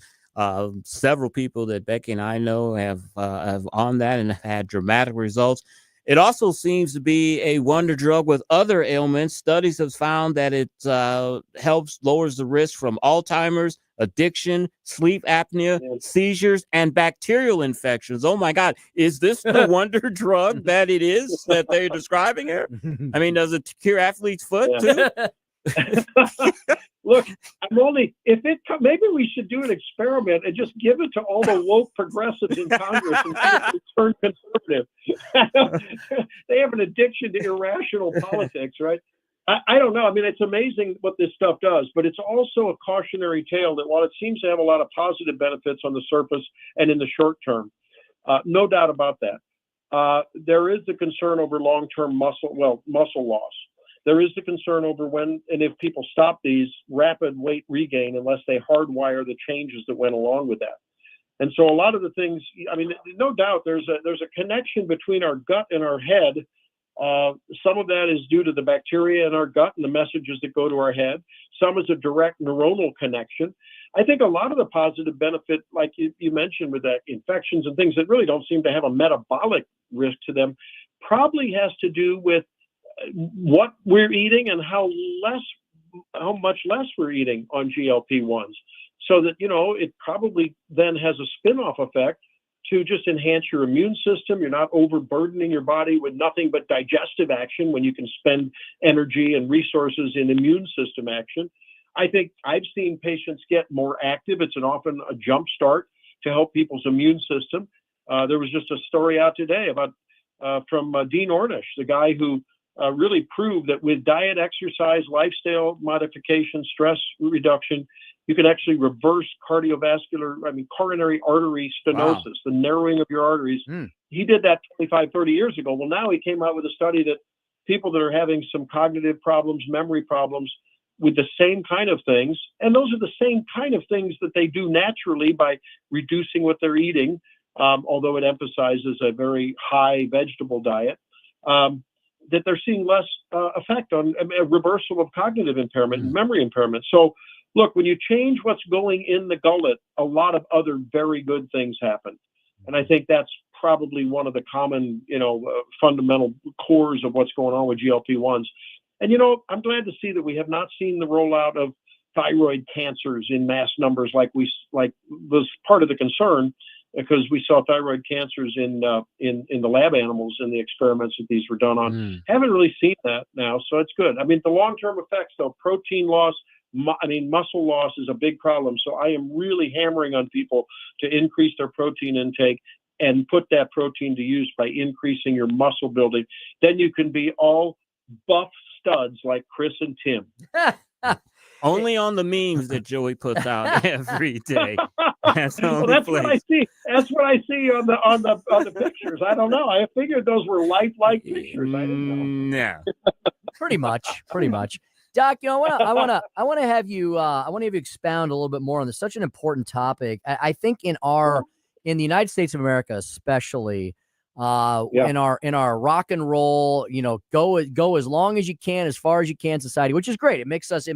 Several people that Becky and I know have on that and have had dramatic results. It also seems to be a wonder drug with other ailments. Studies have found that it lowers the risk from Alzheimer's, addiction, sleep apnea, seizures, and bacterial infections. Oh my God. Is this the wonder drug that it is that they're describing here? I mean, does it cure athlete's foot too? Look, maybe we should do an experiment and just give it to all the woke progressives in Congress and see if they turn conservative. They have an addiction to irrational politics, right? I don't know. I mean, it's amazing what this stuff does, but it's also a cautionary tale that while it seems to have a lot of positive benefits on the surface and in the short term, no doubt about that. There is the concern over long-term muscle loss. There is the concern over when and if people stop these rapid weight regain unless they hardwire the changes that went along with that. And so a lot of the things, I mean, no doubt there's a connection between our gut and our head. Some of that is due to the bacteria in our gut and the messages that go to our head. Some is a direct neuronal connection. I think a lot of the positive benefit, like you mentioned with that infections and things that really don't seem to have a metabolic risk to them, probably has to do with what we're eating and how much less we're eating on GLP-1s. so that, it probably then has a spin-off effect to just enhance your immune system. You're not overburdening your body with nothing but digestive action when you can spend energy and resources in immune system action. I think I've seen patients get more active. It's often a jump start to help people's immune system. There was just a story out today about from Dean Ornish, the guy who really proved that with diet, exercise, lifestyle modification, stress reduction, you can actually reverse coronary artery stenosis, the narrowing of your arteries. He did that 25, 30 years ago. Well, now he came out with a study that people that are having some cognitive problems, memory problems, with the same kind of things, and those are the same kind of things that they do naturally by reducing what they're eating, although it emphasizes a very high vegetable diet, that they're seeing less effect on a reversal of cognitive impairment and memory impairment. So look, when you change what's going in the gullet, a lot of other very good things happen. And I think that's probably one of the common, fundamental cores of what's going on with GLP-1s. And, I'm glad to see that we have not seen the rollout of thyroid cancers in mass numbers like was part of the concern, because we saw thyroid cancers in the lab animals in the experiments that these were done on. Haven't really seen that now, so it's good. I mean, the long-term effects, though, protein loss, muscle loss is a big problem. So I am really hammering on people to increase their protein intake and put that protein to use by increasing your muscle building. Then you can be all buff studs like Chris and Tim. Only on the memes that Joey puts out every day. That's what I see. That's what I see on the pictures. I don't know. I figured those were lifelike pictures. I didn't know. No. Pretty much. Doc, I want to have you expound a little bit more on this. Such an important topic. I think in the United States of America, especially, in our rock and roll, go as long as you can, as far as you can society, which is great. It makes us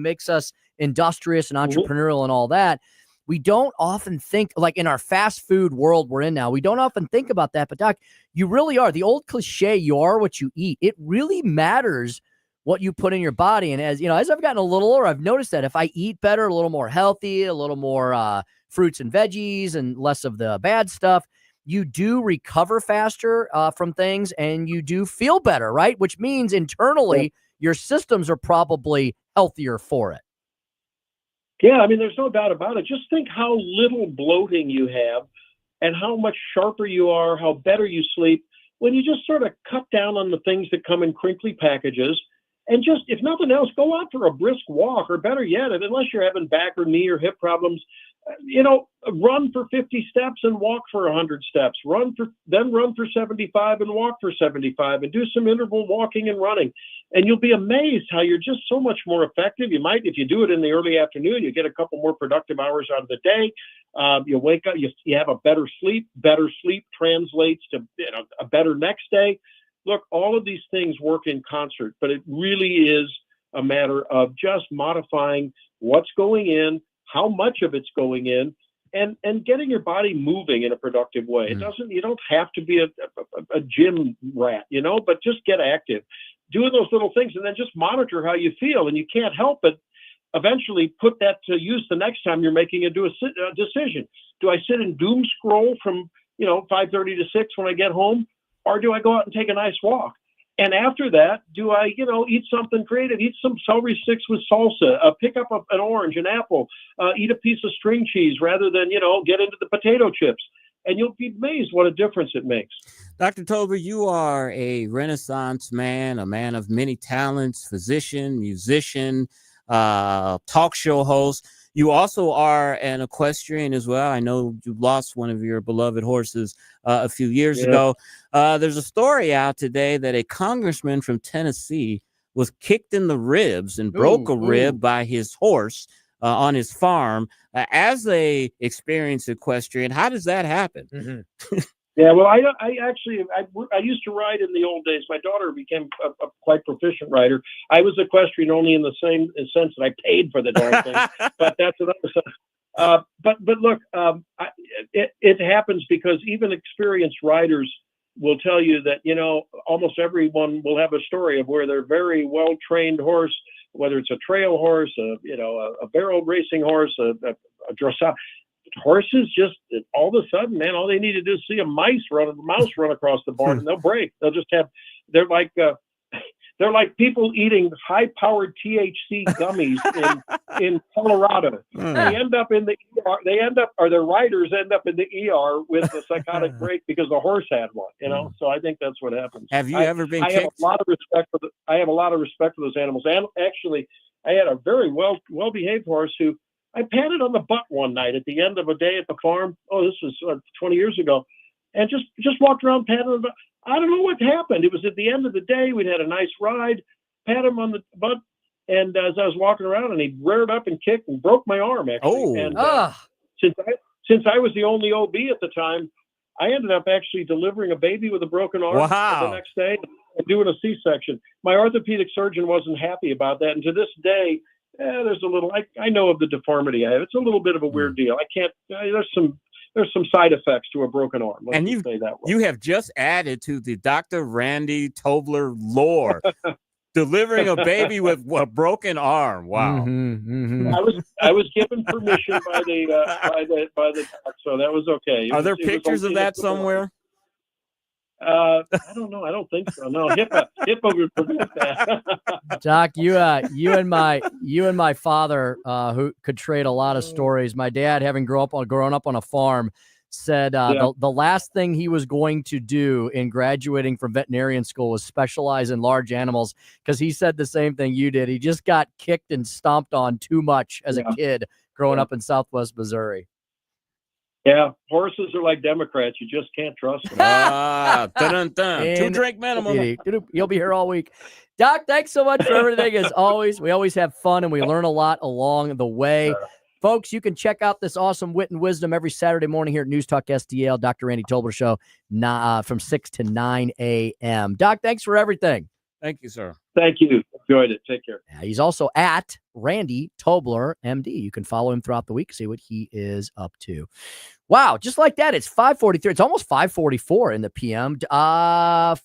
industrious and entrepreneurial and all that. We don't often think, like in our fast food world we're in now, we don't often think about that. But Doc, you really are. The old cliche, you are what you eat. It really matters what you put in your body. And as I've gotten a little older, I've noticed that if I eat better, a little more healthy, a little more fruits and veggies and less of the bad stuff, you do recover faster from things, and you do feel better, right? Which means internally your systems are probably healthier for it. Yeah, I mean, there's no doubt about it. Just think how little bloating you have and how much sharper you are, how better you sleep when you just sort of cut down on the things that come in crinkly packages. And just, if nothing else, go out for a brisk walk, or better yet, unless you're having back or knee or hip problems, run for 50 steps and walk for 100 steps. Run for 75 and walk for 75, and do some interval walking and running. And you'll be amazed how you're just so much more effective. You might, if you do it in the early afternoon, you get a couple more productive hours out of the day. You wake up, you have a better sleep. Better sleep translates to a better next day. Look, all of these things work in concert, but it really is a matter of just modifying what's going in, how much of it's going in, and getting your body moving in a productive way. You don't have to be a gym rat, but just get active. Do those little things, and then just monitor how you feel. And you can't help but eventually put that to use the next time you're making a decision. Do I sit and doom scroll from 5:30 to 6 when I get home? Or do I go out and take a nice walk? And after that, do I, eat something creative, eat some celery sticks with salsa, pick up an orange, an apple, eat a piece of string cheese rather than, get into the potato chips. And you'll be amazed what a difference it makes. Dr. Tobler, you are a Renaissance man, a man of many talents, physician, musician, talk show host. You also are an equestrian as well. I know you lost one of your beloved horses a few years ago. There's a story out today that a congressman from Tennessee was kicked in the ribs and broke a rib by his horse on his farm. As a experienced equestrian, how does that happen? Mm-hmm. Yeah, well, I used to ride in the old days. My daughter became a quite proficient rider. I was equestrian only in the same sense that I paid for the darn thing, but that's another stuff. But look, it happens because even experienced riders will tell you that, almost everyone will have a story of where their very well-trained horse whether it's a trail horse, a barrel racing horse, a dressage. Horses just all of a sudden, man, all they need to do is see a mouse run across the barn and they'll break. They'll just have, they're like people eating high-powered THC gummies in Colorado. They end up in the ER. Their riders end up in the ER with a psychotic break because the horse had one. So I think that's what happens. Have you ever been kicked? I have a lot of respect for those animals. And actually, I had a very well-behaved horse who I patted on the butt one night at the end of a day at the farm. Oh, this was 20 years ago, and just walked around patting on the butt. I don't know what happened. It was at the end of the day. We'd had a nice ride, pat him on the butt, and as I was walking around, and he reared up and kicked and broke my arm, actually. Since I was the only OB at the time, I ended up actually delivering a baby with a broken arm the next day and doing a C-section. My orthopedic surgeon wasn't happy about that, and to this day, there's a little. I know of the deformity I have. It's a little bit of a weird deal. I can't. There's some side effects to a broken arm. Let's just say that way. You have just added to the Dr. Randy Tobler lore, delivering a baby with a broken arm. Wow. I was given permission by the doc, so that was okay. Are there pictures of that somewhere? I don't know. I don't think so. No, HIPAA would prevent that. Doc, you and my father, who could trade a lot of stories. My dad, having grown up on a farm, said the last thing he was going to do in graduating from veterinarian school was specialize in large animals, because he said the same thing you did. He just got kicked and stomped on too much as a kid growing up in Southwest Missouri. Yeah, horses are like Democrats. You just can't trust them. Dun-dun-dun. 2-drink minimum. You'll be here all week. Doc, thanks so much for everything. As always, we always have fun and we learn a lot along the way. Folks, you can check out this awesome wit and wisdom every Saturday morning here at News Talk STL, Dr. Randy Tobler Show, from 6 to 9 a.m. Doc, thanks for everything. Thank you, sir. Thank you. Enjoyed it. Take care. He's also at Randy Tobler, MD. You can follow him throughout the week, see what he is up to. Wow, just like that, it's 5:43. It's almost 5:44 in the PM.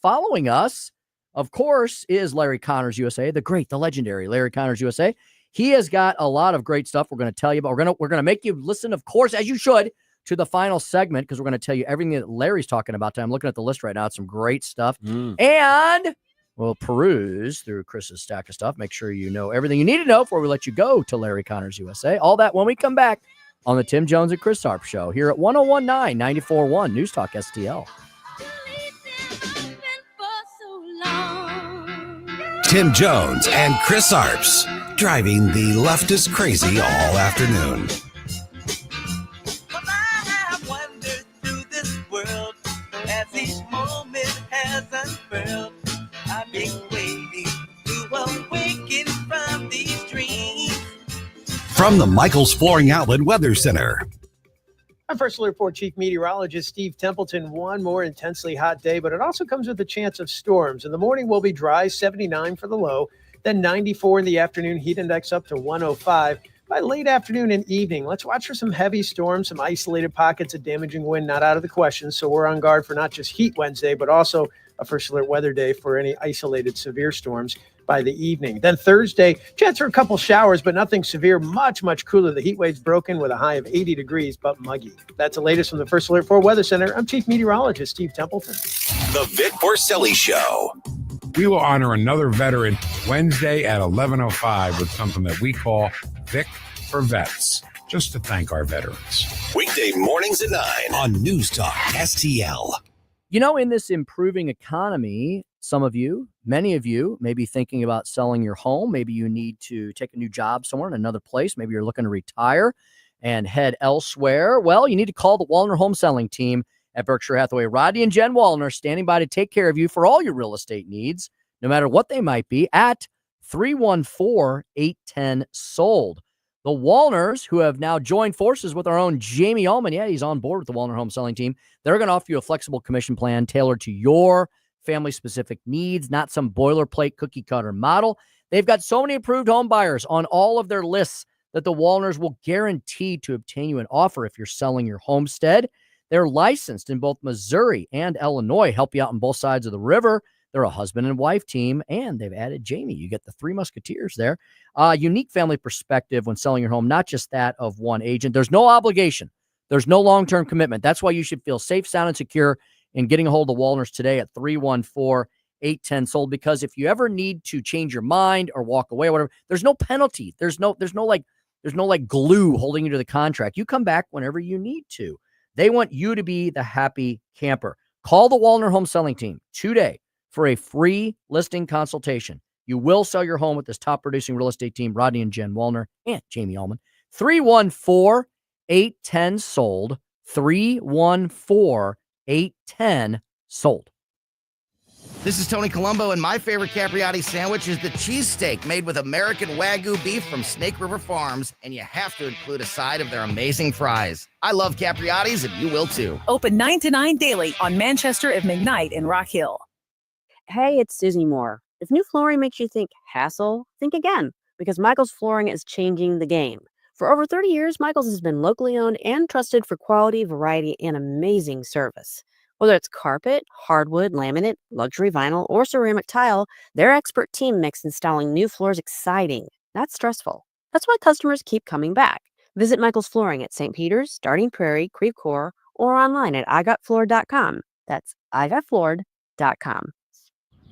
Following us, of course, is Larry Connors USA, the great, the legendary Larry Connors USA. He has got a lot of great stuff we're going to tell you about. We're going to make you listen, of course, as you should, to the final segment, because we're going to tell you everything that Larry's talking about. I'm looking at the list right now. It's some great stuff. And we'll peruse through Chris's stack of stuff. Make sure you know everything you need to know before we let you go to Larry Connors USA. All that when we come back on the Tim Jones and Chris Arps Show here at 101.9 94.1 News Talk STL. Tim Jones and Chris Arps, driving the leftist crazy all afternoon. From the Michaels Flooring Outlet Weather Center. Our first alert for Chief Meteorologist Steve Templeton. One more intensely hot day, but it also comes with a chance of storms. In the morning will be dry, 79 for the low, then 94 in the afternoon, heat index up to 105. By late afternoon and evening, let's watch for some heavy storms, some isolated pockets of damaging wind, not out of the question. So we're on guard for not just Heat Wednesday, but also a first alert weather day for any isolated severe storms by the evening. Then Thursday, chance for a couple showers, but nothing severe, much, much cooler. The heat wave's broken with a high of 80 degrees, but muggy. That's the latest from the First Alert 4 Weather Center. I'm Chief Meteorologist Steve Templeton. The Vic Porcelli Show. We will honor another veteran Wednesday at 11:05 with something that we call Vic for Vets, just to thank our veterans. Weekday mornings at 9 on News Talk STL. You know, in this improving economy, some of you, many of you may be thinking about selling your home. Maybe you need to take a new job somewhere in another place. Maybe you're looking to retire and head elsewhere. Well, you need to call the Wallner Home Selling Team at Berkshire Hathaway. Rodney and Jen Wallner standing by to take care of you for all your real estate needs, no matter what they might be, at 314-810-SOLD. The Wallners, who have now joined forces with our own Jamie Ullman, he's on board with the Wallner Home Selling Team. They're going to offer you a flexible commission plan tailored to your family-specific needs, not some boilerplate cookie-cutter model. They've got so many approved home buyers on all of their lists that the Wallners will guarantee to obtain you an offer if you're selling your homestead. They're licensed in both Missouri and Illinois, help you out on both sides of the river. They're a husband and wife team, and they've added Jamie. You get the Three Musketeers there. Unique family perspective when selling your home, not just that of one agent. There's no obligation. There's no long-term commitment. That's why you should feel safe, sound, and secure in getting a hold of the Wallners today at 314-810-SOLD, because if you ever need to change your mind or walk away or whatever, there's no penalty. There's no glue holding you to the contract. You come back whenever you need to. They want you to be the happy camper. Call the Wallner Home Selling Team today for a free listing consultation. You will sell your home with this top producing real estate team, Rodney and Jen Wallner and Jamie Ullman. 314-810-SOLD. 314-810-SOLD. This is Tony Colombo, and my favorite Capriati sandwich is the cheesesteak made with American Wagyu beef from Snake River Farms, and you have to include a side of their amazing fries. I love Capriati's, and you will too. Open 9 to 9 daily on Manchester at McKnight in Rock Hill. Hey, it's Susie Moore. If new flooring makes you think hassle, think again, because Michael's Flooring is changing the game. For over 30 years, Michael's has been locally owned and trusted for quality, variety, and amazing service. Whether it's carpet, hardwood, laminate, luxury vinyl, or ceramic tile, their expert team makes installing new floors exciting, not stressful. That's why customers keep coming back. Visit Michael's Flooring at St. Peter's, Starting Prairie, Creve Coeur, or online at igotfloored.com. That's igotfloored.com.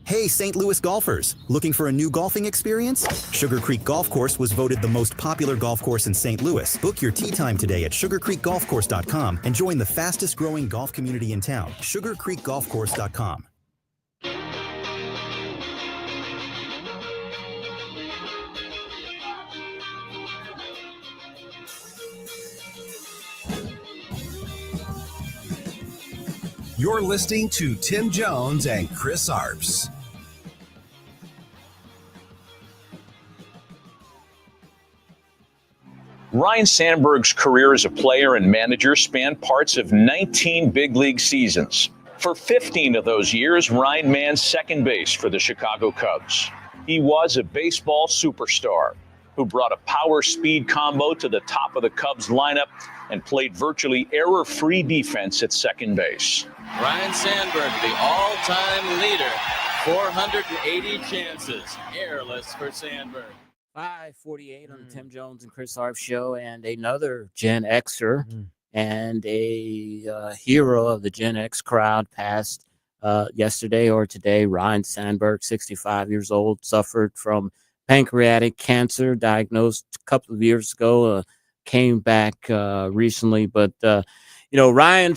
Hey, St. Louis golfers. Looking for a new golfing experience? Sugar Creek Golf Course was voted the most popular golf course in St. Louis. Book your tee time today at sugarcreekgolfcourse.com and join the fastest growing golf community in town, sugarcreekgolfcourse.com. You're listening to Tim Jones and Chris Arps. Ryne Sandberg's career as a player and manager spanned parts of 19 big league seasons. For 15 of those years, Ryne manned second base for the Chicago Cubs. He was a baseball superstar who brought a power-speed combo to the top of the Cubs lineup and played virtually error-free defense at second base. Ryne Sandberg, the all-time leader, 480 chances, airless for Sandberg. 5:48 on the Tim Jones and Chris Arps show, and another Gen Xer and a hero of the Gen X crowd passed yesterday or today. Ryne Sandberg, 65 years old, suffered from pancreatic cancer, diagnosed a couple of years ago, came back recently. But, Ryne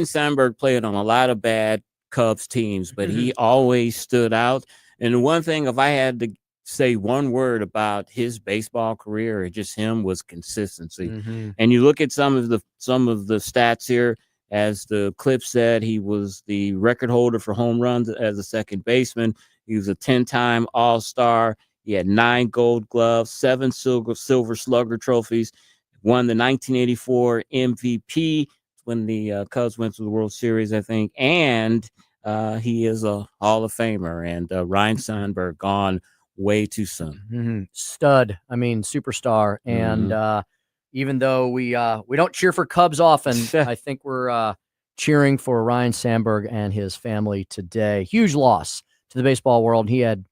Sandberg played on a lot of bad Cubs teams, but he always stood out. And one thing, if I had to say one word about his baseball career or just him, was consistency. And you look at some of the stats here. As the clip said, he was the record holder for home runs as a second baseman. He was a 10-time All-Star. He had 9 Gold Gloves, 7 Silver Slugger trophies, won the 1984 MVP when the Cubs went to the World Series, I think. And he is a Hall of Famer. And Ryne Sandberg gone way too soon. Stud. I mean, superstar. And even though we don't cheer for Cubs often, I think we're cheering for Ryne Sandberg and his family today. Huge loss to the baseball world. He had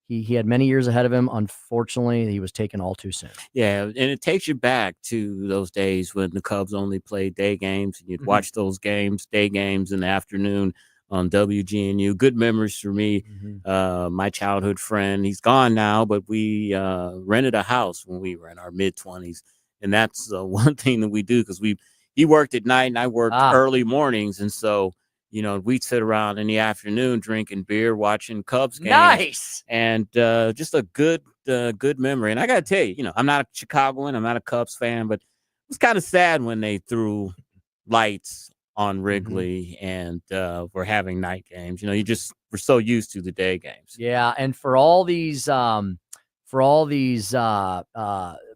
many years ahead of him. Unfortunately, he was taken all too soon. Yeah, and it takes you back to those days when the Cubs only played day games, and you'd watch those games, day games in the afternoon on WGNU. Good memories for me. My childhood friend, he's gone now, but we rented a house when we were in our mid-20s. And that's one thing that we do, because he worked at night and I worked early mornings. And so, we'd sit around in the afternoon drinking beer, watching Cubs games. Nice. And just a good memory. And I got to tell you, I'm not a Chicagoan, I'm not a Cubs fan, but it was kind of sad when they threw lights on Wrigley and we're having night games. We're so used to the day games. Yeah, and for all these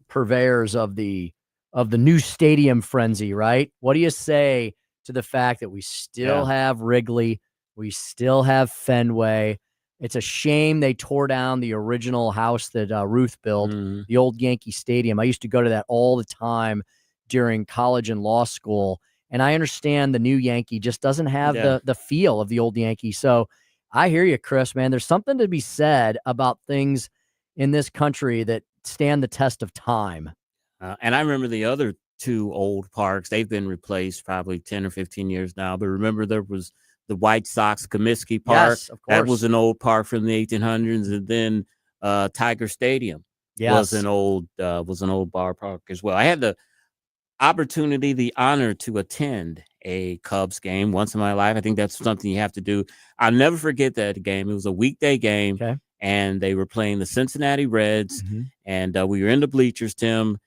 purveyors of the new stadium frenzy, right? What do you say to the fact that we still have Wrigley, we still have Fenway? It's a shame they tore down the original house that Ruth built, the old Yankee Stadium. I used to go to that all the time during college and law school. And I understand the new Yankee just doesn't have the feel of the old Yankee. So I hear you, Chris, man. There's something to be said about things in this country that stand the test of time. And I remember the other two old parks. They've been replaced probably 10 or 15 years now. But remember, there was the White Sox Comiskey Park. Yes, of That was course. an old park from the 1800s. And then Tiger Stadium was Yes. an old bar park as well. I had the opportunity, the honor to attend a Cubs game once in my life. I think that's something you have to do. I'll never forget that game. It was a weekday game, Okay. and they were playing the Cincinnati Reds, Mhm. and we were in the bleachers, Tim,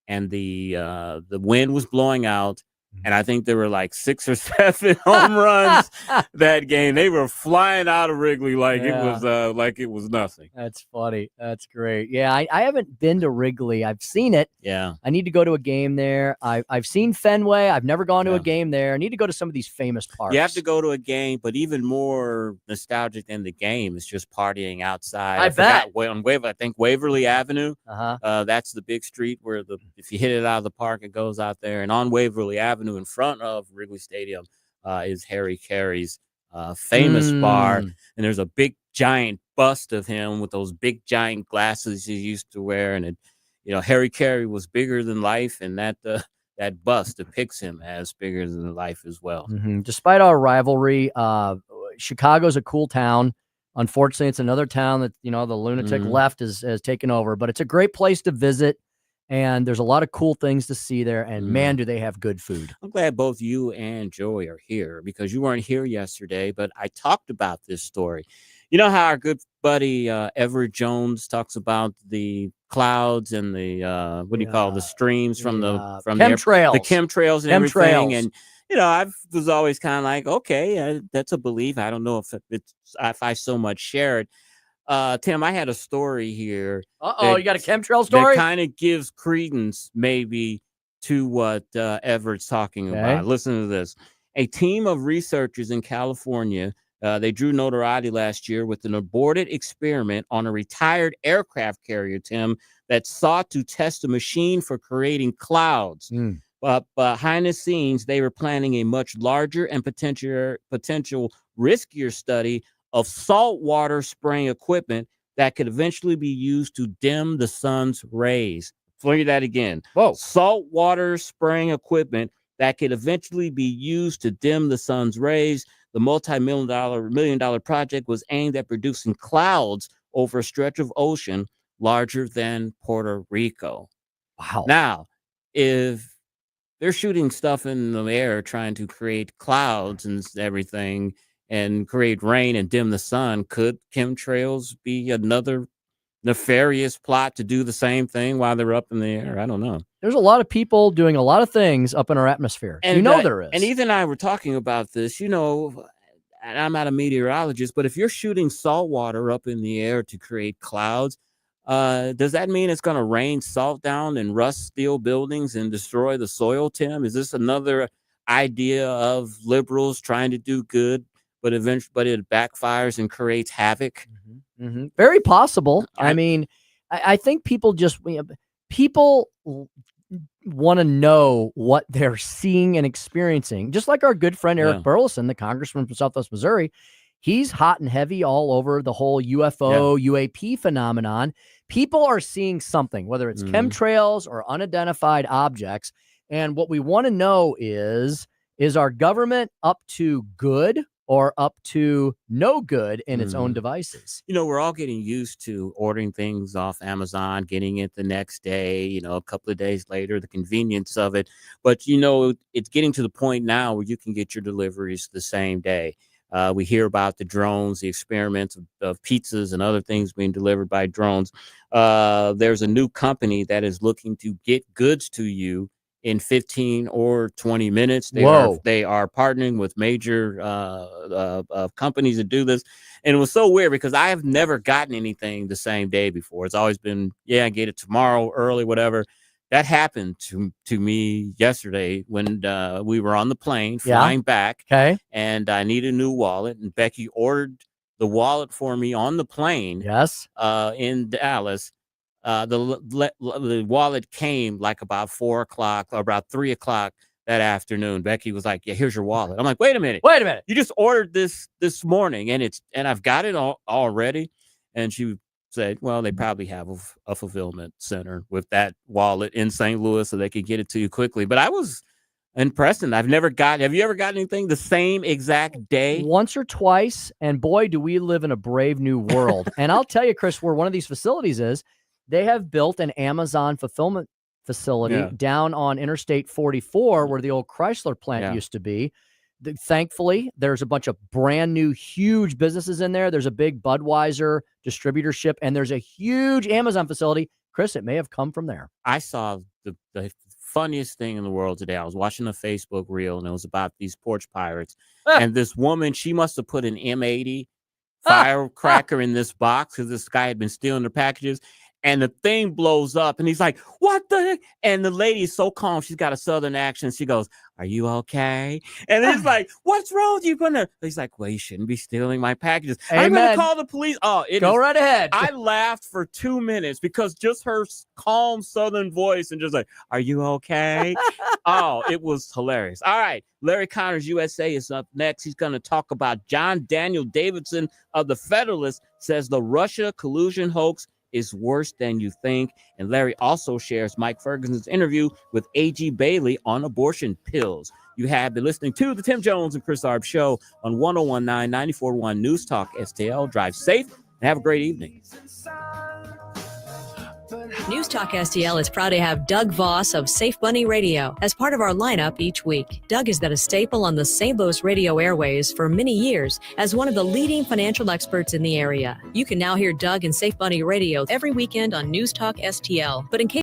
and the wind was blowing out, and I think there were like 6 or 7 home runs that game. They were flying out of Wrigley like it was nothing. That's funny. That's great. Yeah, I haven't been to Wrigley. I've seen it. Yeah. I need to go to a game there. I've seen Fenway. I've never gone to Yeah. a game there. I need to go to some of these famous parks. You have to go to a game, but even more nostalgic than the game is just partying outside. I bet. On I think Waverly Avenue. Uh-huh. That's the big street where if you hit it out of the park, it goes out there. And on Waverly Avenue, in front of Wrigley Stadium, is Harry Carey's famous bar. And there's a big giant bust of him with those big giant glasses he used to wear. And Harry Carey was bigger than life, and that bust depicts him as bigger than life as well. Mhm. Despite our rivalry, Chicago's a cool town. Unfortunately, it's another town that the lunatic left has taken over, but it's a great place to visit, and there's a lot of cool things to see there. And man, do they have good food! I'm glad both you and Joey are here because you weren't here yesterday, but I talked about this story. You know how our good buddy Everett Jones talks about the clouds and the the streams from the chemtrails. the chemtrails and everything. And I was always kind of like, okay, that's a belief. I don't know if I so much share it. Tim, I had a story here. You got a chemtrail story that kind of gives credence maybe to what Everett's talking about. Listen to this. A team of researchers in California, they drew notoriety last year with an aborted experiment on a retired aircraft carrier, Tim, that sought to test a machine for creating clouds. But behind the scenes, they were planning a much larger and potential riskier study of saltwater spraying equipment that could eventually be used to dim the sun's rays. Look at that again. Whoa. Saltwater spraying equipment that could eventually be used to dim the sun's rays. The multi-million dollar project was aimed at producing clouds over a stretch of ocean larger than Puerto Rico. Wow. Now, if they're shooting stuff in the air trying to create clouds and everything and create rain and dim the sun, could chemtrails be another nefarious plot to do the same thing while they're up in the air? I don't know. There's a lot of people doing a lot of things up in our atmosphere. And there is. And Ethan and I were talking about this, and I'm not a meteorologist, but if you're shooting salt water up in the air to create clouds, does that mean it's going to rain salt down and rust steel buildings and destroy the soil, Tim? Is this another idea of liberals trying to do good, but it backfires and creates havoc? Very possible. I mean, I think people want to know what they're seeing and experiencing. Just like our good friend Eric Burleson, the congressman from Southwest Missouri, he's hot and heavy all over the whole UFO, UAP phenomenon. People are seeing something, whether it's chemtrails or unidentified objects. And what we want to know is our government up to good or up to no good in its own devices? We're all getting used to ordering things off Amazon, getting it the next day, a couple of days later, the convenience of it. But, it's getting to the point now where you can get your deliveries the same day. We hear about the drones, the experiments of pizzas and other things being delivered by drones. There's a new company that is looking to get goods to you in 15 or 20 minutes. They are partnering with major companies to do this. And it was so weird because I have never gotten anything the same day before. It's always been, get it tomorrow, early, whatever. That happened to me yesterday when we were on the plane flying back. Okay. And I need a new wallet. And Becky ordered the wallet for me on the plane. Yes. In Dallas. The wallet came like about 4 o'clock or about 3 o'clock that afternoon. Becky was like, yeah, here's your wallet. I'm like, wait a minute. You just ordered this morning and I've got it already. And she said, well, they probably have a fulfillment center with that wallet in St. Louis so they could get it to you quickly. But I was impressed, and have you ever gotten anything the same exact day? Once or twice, and boy, do we live in a brave new world. And I'll tell you, Chris, where one of these facilities is, they have built an Amazon fulfillment facility down on Interstate 44 where the old Chrysler plant used to be. Thankfully, there's a bunch of brand new, huge businesses in there. There's a big Budweiser distributorship, and there's a huge Amazon facility. Chris, it may have come from there. I saw the funniest thing in the world today. I was watching a Facebook reel, and it was about these porch pirates. And this woman, she must have put an M80 firecracker in this box because this guy had been stealing their packages. And the thing blows up, and he's like, what the heck? And the lady is so calm. She's got a southern accent. She goes, are you okay? And he's like, what's wrong with you? He's like, well, you shouldn't be stealing my packages. Amen. I'm going to call the police. Oh, Go right ahead. I laughed for 2 minutes because just her calm southern voice and just like, are you okay? Oh, it was hilarious. All right. Larry Connors, USA, is up next. He's going to talk about John Daniel Davidson of the Federalist says the Russia collusion hoax is worse than you think. And Larry also shares Mike Ferguson's interview with A.G. Bailey on abortion pills. You have been listening to the Tim Jones and Chris Arps Show on 101.9 94.1 News Talk STL. Drive safe and have a great evening. News Talk STL is proud to have Doug Voss of Safe Bunny Radio as part of our lineup each week. Doug has been a staple on the St. Louis radio airways for many years as one of the leading financial experts in the area. You can now hear Doug and Safe Bunny Radio every weekend on News Talk STL. But in case